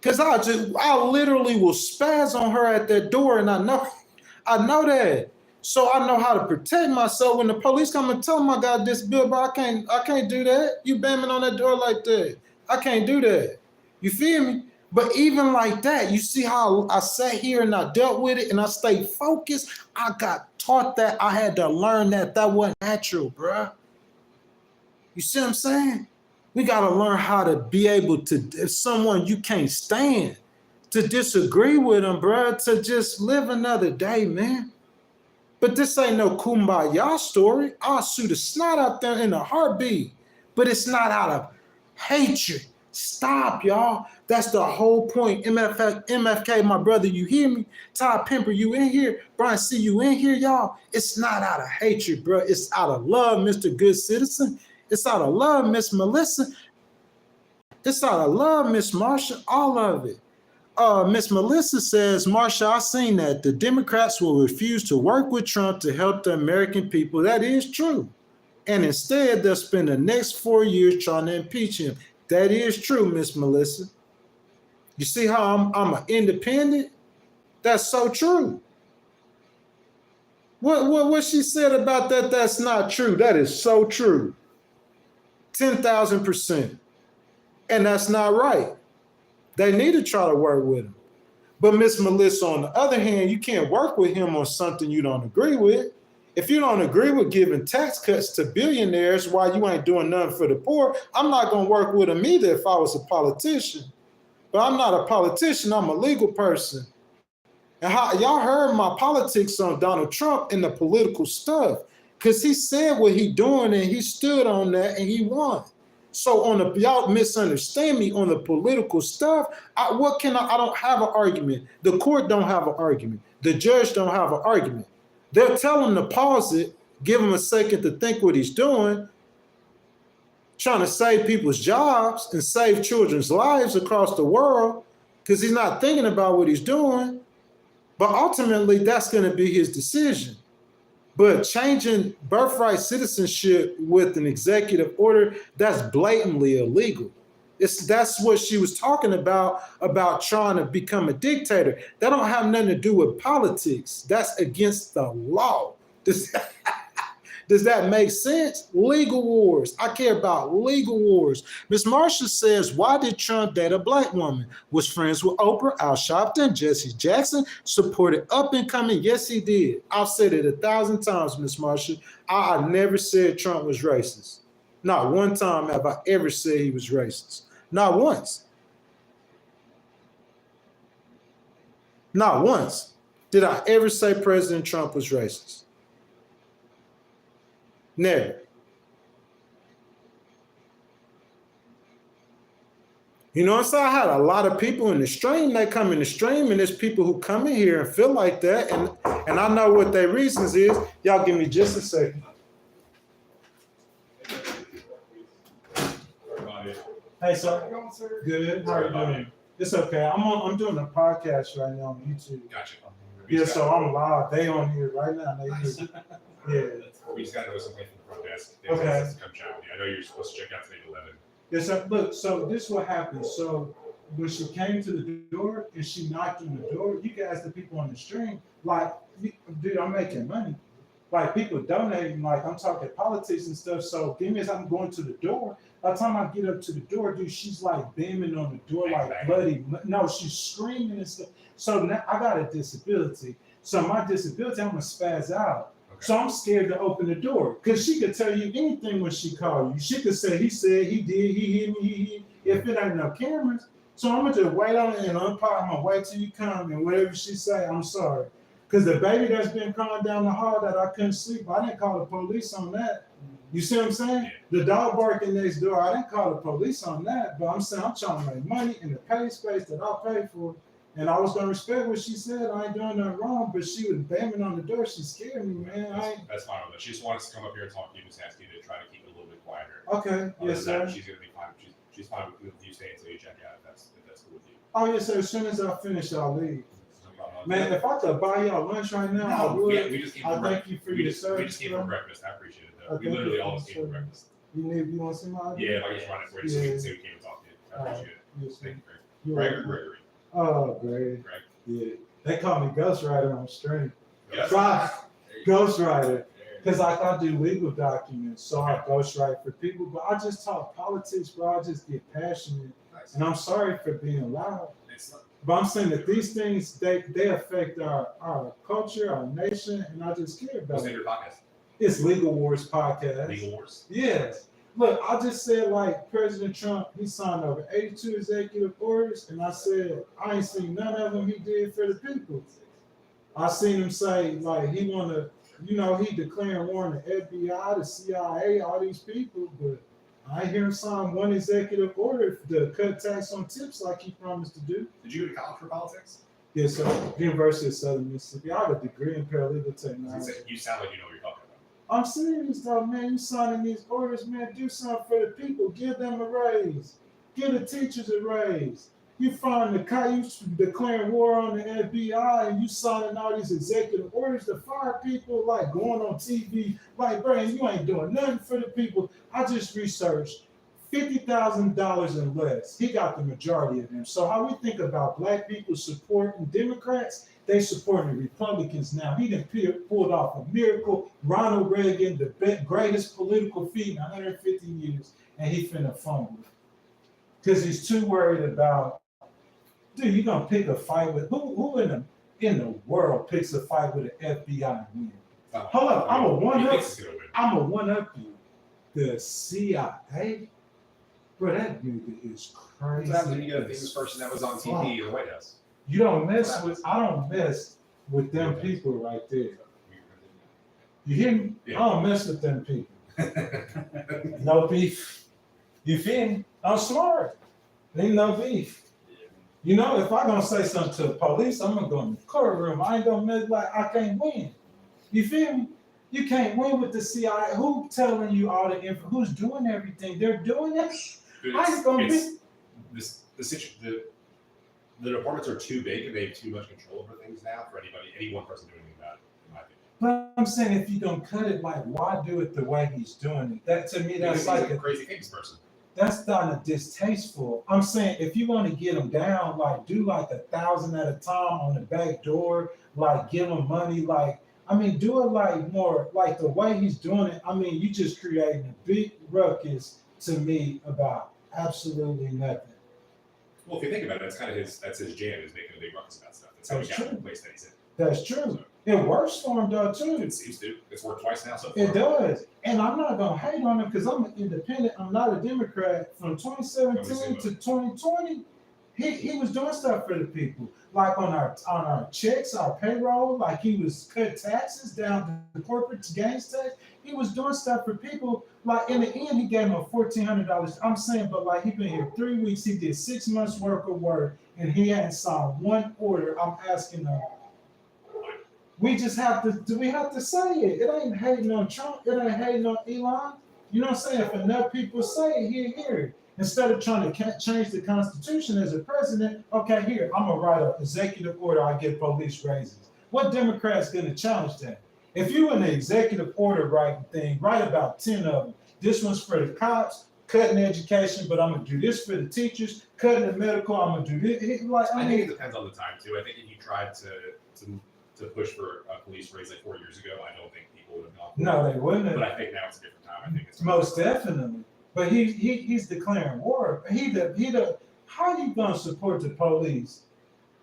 Because I literally will spaz on her at that door, and I know that. So I know how to protect myself. When the police come and tell them I got this bill, but I can't do that. You banging on that door like that. I can't do that. You feel me? But even like that, you see how I sat here and I dealt with it and I stayed focused? I got taught that. I had to learn that. That wasn't natural, bruh. You see what I'm saying? We got to learn how to be able to, if someone you can't stand, to disagree with them, bruh, to just live another day, man. But this ain't no kumbaya story. I'll shoot a snot out there in a heartbeat. But it's not out of hatred. Stop, y'all. That's the whole point. MFK, my brother, you hear me? Todd Pimper, you in here? Brian C, you in here, y'all? It's not out of hatred, bro. It's out of love, Mr. Good Citizen. It's out of love, Miss Melissa. It's out of love, Miss Marsha. All of it. Miss Melissa says, Marsha, I seen that. The Democrats will refuse to work with Trump to help the American people. That is true. And instead, they'll spend the next 4 years trying to impeach him. That is true, Miss Melissa. You see how I'm an independent? That's so true. What she said about that, that's not true. That is so true. 10,000%. And that's not right. They need to try to work with him. But Miss Melissa, on the other hand, you can't work with him on something you don't agree with. If you don't agree with giving tax cuts to billionaires while you ain't doing nothing for the poor, I'm not going to work with him either if I was a politician. But I'm not a politician. I'm a legal person. And y'all heard my politics on Donald Trump and the political stuff, because he said what he doing and he stood on that and he won. So y'all misunderstand me on the political stuff. I don't have an argument. The court don't have an argument. The judge don't have an argument. They'll tell him to pause it, give him a second to think what he's doing, trying to save people's jobs and save children's lives across the world, because he's not thinking about what he's doing. But ultimately, that's going to be his decision. But changing birthright citizenship with an executive order, that's blatantly illegal. That's what she was talking about trying to become a dictator. That don't have nothing to do with politics. That's against the law. Does that make sense? Legal wars. I care about legal wars. Ms. Marshall says, why did Trump date a black woman? Was friends with Oprah, Al Sharpton, Jesse Jackson, supported up and coming? Yes, he did. I've said it 1,000 times, Ms. Marshall. I never said Trump was racist. Not one time have I ever said he was racist. Not once. Not once did I ever say President Trump was racist. Never. You know, so I had a lot of people in the stream. They come in the stream, and there's people who come in here and feel like that, and I know what their reasons is. Y'all give me just a second. Hey, sir. Good. How are you doing? It's okay. I'm doing a podcast right now on YouTube. Gotcha. Yeah, so I'm live. They on here right now. Nice. Yeah. We just got to know something from the front desk. Okay. Come chat with you. I know you're supposed to check out today at 11. Yes, sir. Look, so this is what happened. So when she came to the door and she knocked on the door, you can ask the people on the stream, like, dude, I'm making money. Like, people donating, like, I'm talking politics and stuff. So give me as I'm going to the door. By the time I get up to the door, dude, she's like banging on the door, like bloody. No, she's screaming and stuff. So now I got a disability. So my disability, I'm gonna spaz out. Okay. So I'm scared to open the door because she could tell you anything when she called you. She could say, he said, he did, he hit me, he hit. If it ain't no cameras. So I'm gonna just wait on it and unpop. I'm gonna wait till you come and whatever she say, I'm sorry. Because the baby that's been crying down the hall that I couldn't sleep, I didn't call the police on that. You see what I'm saying? Yeah. The dog barking next door, I didn't call the police on that, but I'm saying I'm trying to make money in the pay space that I pay for. And I was gonna respect what she said. I ain't doing nothing wrong, but she was banging on the door. She scared me, man. That's fine with it. She just wants to come up here and talk to you, just ask you to try to keep it a little bit quieter. Okay, yes, sir. She's gonna be fine. She's fine with you staying until you check out. If that's cool with you. Oh yes, sir. As soon as I finish, I'll leave. Man, if I could buy y'all lunch right now, I would. Yeah, we just came from thank you for your service. We just came from breakfast. I appreciate it, though. We literally always came from breakfast. You want to see my ID? Yeah, if I just run it for you so you can see we came and talk to you. I appreciate it. Yes, thank you, Greg. Greg or Gregory? Oh, Greg. Greg. Yeah. They call me Ghost Rider on stream. Yes. Ghost Rider. Because I do legal documents, so I ghostwrite for people. But I just talk politics, bro. I just get passionate. Nice. And I'm sorry for being loud. But I'm saying that these things, they affect our culture, our nation, and I just care about it. What's the name of your podcast? It's Legal Wars Podcast. Legal Wars? Yes. Look, I just said, like, President Trump, he signed over 82 executive orders, and I said, I ain't seen none of them he did for the people. I seen him say, like, he want to, he declaring war on the FBI, the CIA, all these people, but I hear him sign one executive order to cut tax on tips like he promised to do. Did you go to college for politics? Yes, sir. University of Southern Mississippi. I have a degree in paralegal technology. You sound like you know what you're talking about. I'm serious though, man. You signing these orders, man. Do something for the people. Give them a raise. Give the teachers a raise. You find you declaring war on the FBI and you signing all these executive orders to fire people, like going on TV, like, bro, you ain't doing nothing for the people. I just researched $50,000 and less. He got the majority of them. So how we think about black people supporting Democrats, they supporting Republicans now. He done pulled off a miracle. Ronald Reagan, the greatest political feat in 150 years, and he finna fumble. Because he's too worried about, dude, you gonna pick a fight with who in the world picks a fight with an FBI and win? Hold up, I'm a one up you. The CIA? Bro, that nigga is crazy. What happens when you get a famous person that was on TV in the White House? I don't mess with them people right there. You hear me? Yeah. I don't mess with them people. No beef. You feel me? I'm smart. Ain't no beef. If I'm gonna say something to the police, I'm gonna go in the courtroom. I ain't gonna mess like I can't win. You feel me? You can't win with the CIA. Who telling you all the info? Who's doing everything? They're doing it. The departments are too big and they have too much control over things now for any one person doing anything about it, in my opinion. But I'm saying if you're gonna cut it, like, why do it the way he's doing it? That to me, that's like a crazy famous person. That's kind of distasteful. I'm saying if you want to get them down, like do like 1,000 at a time on the back door, like give them money, like I mean, do it like more like the way he's doing it. I mean, you just creating a big ruckus to me about absolutely nothing. Well, if you think about it, that's his jam is making a big ruckus about stuff. That's how he That's got to true. the place that he's in. That's true. So, It works for him though too. it seems to. It's worked twice now so far. It does. And I'm not gonna hate on him because I'm an independent. I'm not a Democrat. From 2017 to 2020, he was doing stuff for the people. Like on our checks, our payroll, like he was cut taxes down to corporate gains tax. He was doing stuff for people. Like in the end, he gave him $1,400. I'm saying, but like he been here 3 weeks, he did 6 months worth of work, and he hadn't signed one order. I'm asking him. We just have to. Do we have to say it? It ain't hating on Trump. It ain't hating on Elon. You know what I'm saying? If enough people say it, he'll hear it. Instead of trying to change the Constitution as a president, okay, here I'm gonna write an executive order. I get police raises. What Democrat's gonna challenge that? If you in the executive order writing thing, write about 10 of them. This one's for the cops, cutting education, but I'm gonna do this for the teachers, cutting the medical. I'm gonna do this. Like I think it depends on the time too. I think if you tried to push for a police raise like 4 years ago, I don't think people would have gone. No, they wouldn't have. But I think now it's a different time. I think it's most definitely. But he's declaring war. How you gonna support the police?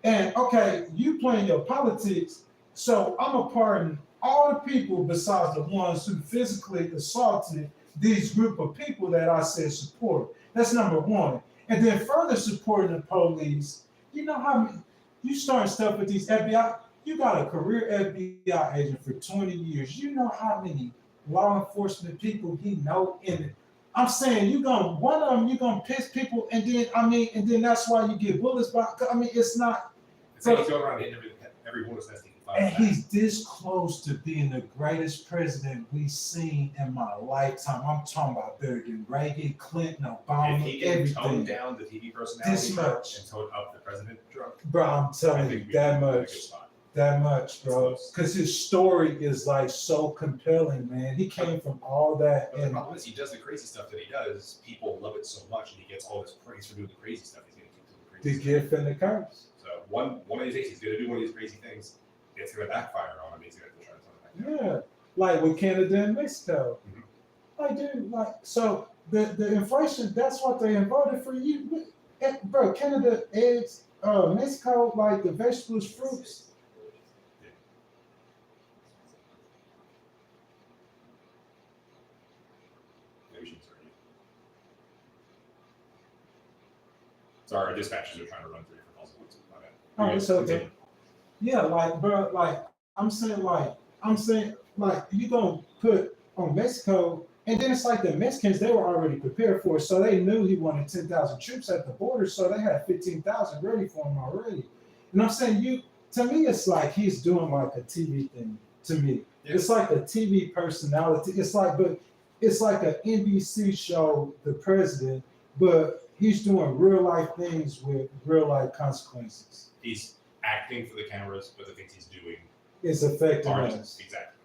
And okay, you playing your politics, so I'm gonna pardon all the people besides the ones who physically assaulted these group of people that I said support. That's number one. And then further supporting the police, you know how many, you start stuff with these FBI. You got a career FBI agent for 20 years. You know how many law enforcement people he know in it. I'm saying one of them, you're gonna piss people, and then that's why you get bullets. But I mean, it's not. It's like he's going around hitting every bullet's nest he can find. And he's this close to being the greatest president we've seen in my lifetime. I'm talking about better than Reagan, Clinton, Obama, if he can everything. tone down the TV personality This much. and tone up the president drunk, Bro, I'm telling you, that much. That much, bro. Because his story is like so compelling, man. He came from all that. But the problem is he does the crazy stuff that he does. People love it so much, and he gets all this praise for doing the crazy stuff. He's going to keep doing the crazy the stuff. gift and the curse. So one of these days, he's going to do one of these crazy things. It's going to backfire on him. He's going to try to tone it back down. Yeah, like with Canada and Mexico. Mm-hmm. Like, dude, like, so the inflation, that's what they voted for you. Bro, Canada, eggs, Mexico, like the vegetables, fruits. Sorry, our dispatchers are trying to run through different calls. My bad. Oh, it's okay. Yeah, like, bro, like, I'm saying, you gonna put on Mexico, and then it's like the Mexicans, they were already prepared for it, so they knew he wanted 10,000 troops at the border, so they had 15,000 ready for him already. And I'm saying, to me, it's like he's doing like a TV thing. To me, yeah. It's like a TV personality. It's like an NBC show, The President, but he's doing real life things with real life consequences. He's acting for the cameras, but the things he's doing is affecting us. Exactly.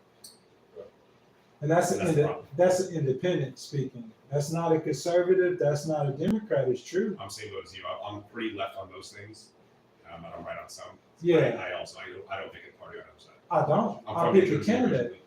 And that's an independent speaking. That's not a conservative. That's not a Democrat. It's true. I'm saying those. I'm pretty left on those things. I'm right on some. Yeah. I don't pick a party on the side. I don't. I pick a candidate.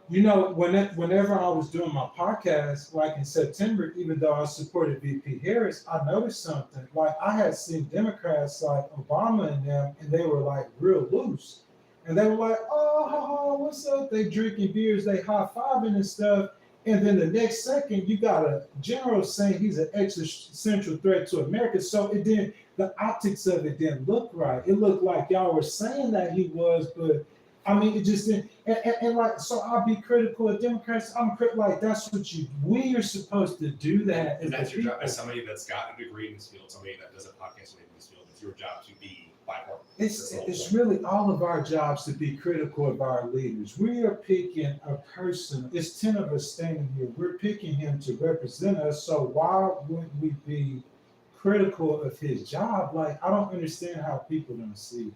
You know, whenever I was doing my podcast, like in September, even though I supported VP Harris, I noticed something. Like I had seen Democrats like Obama and them, and they were like real loose. And they were like, oh, what's up? They drinking beers, they high-fiving and stuff. And then the next second, you got a general saying he's an existential threat to America. So the optics of it didn't look right. It looked like y'all were saying that he was, but I mean, it just didn't. And like, so I'll be critical of Democrats. Like, that's what we are supposed to do that. And that's your job as somebody that's got a degree in this field, somebody that does a podcast in this field. It's your job to be bipartisan. It's really all of our jobs to be critical of our leaders. We are picking a person. It's 10 of us standing here. We're picking him to represent us. So why wouldn't we be critical of his job? Like, I don't understand how people don't see it,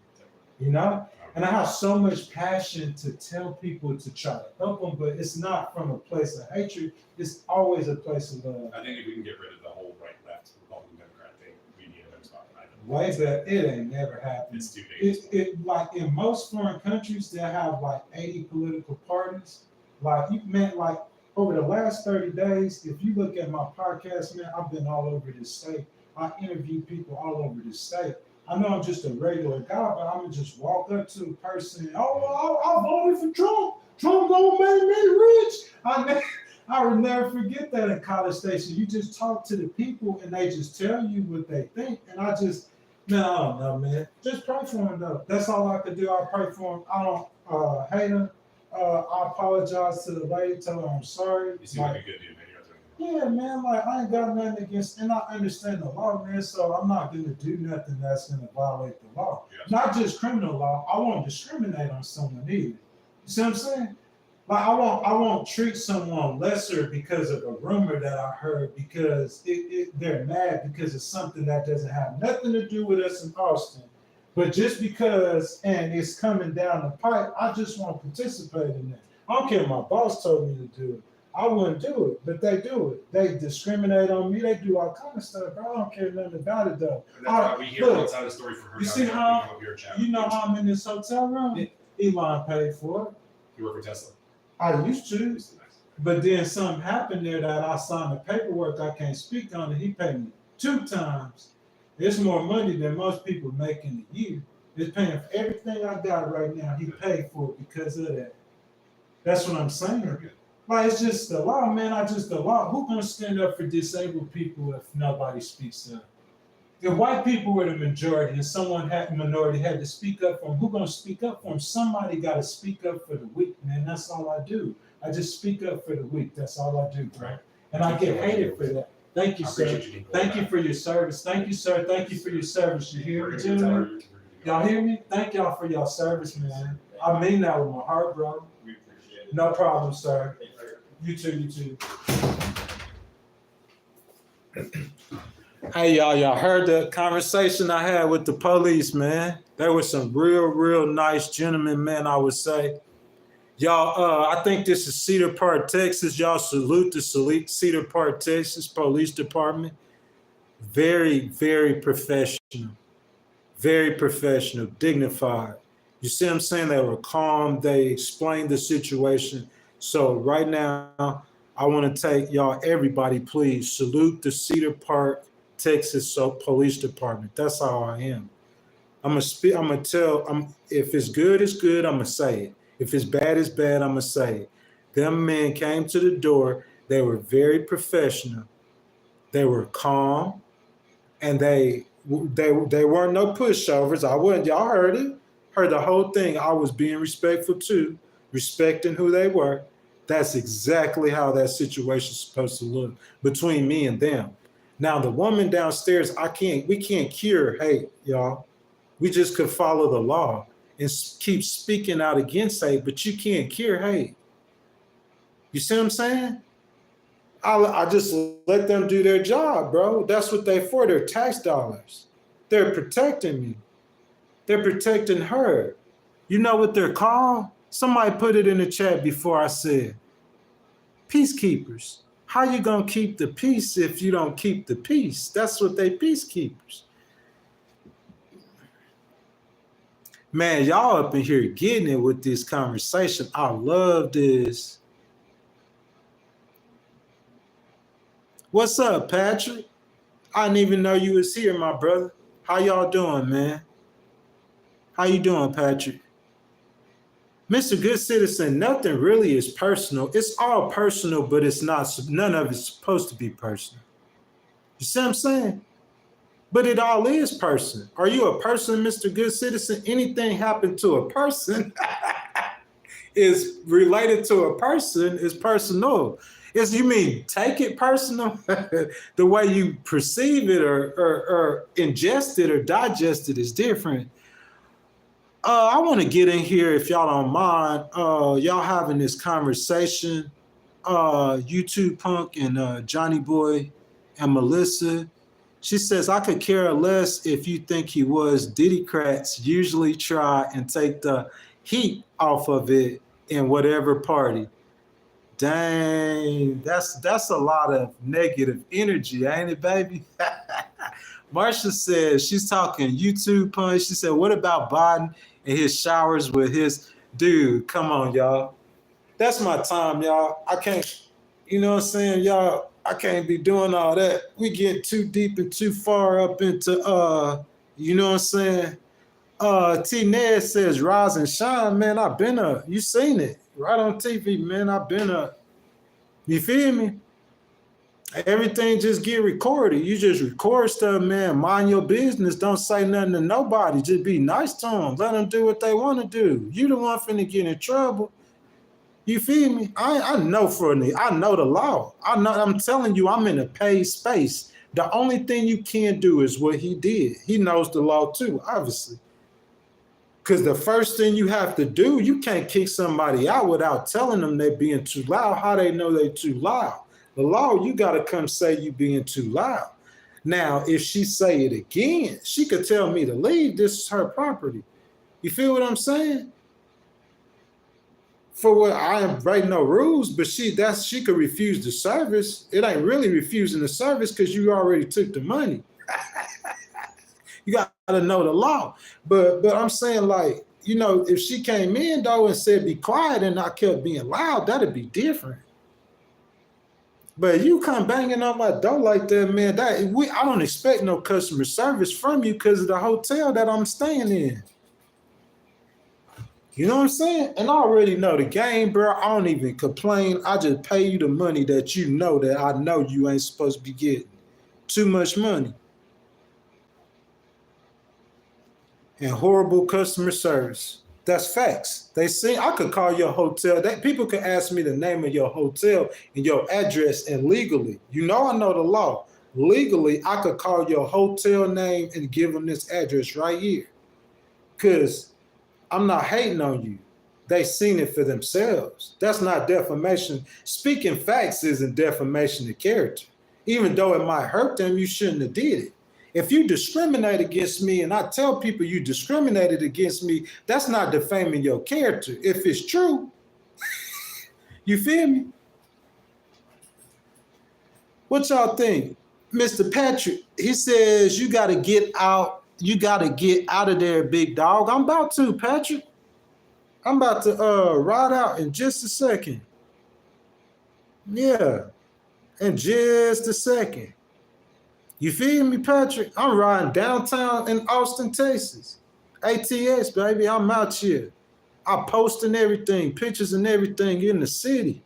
you know? And I have so much passion to tell people to try to help them, but it's not from a place of hatred. It's always a place of love. I think if we can get rid of the whole right-left Republican Democrat thing, we need a better spot. way better. It ain't never happened. It's too big. It like in most foreign countries that have like 80 political parties. Like you meant like over the last 30 days, if you look at my podcast, man, I've been all over this state. I interview people all over this state. I know I'm just a regular guy, but I'm gonna just walk up to a person. Oh, I voted for Trump. Trump gonna make me rich. I will never forget that in College Station. You just talk to the people and they just tell you what they think. And I just, man, I don't know, man. Just pray for him though. That's all I could do. I pray for him. I don't hate him. I apologize to the lady, tell her I'm sorry. You seem like a good dude, man. Yeah, man, like I ain't got nothing against, and I understand the law, man, so I'm not gonna do nothing that's gonna violate the law. Yes. Not just criminal law. I won't discriminate on someone either. You see what I'm saying? Like I won't treat someone lesser because of a rumor that I heard because they're mad because it's something that doesn't have nothing to do with us in Austin. But just because and it's coming down the pipe, I just won't participate in that. I don't care if my boss told me to do it. I wouldn't do it, but they do it. They discriminate on me. They do all kind of stuff, bro. I don't care nothing about it, though. And that's why we hear one side of the story from her. You see how, you know how I'm in this hotel room? Elon paid for it. You work for Tesla? I used to. But then something happened there that I signed the paperwork. I can't speak on it. He paid me 2 times. It's more money than most people make in a year. It's paying for everything I got right now. He paid for it because of that. That's what I'm saying. Like, it's just the law, man. The law. Who's going to stand up for disabled people if nobody speaks up? If white people were the majority and someone minority had to speak up for them, who's going to speak up for them? Somebody got to speak up for the weak, man. That's all I do. I just speak up for the weak. That's all I do, bro. And I get hated for that. Thank you, sir. Thank you for your service. Thank you, sir. Thank you for your service. You hear me, gentlemen? Y'all hear me? Thank y'all for your service, man. I mean that with my heart, bro. We appreciate it. No problem, sir. You too. Hey, y'all heard the conversation I had with the police, man. There were some real nice gentlemen, man, I would say. Y'all, I think this is Cedar Park, Texas. Y'all salute the Cedar Park, Texas Police Department. Very professional. Very professional, dignified. You see what I'm saying? They were calm. They explained the situation. So right now, I want to take y'all, everybody, please salute the Cedar Park, Texas Police Department. That's how I am. I'm gonna tell. If it's good, it's good. I'm gonna say it. If it's bad, it's bad. I'm gonna say it. Them men came to the door. They were very professional. They were calm, and they weren't no pushovers. Y'all heard it. Heard the whole thing. I was being respectful too. Respecting who they were. That's exactly how that situation's supposed to look between me and them. Now the woman downstairs, we can't cure hate, y'all. We just could follow the law and keep speaking out against hate, but you can't cure hate. You see what I'm saying? I just let them do their job, bro. That's what they're for. They're tax dollars. They're protecting me. They're protecting her. You know what they're called? Somebody put it in the chat before I said, peacekeepers. How you gonna keep the peace if you don't keep the peace? That's what they peacekeepers. Man, y'all up in here getting it with this conversation. I love this. What's up, Patrick? I didn't even know you was here, my brother. How y'all doing, man? How you doing, Patrick? Mr. Good Citizen, nothing really is personal. It's all personal, but it's not. None of it's supposed to be personal. You see what I'm saying? But it all is person. Are you a person, Mr. Good Citizen? Anything happen to a person is related to a person, is personal. You mean take it personal? The way you perceive it or ingest it or digest it is different. I want to get in here, if y'all don't mind, y'all having this conversation, YouTube Punk and Johnny Boy and Melissa. She says, I could care less if you think he was. Diddycrats usually try and take the heat off of it in whatever party. Dang, that's a lot of negative energy, ain't it, baby? Marsha said she's talking YouTube punch. She said, what about Biden and his showers with his dude? Come on, y'all. That's my time, y'all. I can't, you know what I'm saying, y'all? I can't be doing all that. We get too deep and too far up into you know what I'm saying? T Ned says rise and shine, man. I've been up. You seen it right on TV, man. I've been up. You feel me? Everything just get recorded. You just record stuff, man. Mind your business. Don't say nothing to nobody. Just be nice to them. Let them do what they want to do. You the one finna get in trouble. You feel me? I know I know the law. I'm telling you, I'm in a paid space. The only thing you can't do is what he did. He knows the law too, obviously. Because the first thing you have to do, you can't kick somebody out without telling them they're being too loud. How they know they're too loud? The law, you got to come say you being too loud. Now, if she say it again, she could tell me to leave. This is her property. You feel what I'm saying? For what I am writing no rules, but she could refuse the service. It ain't really refusing the service because you already took the money. You got to know the law. But I'm saying, like, you know, if she came in though and said be quiet and I kept being loud, that'd be different. But you come banging on my door like that, man, I don't expect no customer service from you because of the hotel that I'm staying in. You know what I'm saying? And I already know the game, bro. I don't even complain. I just pay you the money that you know that I know you ain't supposed to be getting. Too much money. And horrible customer service. That's facts. I could call your hotel. People could ask me the name of your hotel and your address, and legally, you know I know the law. Legally, I could call your hotel name and give them this address right here. Because I'm not hating on you. They seen it for themselves. That's not defamation. Speaking facts isn't defamation of character. Even though it might hurt them, you shouldn't have did it. If you discriminate against me and I tell people you discriminated against me, that's not defaming your character. If it's true, you feel me? What y'all think? Mr. Patrick, he says you got to get out. You got to get out of there, big dog. I'm about to, Patrick. I'm about to ride out in just a second. Yeah, in just a second. You feel me, Patrick? I'm riding downtown in Austin, Texas. ATX, baby, I'm out here. I'm posting everything, pictures and everything in the city.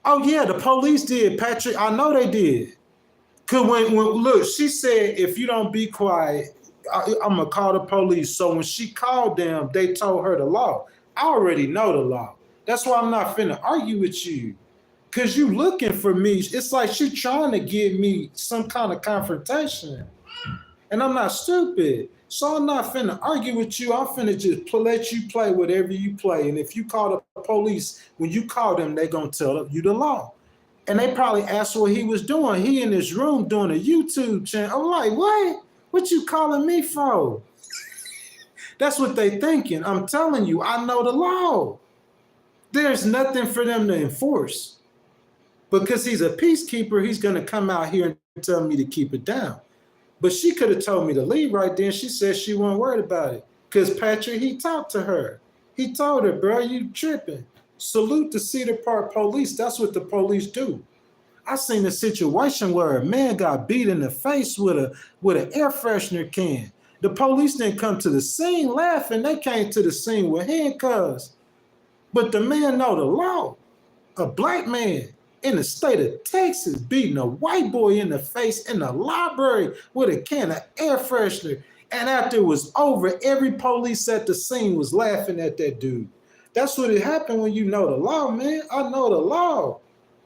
Oh, yeah, the police did, Patrick. I know they did. Because when look, she said, if you don't be quiet, I'm going to call the police. So when she called them, they told her the law. I already know the law. That's why I'm not finna argue with you. Because you looking for me. It's like she trying to give me some kind of confrontation. And I'm not stupid. So I'm not finna argue with you. I'm finna just let you play whatever you play. And if you call the police, when you call them, they going to tell you the law. And they probably asked what he was doing. He in his room doing a YouTube channel. I'm like, what? What you calling me for? That's what they thinking. I'm telling you, I know the law. There's nothing for them to enforce. Because he's a peacekeeper, he's going to come out here and tell me to keep it down. But she could have told me to leave right then. She said she wasn't worried about it. Because Patrick, he talked to her. He told her, bro, you tripping. Salute the Cedar Park police. That's what the police do. I seen a situation where a man got beat in the face with an air freshener can. The police didn't come to the scene laughing. They came to the scene with handcuffs. But the man know the law. A black man in the state of Texas beating a white boy in the face in the library with a can of air freshener. And after it was over, every police at the scene was laughing at that dude. That's what it happened when you know the law, man. I know the law.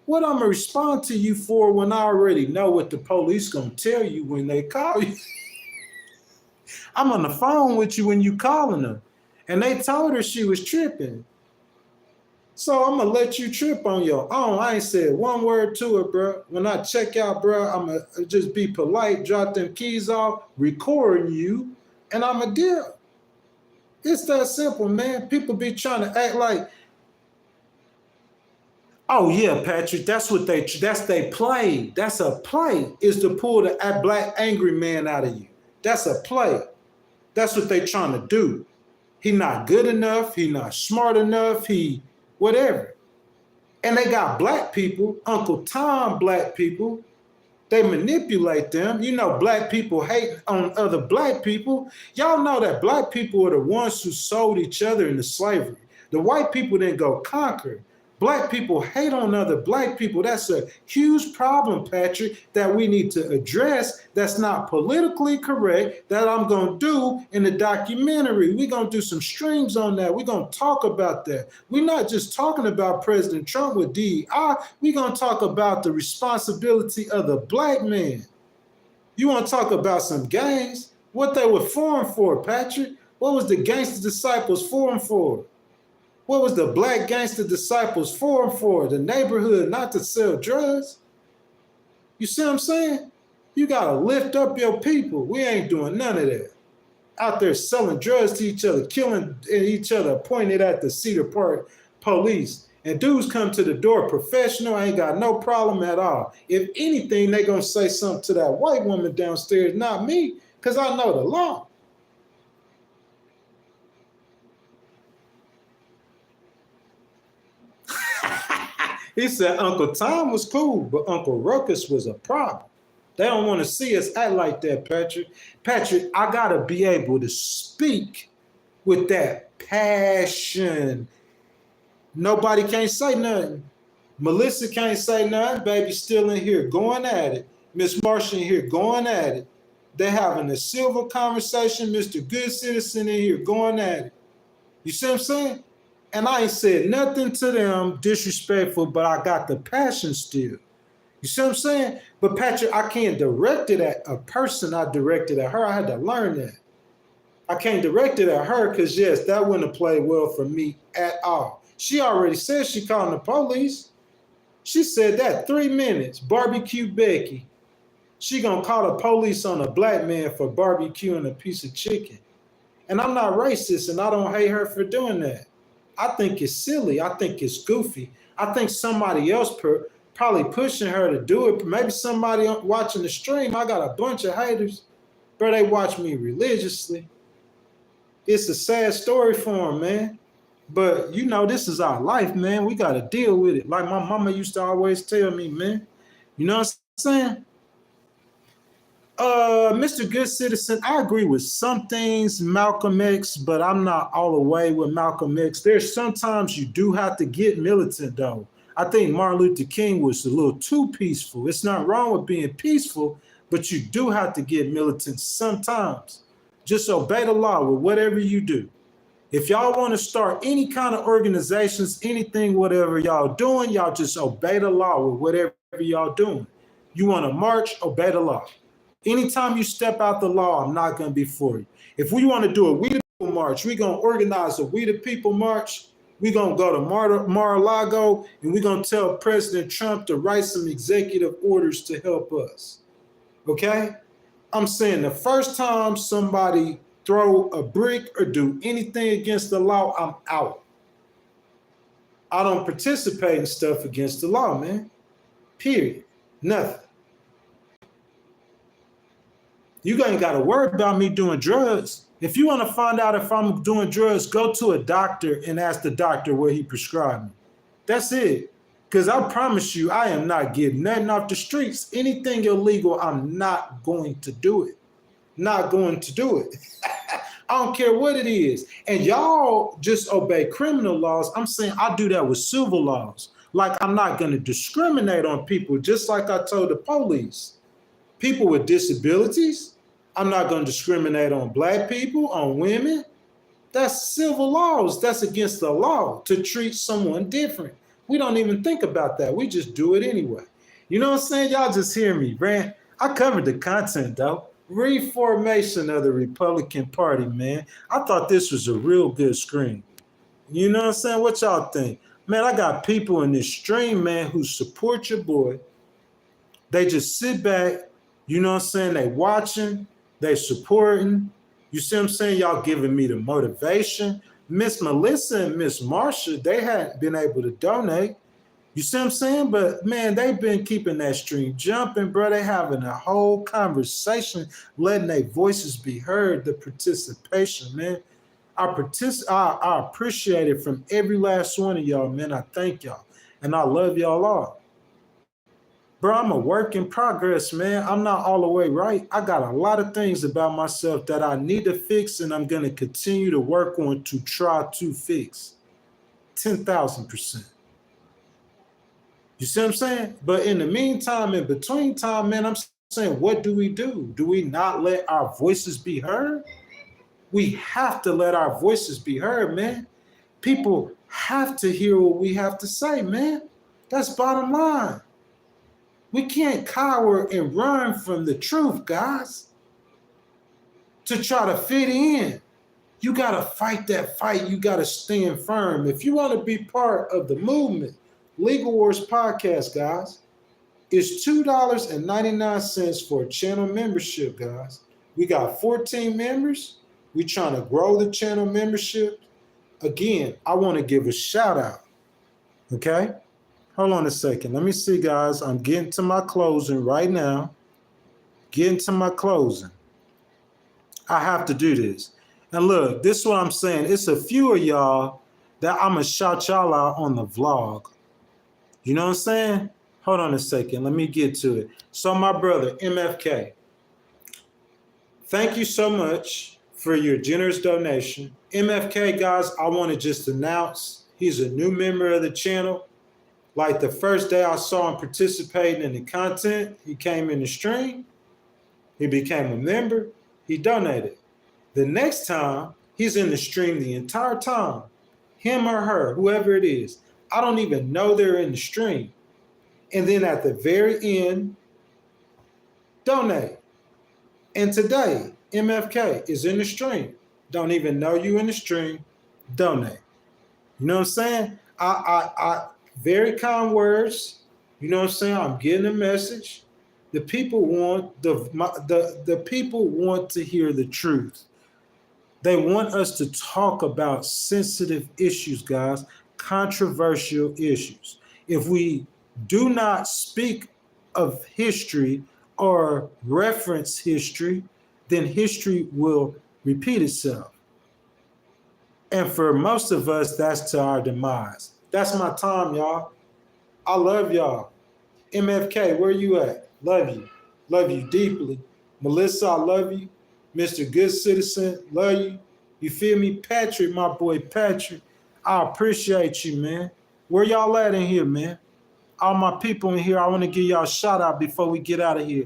What I'm gonna respond to you for when I already know what the police gonna tell you when they call you? I'm on the phone with you when you calling them. And they told her she was tripping. So I'm gonna let you trip on your own. I ain't said one word to her, bro. When I check out, bro, I'm gonna just be polite, drop them keys off, recording you, and I'm a deal. It's that simple, man. People be trying to act like Oh yeah, Patrick. That's they play. That's a play. Is to pull the black angry man out of you. That's a play. That's what they trying to do. He not good enough. He not smart enough. He whatever. And they got black people, Uncle Tom black people. They manipulate them. You know, black people hate on other black people. Y'all know that black people are the ones who sold each other into slavery. The white people didn't go conquer. Black people hate on other black people. That's a huge problem, Patrick, that we need to address. That's not politically correct, that I'm going to do in the documentary. We're going to do some streams on that. We're going to talk about that. We're not just talking about President Trump with DEI. We're going to talk about the responsibility of the black man. You want to talk about some gangs? What they were formed for, Patrick? What was the Gangster Disciples formed for? What was the Black Gangster Disciples formed for? The neighborhood, not to sell drugs. You see what I'm saying? You got to lift up your people. We ain't doing none of that. Out there selling drugs to each other, killing each other, pointed at the Cedar Park police. And dudes come to the door professional, ain't got no problem at all. If anything, they going to say something to that white woman downstairs, not me, because I know the law. He said Uncle Tom was cool, but Uncle Ruckus was a problem. They don't want to see us act like that, Patrick. Patrick, I got to be able to speak with that passion. Nobody can't say nothing. Melissa can't say nothing. Baby's still in here going at it. Miss Marsha in here going at it. They're having a civil conversation. Mr. Good Citizen in here going at it. You see what I'm saying? And I ain't said nothing to them disrespectful, but I got the passion still. You see what I'm saying? But Patrick, I can't direct it at a person. I directed at her. I had to learn that. I can't direct it at her because, yes, that wouldn't have played well for me at all. She already said she called the police. She said that 3 minutes, barbecue Becky. She gonna call the police on a black man for barbecuing a piece of chicken. And I'm not racist and I don't hate her for doing that. I think it's silly. I think it's goofy. I think somebody else probably pushing her to do it. Maybe somebody watching the stream. I got a bunch of haters, but they watch me religiously. It's a sad story for them, man. But, you know, this is our life, man. We got to deal with it. Like my mama used to always tell me, man. You know what I'm saying? Mr. Good Citizen, I agree with some things, Malcolm X, but I'm not all the way with Malcolm X. There's sometimes you do have to get militant, though. I think Martin Luther King was a little too peaceful. It's not wrong with being peaceful, but you do have to get militant sometimes. Just obey the law with whatever you do. If y'all want to start any kind of organizations, anything, whatever y'all doing, y'all just obey the law with whatever y'all doing. You want to march, obey the law. Anytime you step out the law, I'm not going to be for you. If we want to do a We the People march, we're going to organize a We the People march. We're going to go to Mar-a-Lago, and we're going to tell President Trump to write some executive orders to help us. Okay? I'm saying the first time somebody throw a brick or do anything against the law, I'm out. I don't participate in stuff against the law, man. Period. Nothing. You ain't got to worry about me doing drugs. If you want to find out if I'm doing drugs, go to a doctor and ask the doctor where he prescribed me. That's it. Because I promise you, I am not getting nothing off the streets. Anything illegal, I'm not going to do it. Not going to do it. I don't care what it is. And y'all just obey criminal laws. I'm saying I do that with civil laws. Like I'm not going to discriminate on people, just like I told the police. People with disabilities, I'm not going to discriminate on black people, on women. That's civil laws. That's against the law to treat someone different. We don't even think about that. We just do it anyway. You know what I'm saying? Y'all just hear me, man. I covered the content, though. Reformation of the Republican Party, man. I thought this was a real good screen. You know what I'm saying? What y'all think? Man, I got people in this stream, man, who support your boy. They just sit back. You know what I'm saying? They watching. They supporting. You see what I'm saying? Y'all giving me the motivation. Miss Melissa and Miss Marsha, they hadn't been able to donate. You see what I'm saying? But man, they've been keeping that stream jumping, bro. They having a whole conversation, letting their voices be heard, the participation, man. I appreciate it from every last one of y'all, man. I thank y'all. And I love y'all all. Bro, I'm a work in progress, man. I'm not all the way right. I got a lot of things about myself that I need to fix, and I'm going to continue to work on to try to fix. 10,000%. You see what I'm saying? But in the meantime, in between time, man, I'm saying, what do we do? Do we not let our voices be heard? We have to let our voices be heard, man. People have to hear what we have to say, man. That's bottom line. We can't cower and run from the truth, guys, to try to fit in. You got to fight that fight. You got to stand firm. If you want to be part of the movement, Legal Wars Podcast, guys, is $2.99 for a channel membership, guys. We got 14 members. We trying to grow the channel membership. Again, I want to give a shout out, okay? Hold on a second. Let me see, guys. I'm getting to my closing right now. Getting to my closing. I have to do this. And look, this is what I'm saying. It's a few of y'all that I'm going to shout y'all out on the vlog. You know what I'm saying? Hold on a second. Let me get to it. So my brother, MFK, thank you so much for your generous donation. MFK, guys, I want to just announce he's a new member of the channel. Like the first day I saw him participating in the content, he came in the stream, he became a member, he donated. The next time, he's in the stream the entire time, him or her, whoever it is. I don't even know they're in the stream. And then at the very end, donate. And today, MFK is in the stream. Don't even know you in the stream, donate. You know what I'm saying? I very kind words. You know what I'm saying? I'm getting a message. The people want the people want to hear the truth. They want us to talk about sensitive issues, guys, controversial issues. If we do not speak of history or reference history, then history will repeat itself. And for most of us, that's to our demise. That's my time, y'all. I love y'all. MFK, where you at? Love you. Love you deeply. Melissa, I love you. Mr. Good Citizen, love you. You feel me? Patrick, my boy Patrick, I appreciate you, man. Where y'all at in here, man? All my people in here, I want to give y'all a shout out before we get out of here.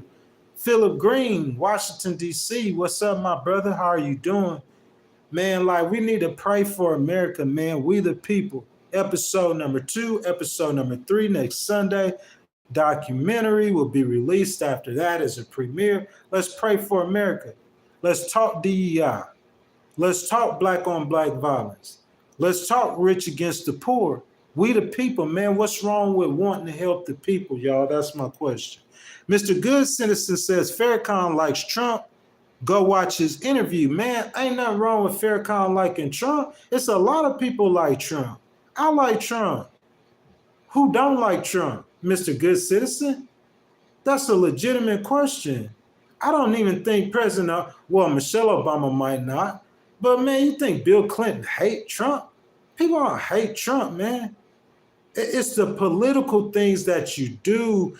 Philip Green, Washington, D.C. What's up, my brother? How are you doing? Man, like, we need to pray for America, man. We the people. Episode number 2, episode number 3 next Sunday. Documentary will be released after that as a premiere. Let's pray for America. Let's talk DEI. Let's talk black on black violence. Let's talk rich against the poor. We the people, man. What's wrong with wanting to help the people, y'all? That's my question. Mr. Good Citizen says Farrakhan likes Trump. Go watch his interview. Man, ain't nothing wrong with Farrakhan liking Trump. It's a lot of people like Trump. I like Trump. Who don't like Trump? Mr. Good Citizen? That's a legitimate question. I don't even think Michelle Obama might not. But man, you think Bill Clinton hate Trump? People don't hate Trump, man. It's the political things that you do.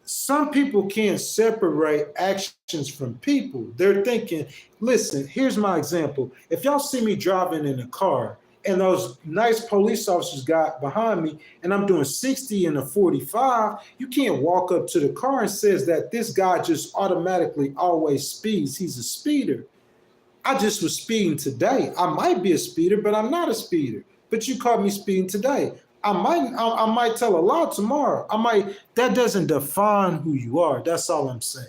Some people can't separate actions from people. They're thinking, listen, here's my example. If y'all see me driving in a car and those nice police officers got behind me and I'm doing 60 in a 45, you can't walk up to the car and says that this guy just automatically always speeds. He's a speeder. I just was speeding today. I might be a speeder, but I'm not a speeder. But you caught me speeding today. I might tell a lie tomorrow. That doesn't define who you are. That's all I'm saying.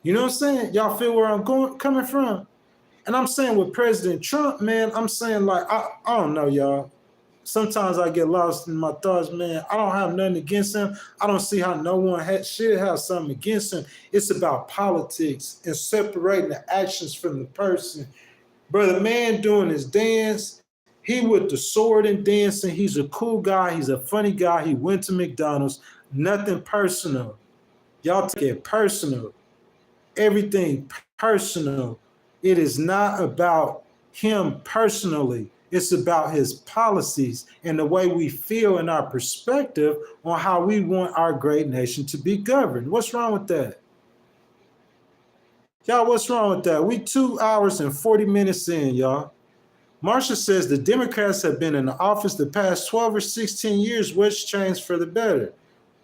You know what I'm saying? Y'all feel where I'm coming from? And I'm saying with President Trump, man, I'm saying like, I don't know, y'all. Sometimes I get lost in my thoughts, man. I don't have nothing against him. I don't see how no one should have something against him. It's about politics and separating the actions from the person. Brother man doing his dance, He with the sword and dancing. He's a cool guy. He's a funny guy. He went to McDonald's. Nothing personal. Y'all take it personal. Everything personal. It is not about him personally. It's about his policies and the way we feel in our perspective on how we want our great nation to be governed. What's wrong with that? Y'all, what's wrong with that? We 2 hours and 40 minutes in, y'all. Marsha says the Democrats have been in the office the past 12 or 16 years. What's changed for the better?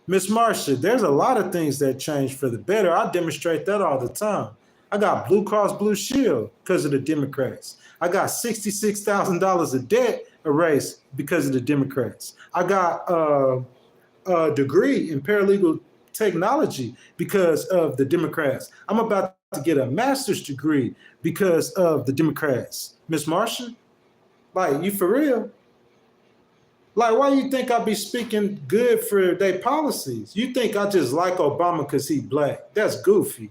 Miss Marsha, there's a lot of things that changed for the better. I demonstrate that all the time. I got Blue Cross Blue Shield because of the Democrats. I got $66,000 of debt erased because of the Democrats. I got a degree in paralegal technology because of the Democrats. I'm about to get a master's degree because of the Democrats. Miss Marsha, like, you for real? Like, why do you think I be speaking good for their policies? You think I just like Obama because he black? That's goofy.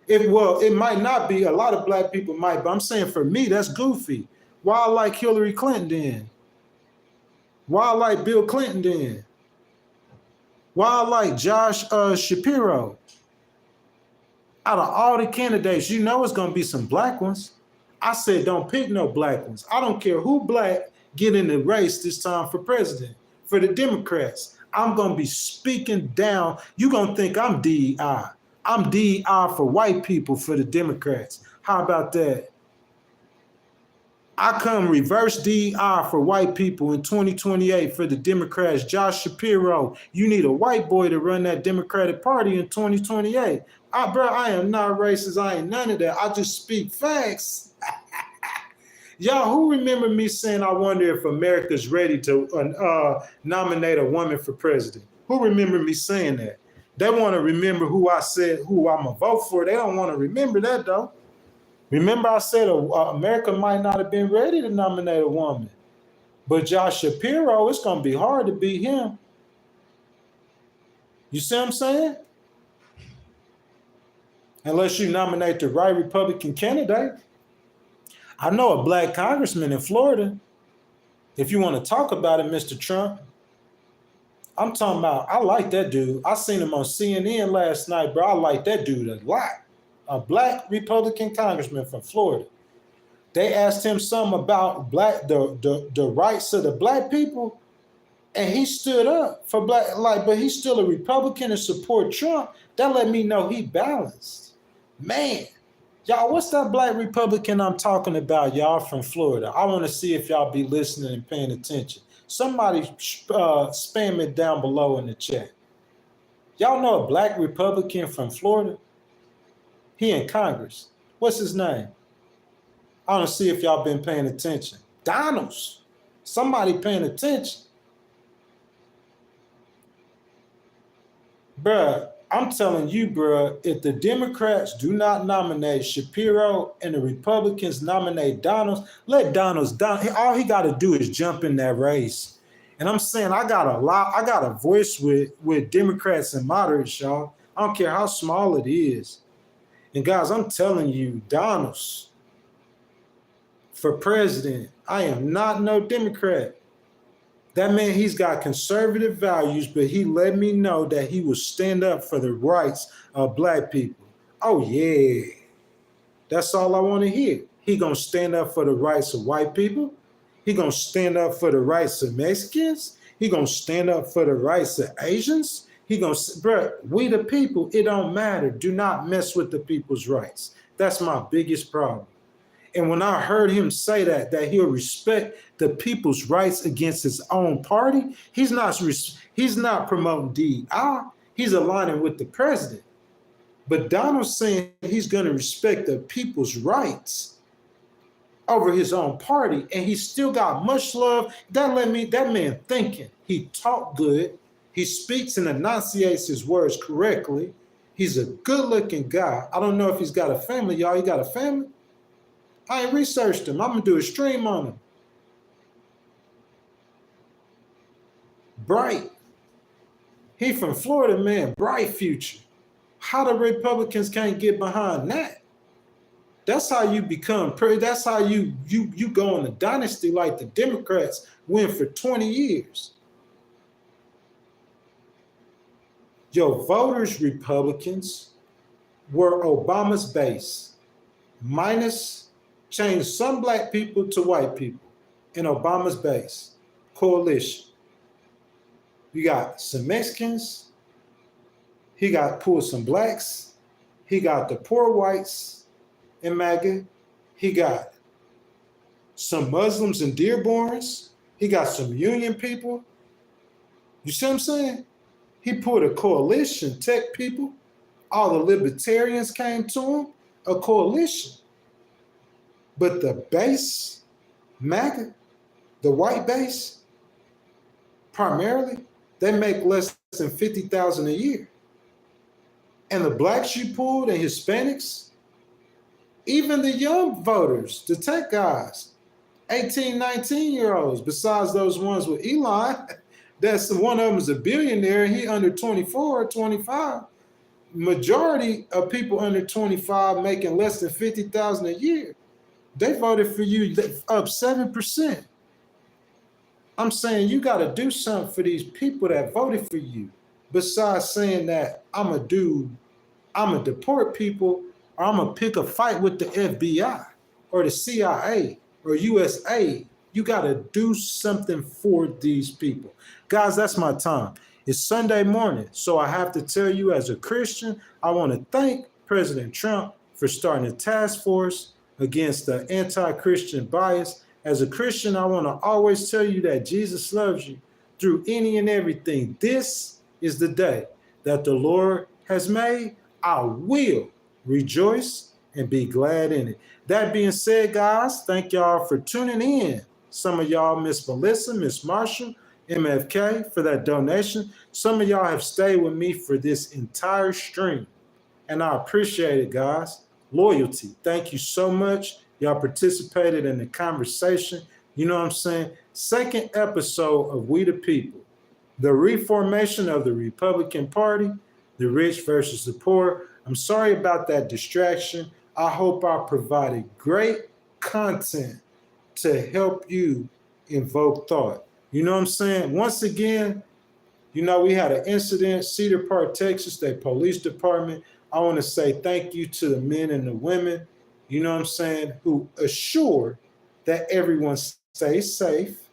It might not be. A lot of black people might, but I'm saying for me, that's goofy. Why I like Hillary Clinton then? Why I like Bill Clinton then? Why I like Josh Shapiro? Out of all the candidates, you know it's going to be some black ones. I said don't pick no black ones. I don't care who black get in the race this time for president. For the Democrats, I'm going to be speaking down. You're going to think I'm DEI. I'm DEI for white people for the Democrats. How about that? I come reverse DEI for white people in 2028 for the Democrats. Josh Shapiro, you need a white boy to run that Democratic Party in 2028. I am not racist. I ain't none of that. I just speak facts. Y'all, who remember me saying I wonder if America's ready to nominate a woman for president? Who remember me saying that? They want to remember who I said, who I'm going to vote for. They don't want to remember that, though. Remember I said America might not have been ready to nominate a woman. But Josh Shapiro, it's going to be hard to beat him. You see what I'm saying? Unless you nominate the right Republican candidate. I know a black congressman in Florida. If you want to talk about it, Mr. Trump, I'm talking about, I like that dude. I seen him on CNN last night, bro. I like that dude a lot. A black Republican congressman from Florida. They asked him something about the rights of the black people, and he stood up for black, but he's still a Republican and support Trump. That let me know he balanced. Man, y'all, what's that black Republican I'm talking about, y'all from Florida? I want to see if y'all be listening and paying attention. Somebody spam it down below in the chat. Y'all know a black Republican from Florida? He in Congress. What's his name? I want to see if y'all been paying attention. Donalds. Somebody paying attention. Bruh, I'm telling you, bruh, if the Democrats do not nominate Shapiro and the Republicans nominate Donalds, let Donalds down. All he got to do is jump in that race. And I'm saying I got a voice with Democrats and moderates, y'all. I don't care how small it is. And guys, I'm telling you, Donalds for president, I am not no Democrat. That man, he's got conservative values, but he let me know that he will stand up for the rights of black people. Oh, yeah. That's all I want to hear. He going to stand up for the rights of white people. He going to stand up for the rights of Mexicans. He going to stand up for the rights of Asians. He going to, bro, we the people, it don't matter. Do not mess with the people's rights. That's my biggest problem. And when I heard him say that he'll respect the people's rights against his own party, he's not promoting DEI. He's aligning with the president. But Donald's saying he's going to respect the people's rights over his own party, and he still got much love. That man thinking. He talk good. He speaks and enunciates his words correctly. He's a good-looking guy. I don't know if he's got a family, y'all. He got a family? I ain't researched him. I'm going to do a stream on him. Bright. He from Florida, man. Bright future. How the Republicans can't get behind that? That's how you become. That's how you go in a dynasty like the Democrats win for 20 years. Your voters, Republicans, were Obama's base, minus change some black people to white people in Obama's base coalition. You got some Mexicans, he got pulled some blacks, he got the poor whites in Maga, he got some Muslims and Dearborns, he got some union people. You see what I'm saying? He put a coalition, tech people, all the libertarians came to him, a coalition. But the base, MAGA, the white base, primarily, they make less than $50,000 a year. And the blacks you pulled and Hispanics, even the young voters, the tech guys, 18, 19-year-olds, besides those ones with Elon, that's one of them is a billionaire, he under 24, 25. Majority of people under 25 making less than $50,000 a year, they voted for you up 7%. I'm saying you got to do something for these people that voted for you. Besides saying that I'm going to deport people, or I'm going to pick a fight with the FBI or the CIA or USA. You got to do something for these people. Guys, that's my time. It's Sunday morning, so I have to tell you as a Christian, I want to thank President Trump for starting a task force against the anti-Christian bias. As a Christian, I want to always tell you that Jesus loves you through any and everything. This is the day that the Lord has made. I will rejoice and be glad in it. That being said, guys, thank y'all for tuning in. Some of y'all, Miss Melissa, Miss Marshall, MFK, for that donation. Some of y'all have stayed with me for this entire stream, and I appreciate it, guys. Loyalty. Thank you so much. Y'all participated in the conversation. You know what I'm saying? Second episode of We the People, the reformation of the Republican Party, the rich versus the poor. I'm sorry about that distraction. I hope I provided great content to help you invoke thought. You know what I'm saying? Once again, you know, we had an incident, Cedar Park, Texas, the police department. I want to say thank you to the men and the women, you know what I'm saying, who assure that everyone stays safe.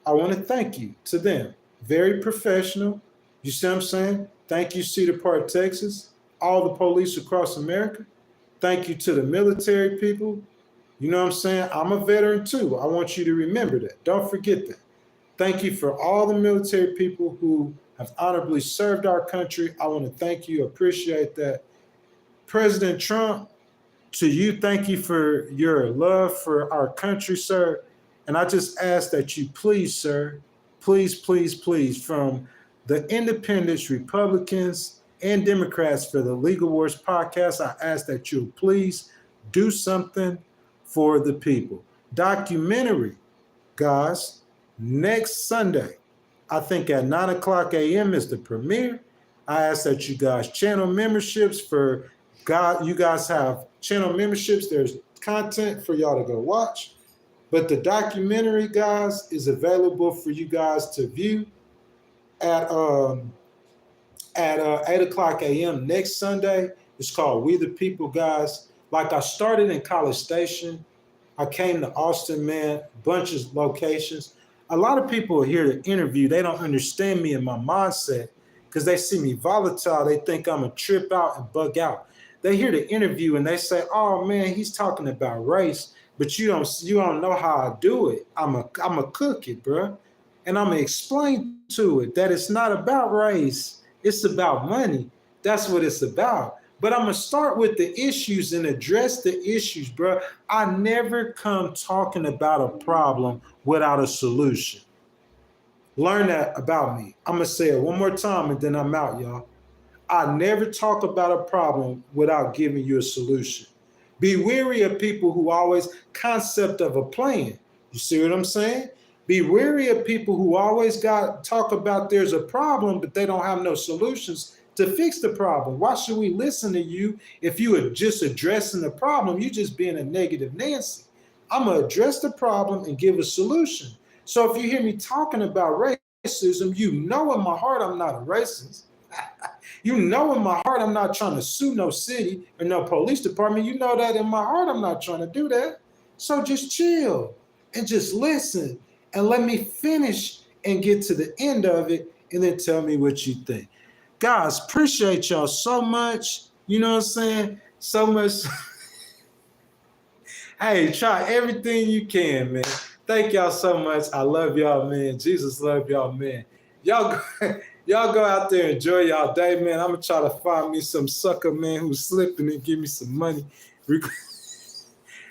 I want to thank you to them. Very professional. You see what I'm saying? Thank you, Cedar Park, Texas. All the police across America. Thank you to the military people. You know what I'm saying? I'm a veteran too. I want you to remember that. Don't forget that. Thank you for all the military people who have honorably served our country. I want to thank you. Appreciate that. President Trump, to you, thank you for your love for our country, sir. And I just ask that you please, sir, please, please, please, from the independents, Republicans, and Democrats for the Legal Wars podcast, I ask that you please do something for the people. Documentary, guys, next Sunday, I think at 9:00 a.m. is the premiere. I ask that you guys channel memberships for God. You guys have channel memberships. There's content for y'all to go watch. But the documentary, guys, is available for you guys to view at 8:00 a.m. next Sunday. It's called We the People, guys. Like I started in College Station. I came to Austin, man, bunch of locations. A lot of people here to interview, they don't understand me and my mindset because they see me volatile. They think I'm a trip out and bug out. They hear the interview and they say, oh man, he's talking about race, but you don't know how I do it. I'm a cook it, bro. And I'm gonna explain to it that it's not about race. It's about money. That's what it's about. But I'm gonna start with the issues and address the issues, bro. I never come talking about a problem without a solution. Learn that about me. I'm gonna say it one more time and then I'm out, y'all. I never talk about a problem without giving you a solution. Be wary of people who always concept of a plan. You see what I'm saying? Be wary of people who always talk about there's a problem, but they don't have no solutions to fix the problem. Why should we listen to you if you are just addressing the problem? You just being a negative Nancy. I'm going to address the problem and give a solution. So if you hear me talking about racism, you know in my heart I'm not a racist. You know in my heart I'm not trying to sue no city or no police department. You know that in my heart I'm not trying to do that. So just chill and just listen and let me finish and get to the end of it and then tell me what you think. Guys, appreciate y'all so much. You know what I'm saying? So much. Hey, try everything you can, man. Thank y'all so much. I love y'all, man. Jesus love y'all, man. Y'all go out there and enjoy y'all day, man. I'm going to try to find me some sucker, man, who's slipping and give me some money.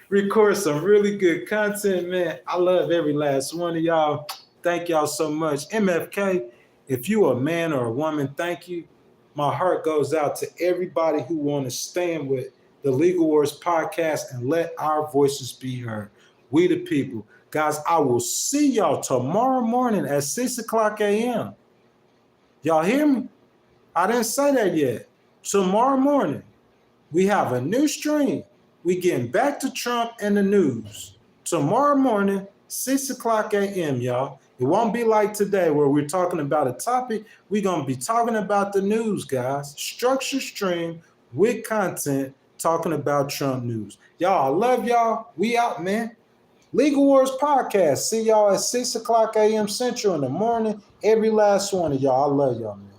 Record some really good content, man. I love every last one of y'all. Thank y'all so much. MFK, if you are a man or a woman, thank you. My heart goes out to everybody who want to stand with the Legal Wars podcast and let our voices be heard. We the people. Guys, I will see y'all tomorrow morning at 6 o'clock a.m. Y'all hear me? I didn't say that yet. Tomorrow morning, we have a new stream. We getting back to Trump and the news. Tomorrow morning, 6 o'clock a.m., y'all. It won't be like today where we're talking about a topic. We're going to be talking about the news, guys. Structured stream with content talking about Trump news. Y'all, I love y'all. We out, man. Legal Wars Podcast. See y'all at 6 o'clock a.m. Central in the morning. Every last one of y'all. I love y'all, man.